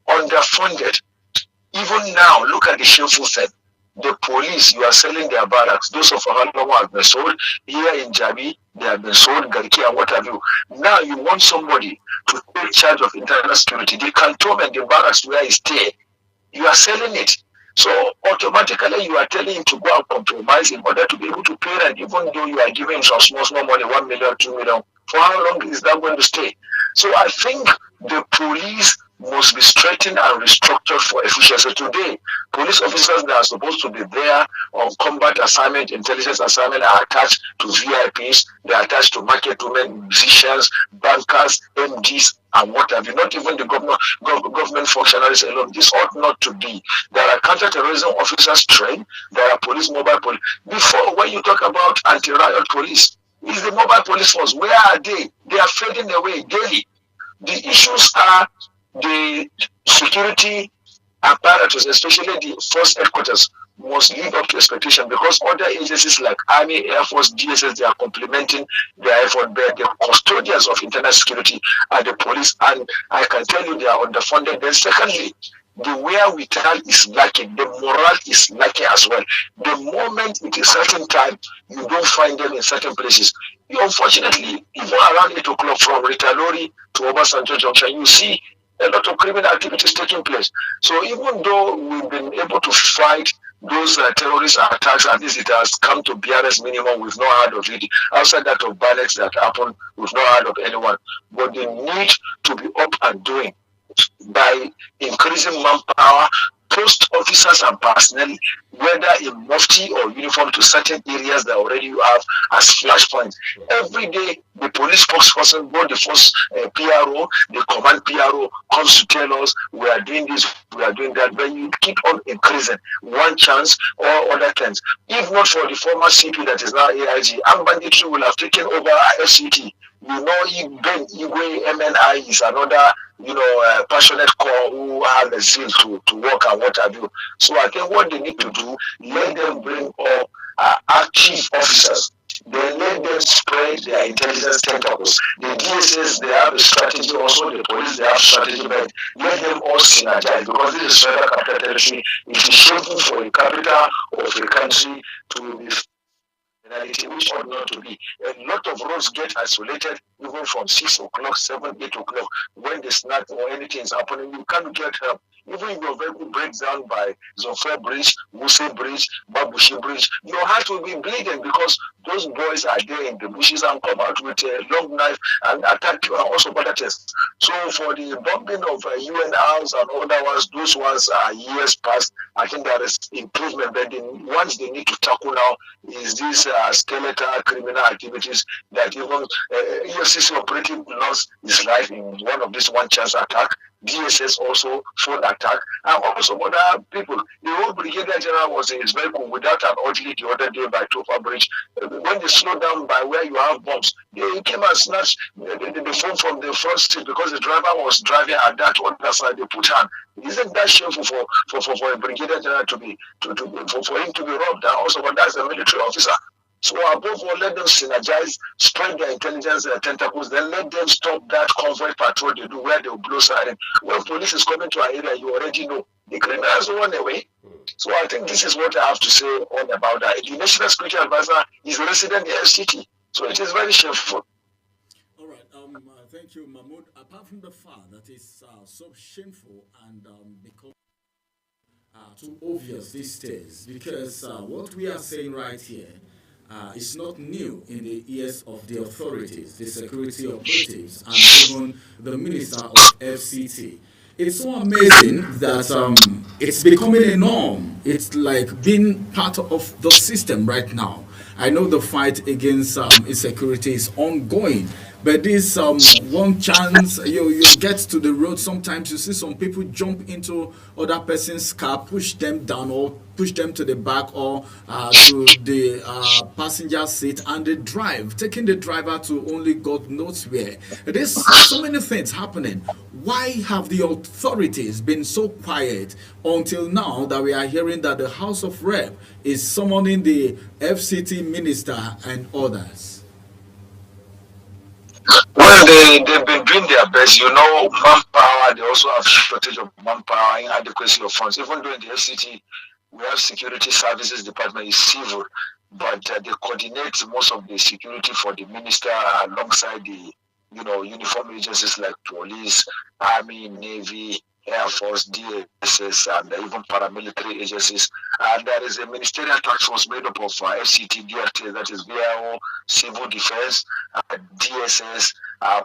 underfunded. Even now, look at the shameful thing. The police, you are selling their barracks. Those of Ahalawa have been sold. Here in Jabi, they have been sold, Garki and what have you. Now you want somebody to take charge of internal security. The cantonment, the barracks where he stay, you are selling it. So automatically you are telling him to go and compromise in order to be able to pay rent, even though you are giving him some small money, 1 million, 2 million. For how long is that going to stay? So I think the police must be strengthened and restructured for efficiency. Today, police officers that are supposed to be there on combat assignment, intelligence assignment are attached to VIPs, they are attached to market women, musicians, bankers, MDs, and what have you. Not even the government functionaries alone. This ought not to be. There are counter-terrorism officers trained, there are police, mobile police. Before, when you talk about anti-riot police, is the mobile police force, where are they? They are fading away daily. The issues are the security apparatus, especially the Force Headquarters, must live up to expectation, because other agencies like Army, Air Force, DSS, they are complementing their effort. But the custodians of internal security are the police, and I can tell you they are underfunded. Then secondly, the wherewithal is lacking, the morale is lacking as well. The moment it is certain time, you don't find them in certain places. You, unfortunately, even around 8 o'clock from Ritalori to Obasanjo Junction, you see a lot of criminal activities taking place. So even though we've been able to fight those terrorist attacks, at least it has come to BRS minimum, we've not heard of it. Outside that of violence that happened, we've not heard of anyone. But they need to be up and doing by increasing manpower, post officers and personnel, whether in mufti or uniform, to certain areas that already you have as flashpoints. Every day, the police spokesperson, both the first PRO, the command PRO, comes to tell us, we are doing this, we are doing that. When you keep on increasing one chance or other things, if not for the former CP that is now AIG, armed banditry will have taken over FCT. You know, Ben Igwe MNI is another, passionate core who have a zeal to work and what have you. So I think what they need to do, let them bring up active officers. Then let them spread their intelligence tentacles. The DSS, they have a strategy, also the police, they have strategy, but let them all synergize, because this is federal capital territory. It is shameful for a capital of a country to be which ought not to be. A lot of roads get isolated, even even from 6 o'clock, 7, 8 o'clock, when the snap or anything is happening, you can't get help. Even if your vehicle breaks down by Zonfre Bridge, Wuse Bridge, Babushi Bridge, your heart will be bleeding because those boys are there in the bushes and come out with a long knife and attack you and also other tests. So for the bombing of UN House and other ones, those ones are years past. I think there is improvement, but the ones they need to tackle now is these skeletal criminal activities that even EFCC operating lost his life in one of these one chance attack. DSS also phone attack, and also other people. The whole Brigadier General was in his vehicle without an orderly the other day by Tofa Bridge. When they slowed down by where you have bombs, they came and snatched the phone from the front seat because the driver was driving at that other side. They put hand. Isn't that shameful for a Brigadier General to be for him to be robbed? And also, but that's a military officer. So above all, let them synergize, spread their intelligence tentacles, then let them stop that convoy patrol they do where they'll blow siren. When police is coming to an area, you already know the criminals run away. So I think this is what I have to say on about that. The National Security Advisor is a resident in the FCT, so it is very shameful. All right, thank you, Mahmoud. Apart from the fact that it's so shameful and because too obvious these days, because what we are saying right here is not new in the ears of the authorities, the security operatives, and even the Minister of FCT. It's so amazing that it's becoming a norm. It's like being part of the system right now. I know the fight against insecurity is ongoing, but this one chance you get to the road, sometimes you see some people jump into other person's car, push them down or push them to the back or to the passenger seat, and they drive, taking the driver to only God knows where. There's so many things happening. Why have the authorities been so quiet until now that we are hearing that the House of Rep is summoning the FCT minister and others? Well, they've been doing their best. You know, manpower, they also have shortage of manpower, inadequacy of funds. Even though in the FCT, we have security services department is civil, but they coordinate most of the security for the minister alongside the, uniform agencies like police, army, navy, Air Force, DSS, and even paramilitary agencies. And there is a ministerial task force made up of FCT, DRT, that is VIO, Civil Defense, DSS,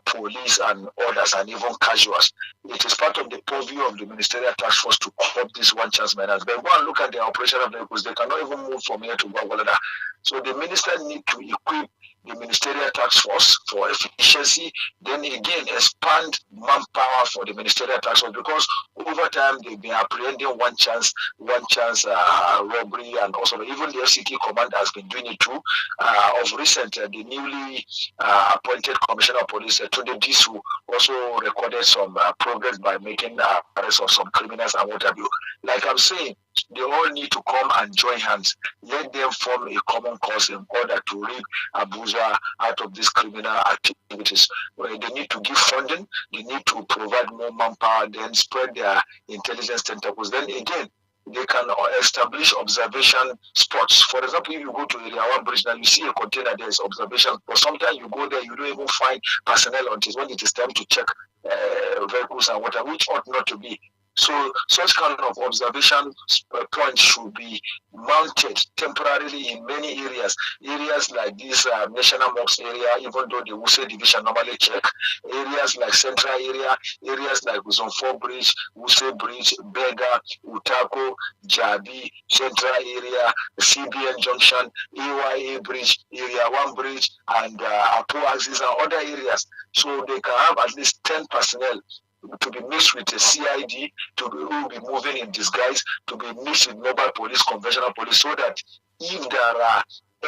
police, and others, and even casuals. It is part of the purview of the ministerial task force to curb this one chance menace. But go and look at the operational vehicles, they cannot even move from here to Gwagwalada. So the minister needs to equip the ministerial task force for efficiency, then again expand manpower for the ministerial task force, because over time they've been apprehending one chance robbery, and also even the FCT command has been doing it too. Of recent, the newly appointed commissioner of police, Tunde Disu, also recorded some progress by making arrests of some criminals and what have you. Like I'm saying, they all need to come and join hands. Let them form a common cause in order to rid Abuja out of these criminal activities. They need to give funding, they need to provide more manpower, then spread their intelligence tentacles. Then again, they can establish observation spots. For example, if you go to Area 1 Bridge now, you see a container, there is observation, but sometimes you go there, you don't even find personnel until when it is time to check vehicles and whatever, which ought not to be. So such kind of observation points should be mounted temporarily in many areas. Areas like this National Mosque area, even though the Wuse division normally check. Areas like Central area, areas like Zonfo Bridge, Wuse Bridge, Bega, Utako, Jabi, Central area, CBN Junction, AYA Bridge, Area 1 Bridge, and Apo Axis and other areas. So they can have at least 10 personnel to be mixed with a CID, who will be moving in disguise, to be mixed with mobile police, conventional police, so that if there are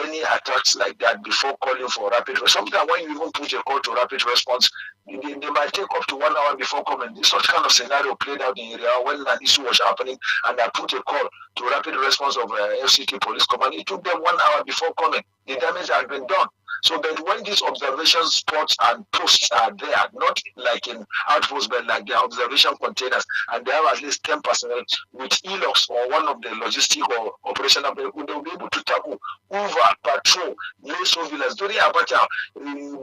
any attacks like that before calling for rapid response, sometimes when you even put a call to rapid response, they might take up to 1 hour before coming. Such kind of scenario played out in area when an issue was happening, and I put a call to rapid response of FCT police command. It took them 1 hour before coming. The damage had been done. So that when these observation spots and posts are there, not like in outposts, but like the observation containers, and they have at least 10 personnel with ELOX or one of the logistic or operational vehicles, they will be able to tackle whoever patrol, lay surveillance. During Abacha,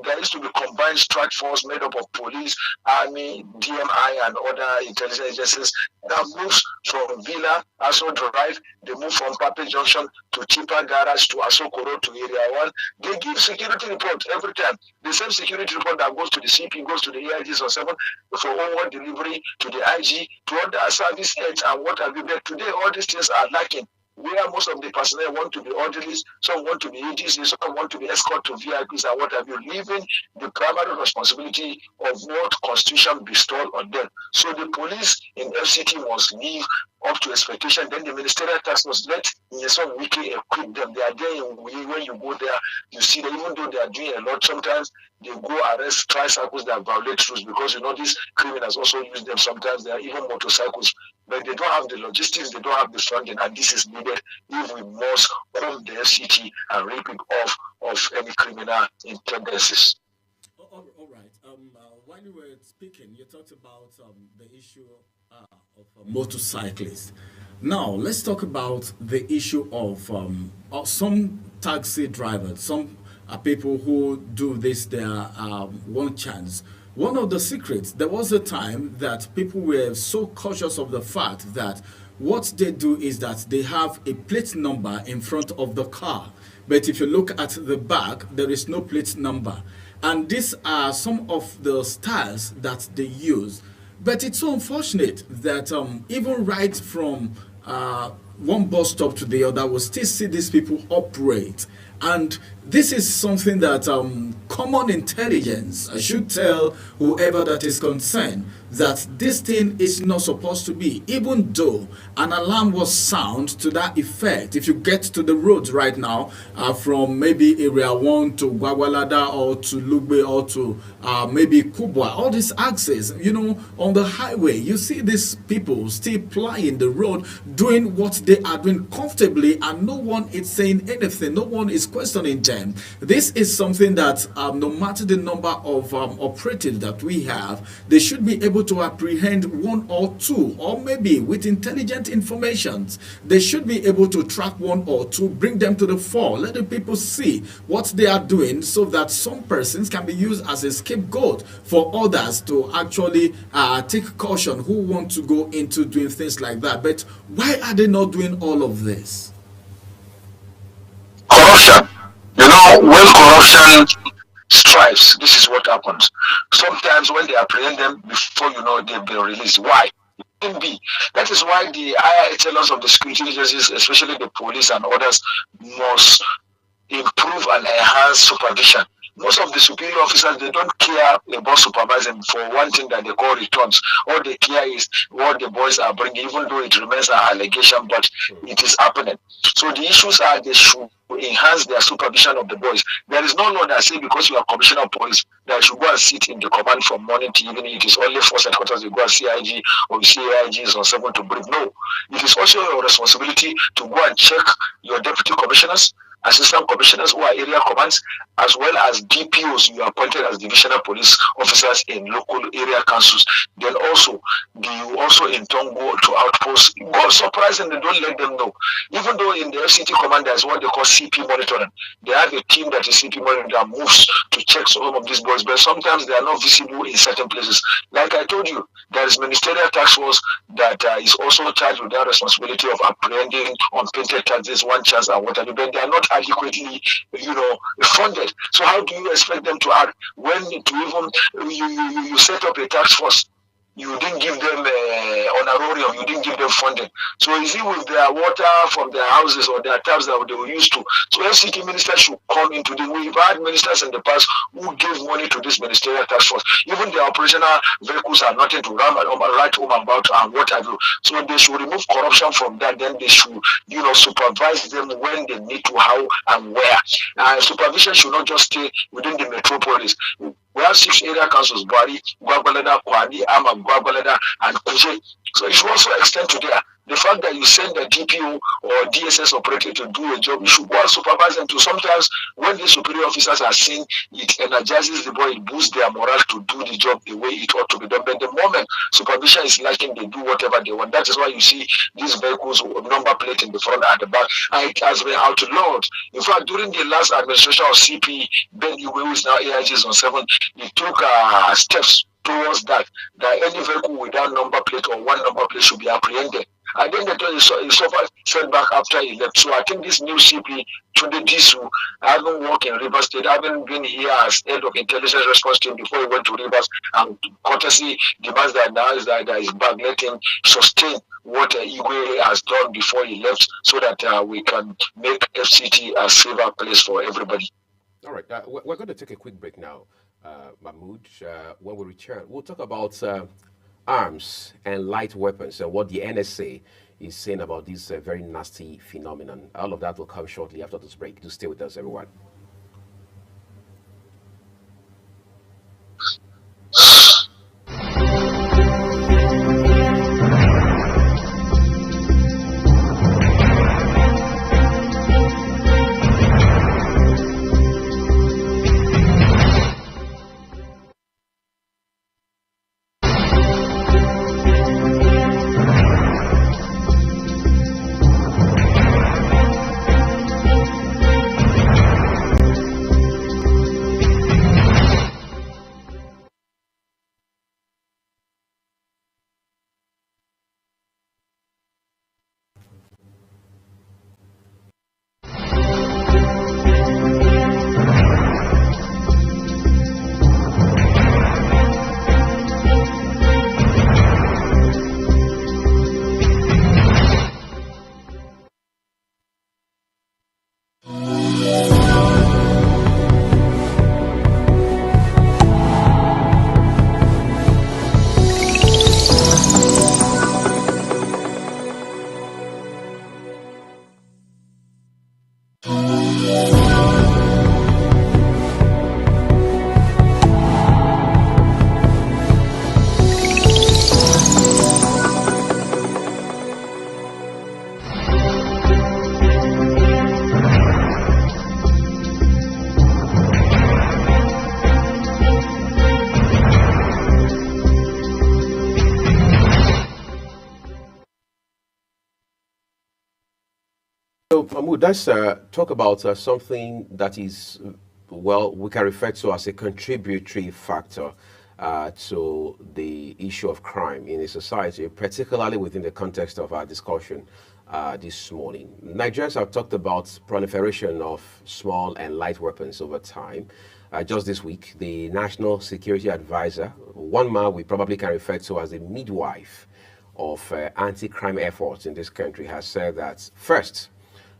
there used to be combined strike force made up of police, army, DMI, and other intelligence agencies that moves from Villa, Aso Drive. They move from Pape Junction to Chipa Garage to Asoko Road to Area 1. They give security reports every time. The same security report that goes to the CP goes to the AIGs or 7 for onward delivery to the IG, to other service heads and what have you. But today, all these things are lacking. Where most of the personnel want to be orderlies, some want to be EDCs, some want to be escort to VIPs and what have you, leaving the primary responsibility of what Constitution bestowed on them. So the police in FCT must live up to expectation. Then the ministerial task must let some weekly equip them. They are there when you go there, you see that even though they are doing a lot, sometimes they go arrest tricycles that violate rules, because these criminals also use them. Sometimes they are even motorcycles, but they don't have the logistics, they don't have the funding, and this is needed if we must comb the FCT and rip it off of any criminal tendencies. All right. While you were speaking, you talked about the issue of motorcyclists. Now, let's talk about the issue of some taxi drivers, some people who do this their one chance. One of the secrets, there was a time that people were so cautious of the fact that what they do is that they have a plate number in front of the car. But if you look at the back, there is no plate number. And these are some of the styles that they use. But it's so unfortunate that even right from one bus stop to the other, we'll still see these people operate. And this is something that common intelligence should tell whoever that is concerned that this thing is not supposed to be, even though an alarm was sound to that effect. If you get to the roads right now, from maybe Area 1 to Gwagwalada or to Lugbe or to maybe Kubwa, all these axes, on the highway, you see these people still plying the road, doing what they are doing comfortably, and no one is saying anything, no one is questioning them. This is something that no matter the number of operatives that we have, they should be able to apprehend one or two, or maybe with intelligent information, they should be able to track one or two, bring them to the fore, let the people see what they are doing, so that some persons can be used as a scapegoat for others to actually take caution who want to go into doing things like that. But why are they not doing all of this? Corruption. When corruption strikes, this is what happens. Sometimes when they apprehend them, before they've been released. Why? That is why the higher echelons of the security agencies, especially the police and others, must improve and enhance supervision. Most of the superior officers, they don't care about supervising for one thing that they call returns. All they care is what the boys are bringing, even though it remains an allegation, but it is happening. So the issues are they should enhance their supervision of the boys. There is no law that says because you are commissioner of police that you should go and sit in the command from morning to evening. It is only force headquarters you go and CIG or you see AIGs or someone to brief. No. It is also your responsibility to go and check your deputy commissioners, assistant commissioners who are area commands, as well as DPOs you appointed as divisional police officers in local area councils. Then also, you also in turn go to outposts. Go surprisingly, don't let them know. Even though in the FCT command there is what they call CP monitoring. They have a team that is CP monitoring that moves to check some of these boys, but sometimes they are not visible in certain places. Like I told you, there is ministerial task force that is also charged with that responsibility of apprehending unpainted taxes, one chance and whatever, but they are not adequately, funded. So how do you expect them to act when you set up a task force? You didn't give them honorarium, you didn't give them funding. So is it with their water from their houses or their taps that they were used to? So FCT ministers should come into the. We've had ministers in the past who gave money to this ministerial task force. Even their operational vehicles are nothing to write home about and what have you. So they should remove corruption from that. Then they should, supervise them when they need to, how and where. Supervision should not just stay within the metropolis. We have 6 area councils: Bari, Gwagwalada, Kwadi, Ama, Gwagwalada, and Kuje. So it should also extend to there. The fact that you send a DPO or DSS operator to do a job, you should go and supervise them too. Sometimes when the superior officers are seen, it energizes the boy, it boosts their morale to do the job the way it ought to be done. But the moment supervision is lacking, they do whatever they want. That is why you see these vehicles with number plate in the front and the back, and it has been outlawed. In fact, during the last administration of CP Ben Igwe, who is now AIG on 7, he took steps towards that any vehicle without number plate or one number plate should be apprehended. I think that he suffered setback after he left. So I think this new CP, Tunde Disu, having worked in Rivers State, having been here as head of intelligence response team before he went to Rivers, and courtesy demands that now is that is back, let him sustain what Igwe has done before he left, so that we can make FCT a safer place for everybody. All right, we're going to take a quick break now, Mahmoud. When we return, we'll talk about arms and light weapons and what the NSA is saying about this very nasty phenomenon. All of that will come shortly after this break. Do stay with us, everyone. So, Mahmoud, let's talk about something that is, well, we can refer to as a contributory factor to the issue of crime in a society, particularly within the context of our discussion this morning. Nigerians have talked about proliferation of small and light weapons over time. Just this week, the National Security Advisor, one man we probably can refer to as the midwife of anti-crime efforts in this country, has said that, first,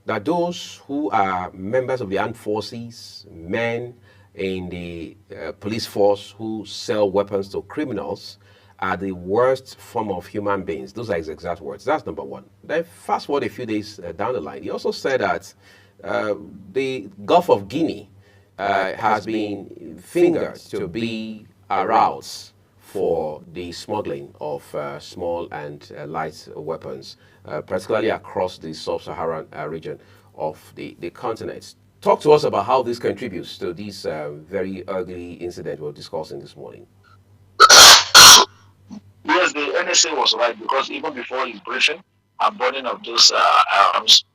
that those who are members of the armed forces, men in the police force who sell weapons to criminals, are the worst form of human beings. Those are his exact words. That's number one. Then fast forward a few days down the line, he also said that the Gulf of Guinea has been fingered to be a route for the smuggling of small and light weapons, particularly across the sub-Saharan region of the continent. Talk to us about how this contributes to this very ugly incident we're discussing this morning. Yes, the NSA was right, because even before his briefing and burning of those arms,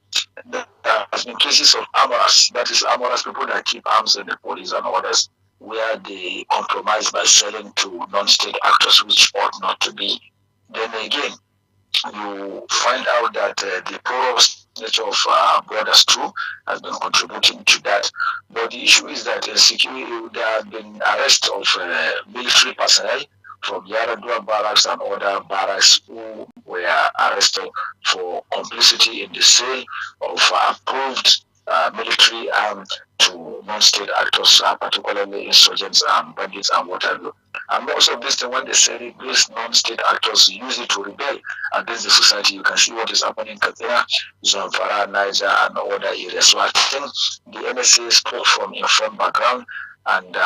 there has been cases of armorers, that is armorers, people that keep arms in the police and others, where they compromise by selling to non-state actors, which ought not to be. Then again, you find out that the porous nature of borders too has been contributing to that. But the issue is that security, there have been arrests of military personnel from Yaradua barracks and other barracks who were arrested for complicity in the sale of approved military arms to non-state actors, particularly insurgents and bandits and what have you. And most of this, when they say it, these non-state actors use it to rebel against the society. You can see what is happening in Katsina, Zamfara, Niger, and other areas. So I think the NSA spoke from informed background, and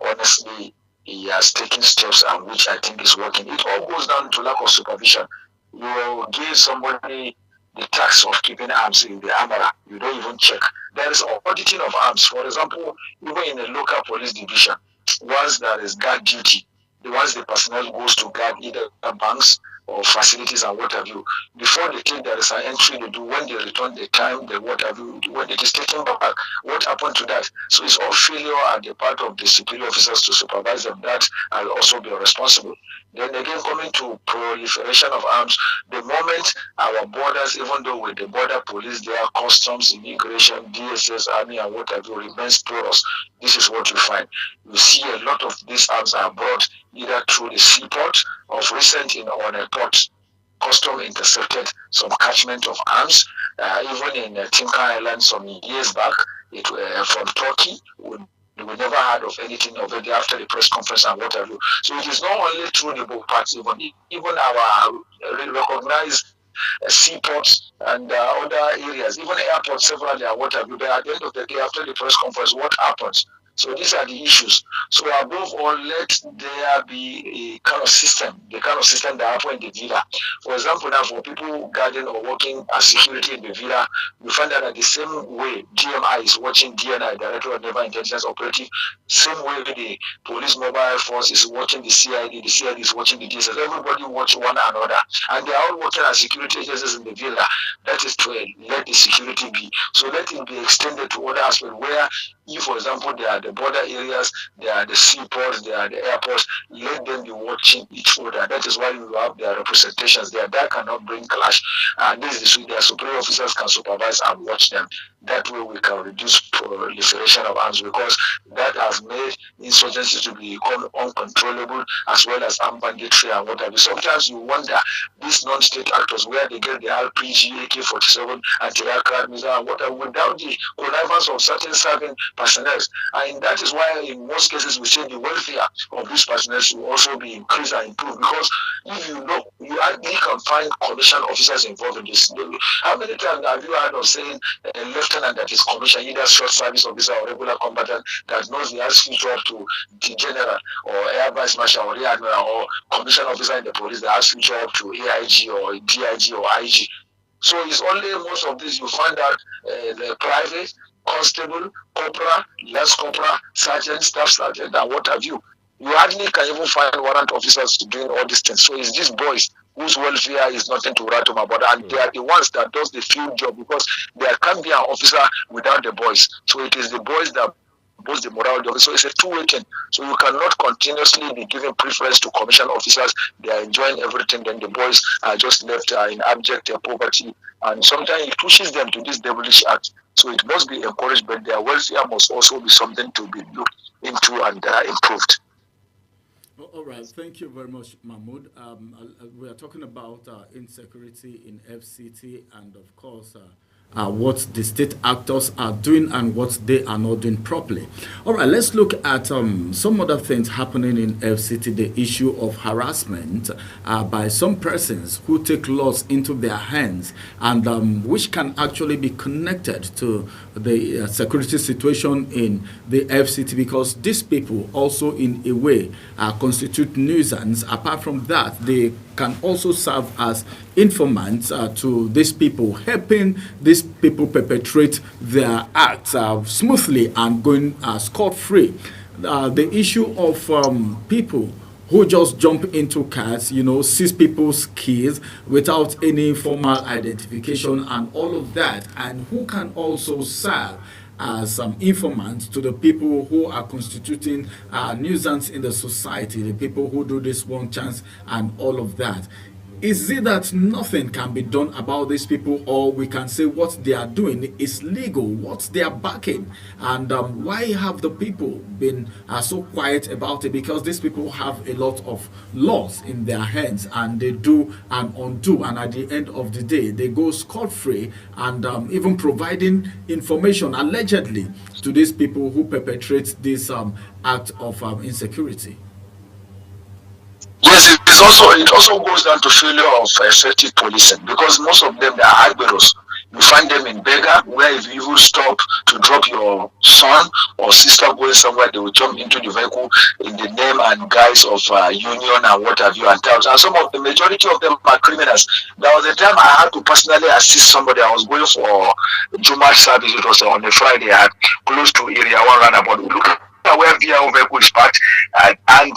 honestly, he has taken steps, and which I think is working. It all goes down to lack of supervision. You give somebody the tax of keeping arms in the armorer. You don't even check. There is auditing of arms. For example, even in a local police division, once there is guard duty, once the personnel goes to guard either banks or facilities and what have you, before they take there is an entry they do. When they return the time, the what have you, when it is taken back, what happened to that? So it's all failure on the part of the superior officers to supervise them. That will also be responsible. Then again, coming to proliferation of arms, the moment our borders, even though with the border police, there are customs, immigration, DSS, army, and what have you, remains porous, this is what you find. You see a lot of these arms are brought either through the seaport. Of recent on a port, custom intercepted some catchment of arms. Even in Tinker Island some years back, from Turkey. We never heard of anything of it after the press conference and what have you. So it is not only through the boat parts, even our recognized seaports and other areas, even airports severally and what have you. But at the end of the day, after the press conference, what happens? So these are the issues. So above all, let there be a kind of system, the kind of system that happens in the villa. For example, now for people guarding or working as security in the villa, you find that the same way DMI is watching DNI, Director of Naval Intelligence Operative, same way the Police Mobile Force is watching the CID is watching the DSS. Everybody watch one another. And they are all working as security agencies in the villa. That is to let the security be. So let it be extended to other aspects where, if, for example, there are the border areas, there are the seaports, there are the airports, let them be watching each other. That is why you have their representations there. That cannot bring clash. And this is their superior officers can supervise and watch them. That way we can reduce proliferation of arms, because that has made insurgency to become uncontrollable, as well as armed banditry and what have you. Sometimes you wonder, these non-state actors, where they get the RPG, AK-47, anti-aircraft missile, and whatever, without the connivance of certain serving personnel. And that is why in most cases we say the welfare of these personnel will also be increased and improved, because if you know, you actually can find commissioned officers involved in this. How many times have you heard of saying a lieutenant that is commissioned, either short service officer or regular combatant, that knows he has future up to the general or air vice marshal or rear admiral, or commissioned officer in the police that has future up to AIG or DIG or IG? So it's only most of this you find out the private, constable, corporal, lance corporal, sergeant, staff sergeant, and what have you. You hardly can even find warrant officers doing all these things. So it's these boys whose welfare is nothing to write home about, and they are the ones that does the field job, because there can't be an officer without the boys. So it is the boys that boost the morale of the officer. So it's a two-way thing. So you cannot continuously be giving preference to commissioned officers. They are enjoying everything, then the boys are just left in abject poverty, and sometimes it pushes them to this devilish act. So it must be encouraged, but their welfare must also be something to be looked into and improved. All right, thank you very much, Mahmoud. We are talking about insecurity in FCT, and of course what the state actors are doing and what they are not doing properly. All right, let's look at some other things happening in FCT, the issue of harassment by some persons who take laws into their hands, and which can actually be connected to the security situation in the FCT, because these people also in a way constitute nuisance. Apart from that, they can also serve as informants to these people, helping these people perpetrate their acts smoothly and going scot-free. The issue of people who just jump into cars, seize people's keys without any formal identification and all of that, and who can also serve as informants to the people who are constituting nuisance in the society, the people who do this one chance and all of that. Is it that nothing can be done about these people, or we can say what they are doing is legal, what they are backing, and why have the people been so quiet about it? Because these people have a lot of laws in their hands, and they do and undo, and at the end of the day they go scot-free, and even providing information allegedly to these people who perpetrate this act of insecurity. Yes, it also goes down to failure of effective policing, because most of them are Agberos. You find them in Bega, where if you stop to drop your son or sister going somewhere, they will jump into the vehicle in the name and guise of union and what have you and towns. And some of the majority of them are criminals. There was a time I had to personally assist somebody. I was going for Juma service. It was on a Friday at close to Area 1 roundabout. We look at where VIO vehicle is parked, and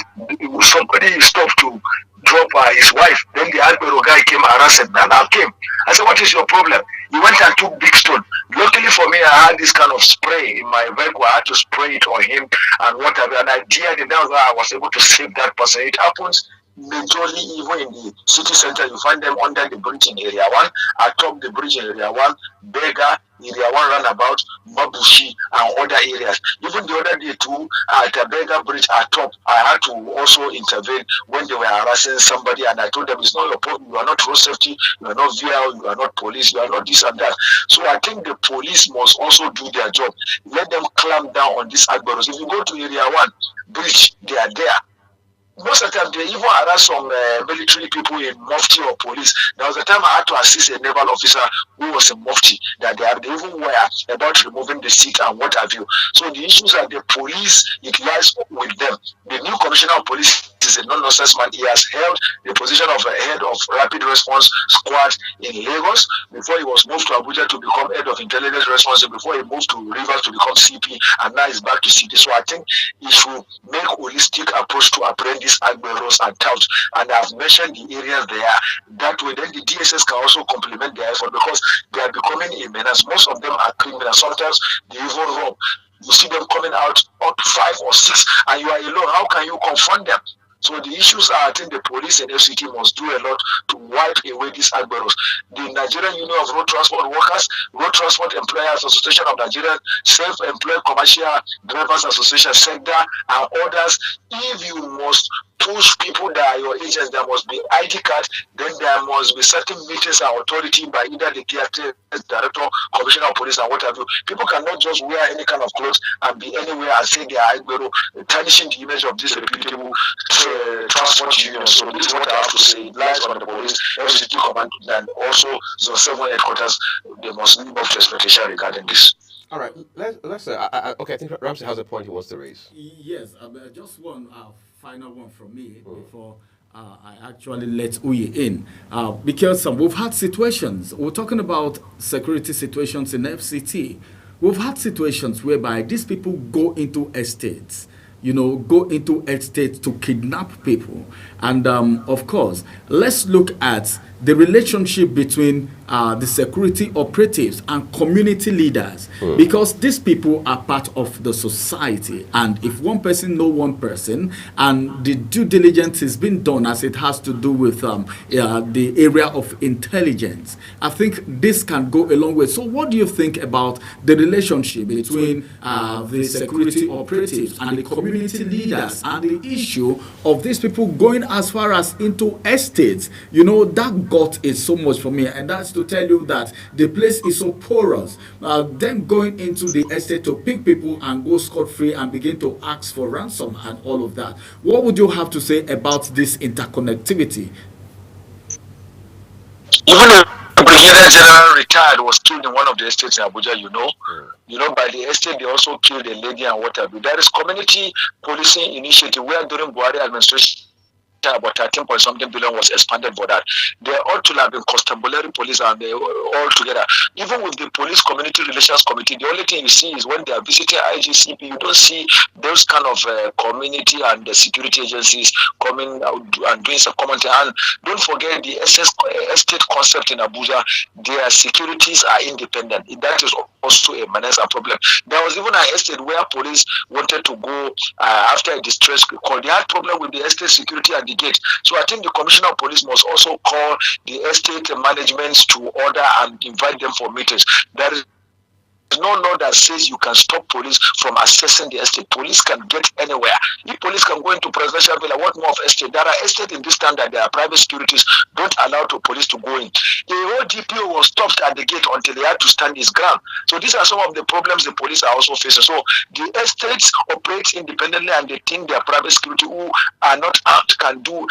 somebody stopped to drop his wife. Then the Albero guy came harassing me, and I came. I said, "What is your problem?" He went and took big stone. Luckily for me, I had this kind of spray in my vehicle. I had to spray it on him and whatever. And I dared it. That's why I was able to save that person. It happens majorly even in the city center. You find them under the bridge in Area 1, atop the bridge in Area 1, Bega, Area 1 roundabout, Mabushi, and other areas. Even the other day too, at the Bega bridge atop, I had to also intervene when they were harassing somebody, and I told them, it's not your problem. You are not road safety, you are not VL, you are not police, you are not this and that. So I think the police must also do their job. Let them clamp down on these Agberos. If you go to Area 1 bridge, they are there. Most of the time, they even harass some military people in Mufti or police. There was a time I had to assist a naval officer who was in Mufti, that they even were about removing the seat and what have you. So the issues are the police, it lies with them. The new commissioner of police is a non-nonsense man. He has held the position of head of rapid response squad in Lagos before he was moved to Abuja to become head of intelligence response, before he moved to Rivers to become CP, and now he's back to city. So I think he should make holistic approach to apprehend these Agberos and touts, and I've mentioned the areas they are. That way, then the DSS can also complement their effort, because they are becoming a menace. Most of them are criminals. Sometimes they even rob. You see them coming out up to 5 or 6, and you are alone. How can you confront them? So the issues are, I think the police and FCT must do a lot to wipe away these Agberos. The Nigerian Union of Road Transport Workers, Road Transport Employers Association of Nigeria, Self-Employed Commercial Drivers Association, SECDA, and others, if you must push people that are your agents, there must be ID card, then there must be certain meetings and authority by either the director, commissioner of police, and what have you. People cannot just wear any kind of clothes and be anywhere and say they are Agbero, tarnishing the image of this reputable transport union. So this is what I have to say. It lies on the police, FCT command, and also Zone 7 headquarters. They must live up to expectation regarding this. All right, let's okay, I think Ramsey has a point he wants to raise. Yes, just one final one from me before I actually let Uye in. Because we've had situations, we're talking about security situations in FCT. We've had situations whereby these people go into estates, to kidnap people. And of course, let's look at the relationship between the security operatives and community leaders, because these people are part of the society, and if one person know one person and the due diligence is being done as it has to do with the area of intelligence, I think this can go a long way. So what do you think about the relationship between the security operatives and the community leaders and the issue of these people going as far as into estates? That got it so much for me, and that's to tell you that the place is so porous. Them going into the estate to pick people and go scot-free and begin to ask for ransom and all of that. What would you have to say about this interconnectivity? Even the Brigadier General retired was killed in one of the estates in Abuja, by the estate they also killed a lady and whatever. There is community policing initiative where during Buhari administration about 13-point-something billion was expanded for that. They ought to have been constabulary police and they all together. Even with the police community relations committee, the only thing you see is when they are visiting IGCP, you don't see those kind of community and the security agencies coming out and doing some commenting. And don't forget the estate concept in Abuja, their securities are independent. That is also a menace and problem. There was even an estate where police wanted to go after a distress call. They had problem with the estate security and the gate. So I think the commissioner of police must also call the estate managements to order and invite them for meetings. There is no law that says you can stop police from accessing the estate. Police can get anywhere. If police can go into presidential villa, what more of estate? There are estates in this town that there are private securities don't allow the police to go in. The whole DPO was stopped at the gate until they had to stand his ground. So these are some of the problems the police are also facing. So the estates operate independently and they think they are private security who are not what can do.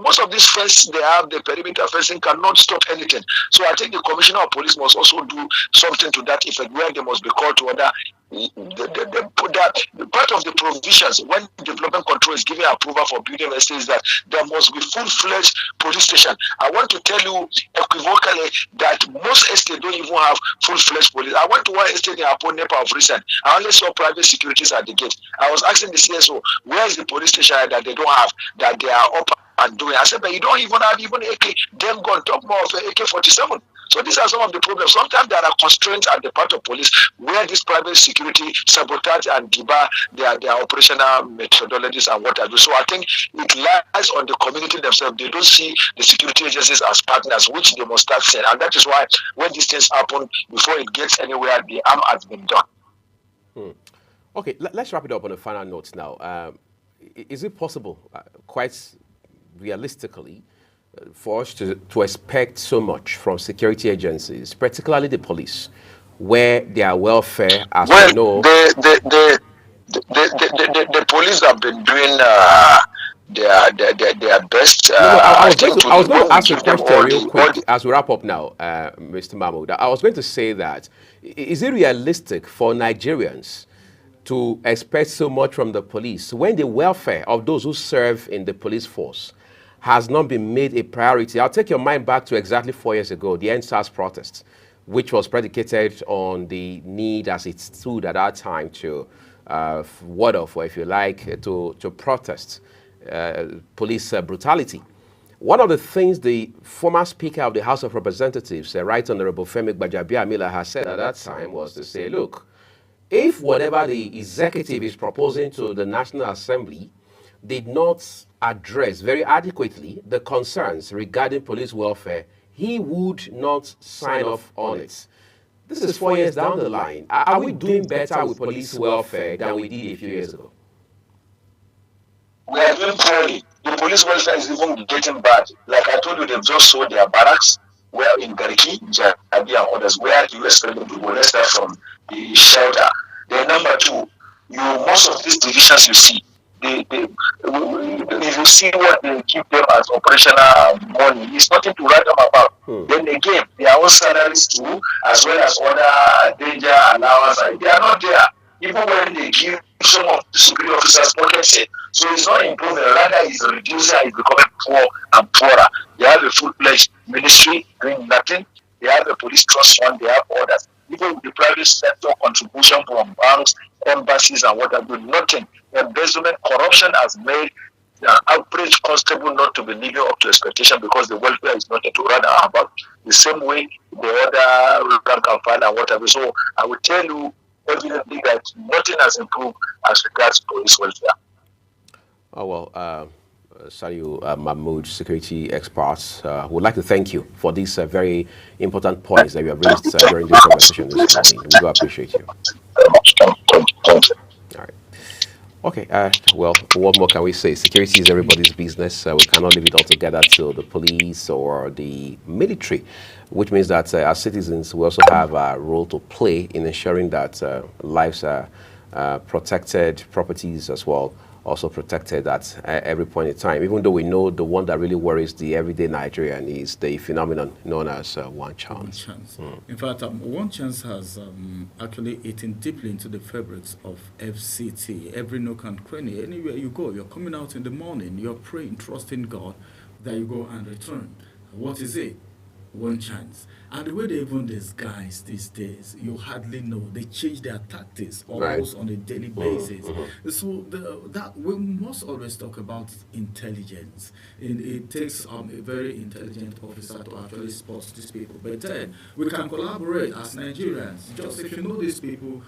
Most of these fences they have, the perimeter fencing cannot stop anything. So I think the Commissioner of Police must also do something to that effect, where they must be called to order. The part of the provisions when development control is giving approval for building estates, that there must be full-fledged police station. I want to tell you equivocally that most estates don't even have full-fledged police. I went to one estate in Apo Nepa of recent. I only saw private securities at the gate. I was asking the CSO, where is the police station that they don't have, that they are up and doing? I said, but you don't even have even AK, them gun, talk more of AK-47. So these are some of the problems. Sometimes there are constraints at the part of police where this private security sabotage and debar their operational methodologies and what have you. So I think it lies on the community themselves. They don't see the security agencies as partners, which they must start saying. And that is why when these things happen, before it gets anywhere, the harm has been done. Okay, let's wrap it up on a final note now. Is it possible, quite realistically, for us to expect so much from security agencies, particularly the police, where their welfare, as we know, the police have been doing their best. I was going to ask a question real quick as we wrap up now, Mr. Mahmood. I was going to say that, is it realistic for Nigerians to expect so much from the police when the welfare of those who serve in the police force has not been made a priority? I'll take your mind back to exactly 4 years ago, the EndSARS protest, which was predicated on the need as it stood at that time to ward off, or if you like, to protest police brutality. One of the things the former Speaker of the House of Representatives, Right Honorable Femi Gbajabiamila, has said at that time was to say, look, if whatever the executive is proposing to the National Assembly did not address very adequately the concerns regarding police welfare, he would not sign off on it. This is 4 years down the line. Are we doing better with police welfare than we did a few years ago? We are doing poorly. The police welfare is even getting bad. Like I told you, they've just sold their barracks, where in Gariki, Jabi and others, where you expect them to go. Let's start from the shelter. Then number two, most of these divisions you see, if you see what they give them as operational money, it's nothing to write them about. Then again, their own salaries too, as well as other danger allowance, they are not there. Even when they give some of the superior officers pockets it. So it's not improving, rather it's reducing, it's becoming poor and poorer. They have a full-fledged ministry doing nothing. They have a police trust fund, they have others. Even with the private sector contribution from banks, embassies and what have you, nothing. Embezzlement, corruption has made the average constable not to be living up to expectation because the welfare is nothing to run about. The same way the other rank and file and whatever. So I will tell you evidently that nothing has improved as regards police welfare. Oh, well, Saliu Mahmood, security experts, would like to thank you for these very important points that you have raised during this conversation this morning. We do appreciate you. All right. Okay, well, what more can we say? Security is everybody's business. We cannot leave it all together to the police or the military, which means that as citizens, we also have a role to play in ensuring that lives are protected, properties as well, also protected at every point in time, even though we know the one that really worries the everyday Nigerian is the phenomenon known as one chance. One chance. In fact, one chance has actually eaten deeply into the fabrics of FCT. Every nook and cranny, anywhere you go, you're coming out in the morning, you're praying, trusting God that you go and return. What is it? One chance. And the way they even disguise these days, you hardly know. They change their tactics almost on a daily basis. So that we must always talk about intelligence. It takes a very intelligent officer to actually spot these people. But then we can collaborate as Nigerians. Just if you know these people,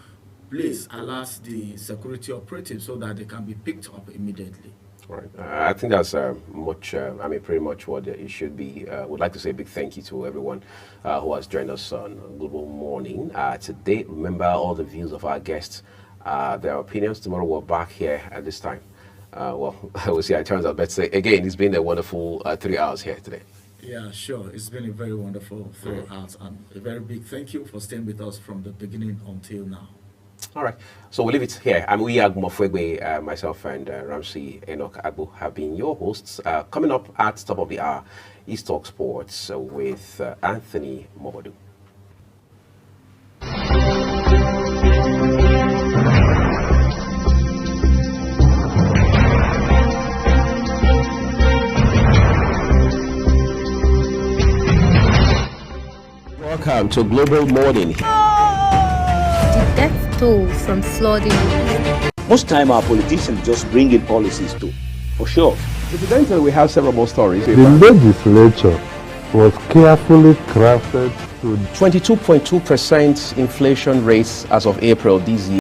please alert the security operatives so that they can be picked up immediately. Right. I think that's pretty much what it should be. Would like to say a big thank you to everyone who has joined us on Global Morning today. Remember all the views of our guests, their opinions. Tomorrow we're back here at this time. We'll see how it turns out. But again, it's been a wonderful 3 hours here today. Yeah, sure. It's been a very wonderful 3 hours, and a very big thank you for staying with us from the beginning until now. All right. So we'll leave it here. I'm Uyag Mofwegwe, myself and Ramsey Enoch Agbo have been your hosts. Coming up at top of the hour is Talk Sports with Anthony Mobodu. Welcome to Global Morning. The death toll from flooding. Most time our politicians just bring in policies too, for sure. Incidentally, we have several more stories. The legislature was carefully crafted to 22.2% inflation rates as of April this year.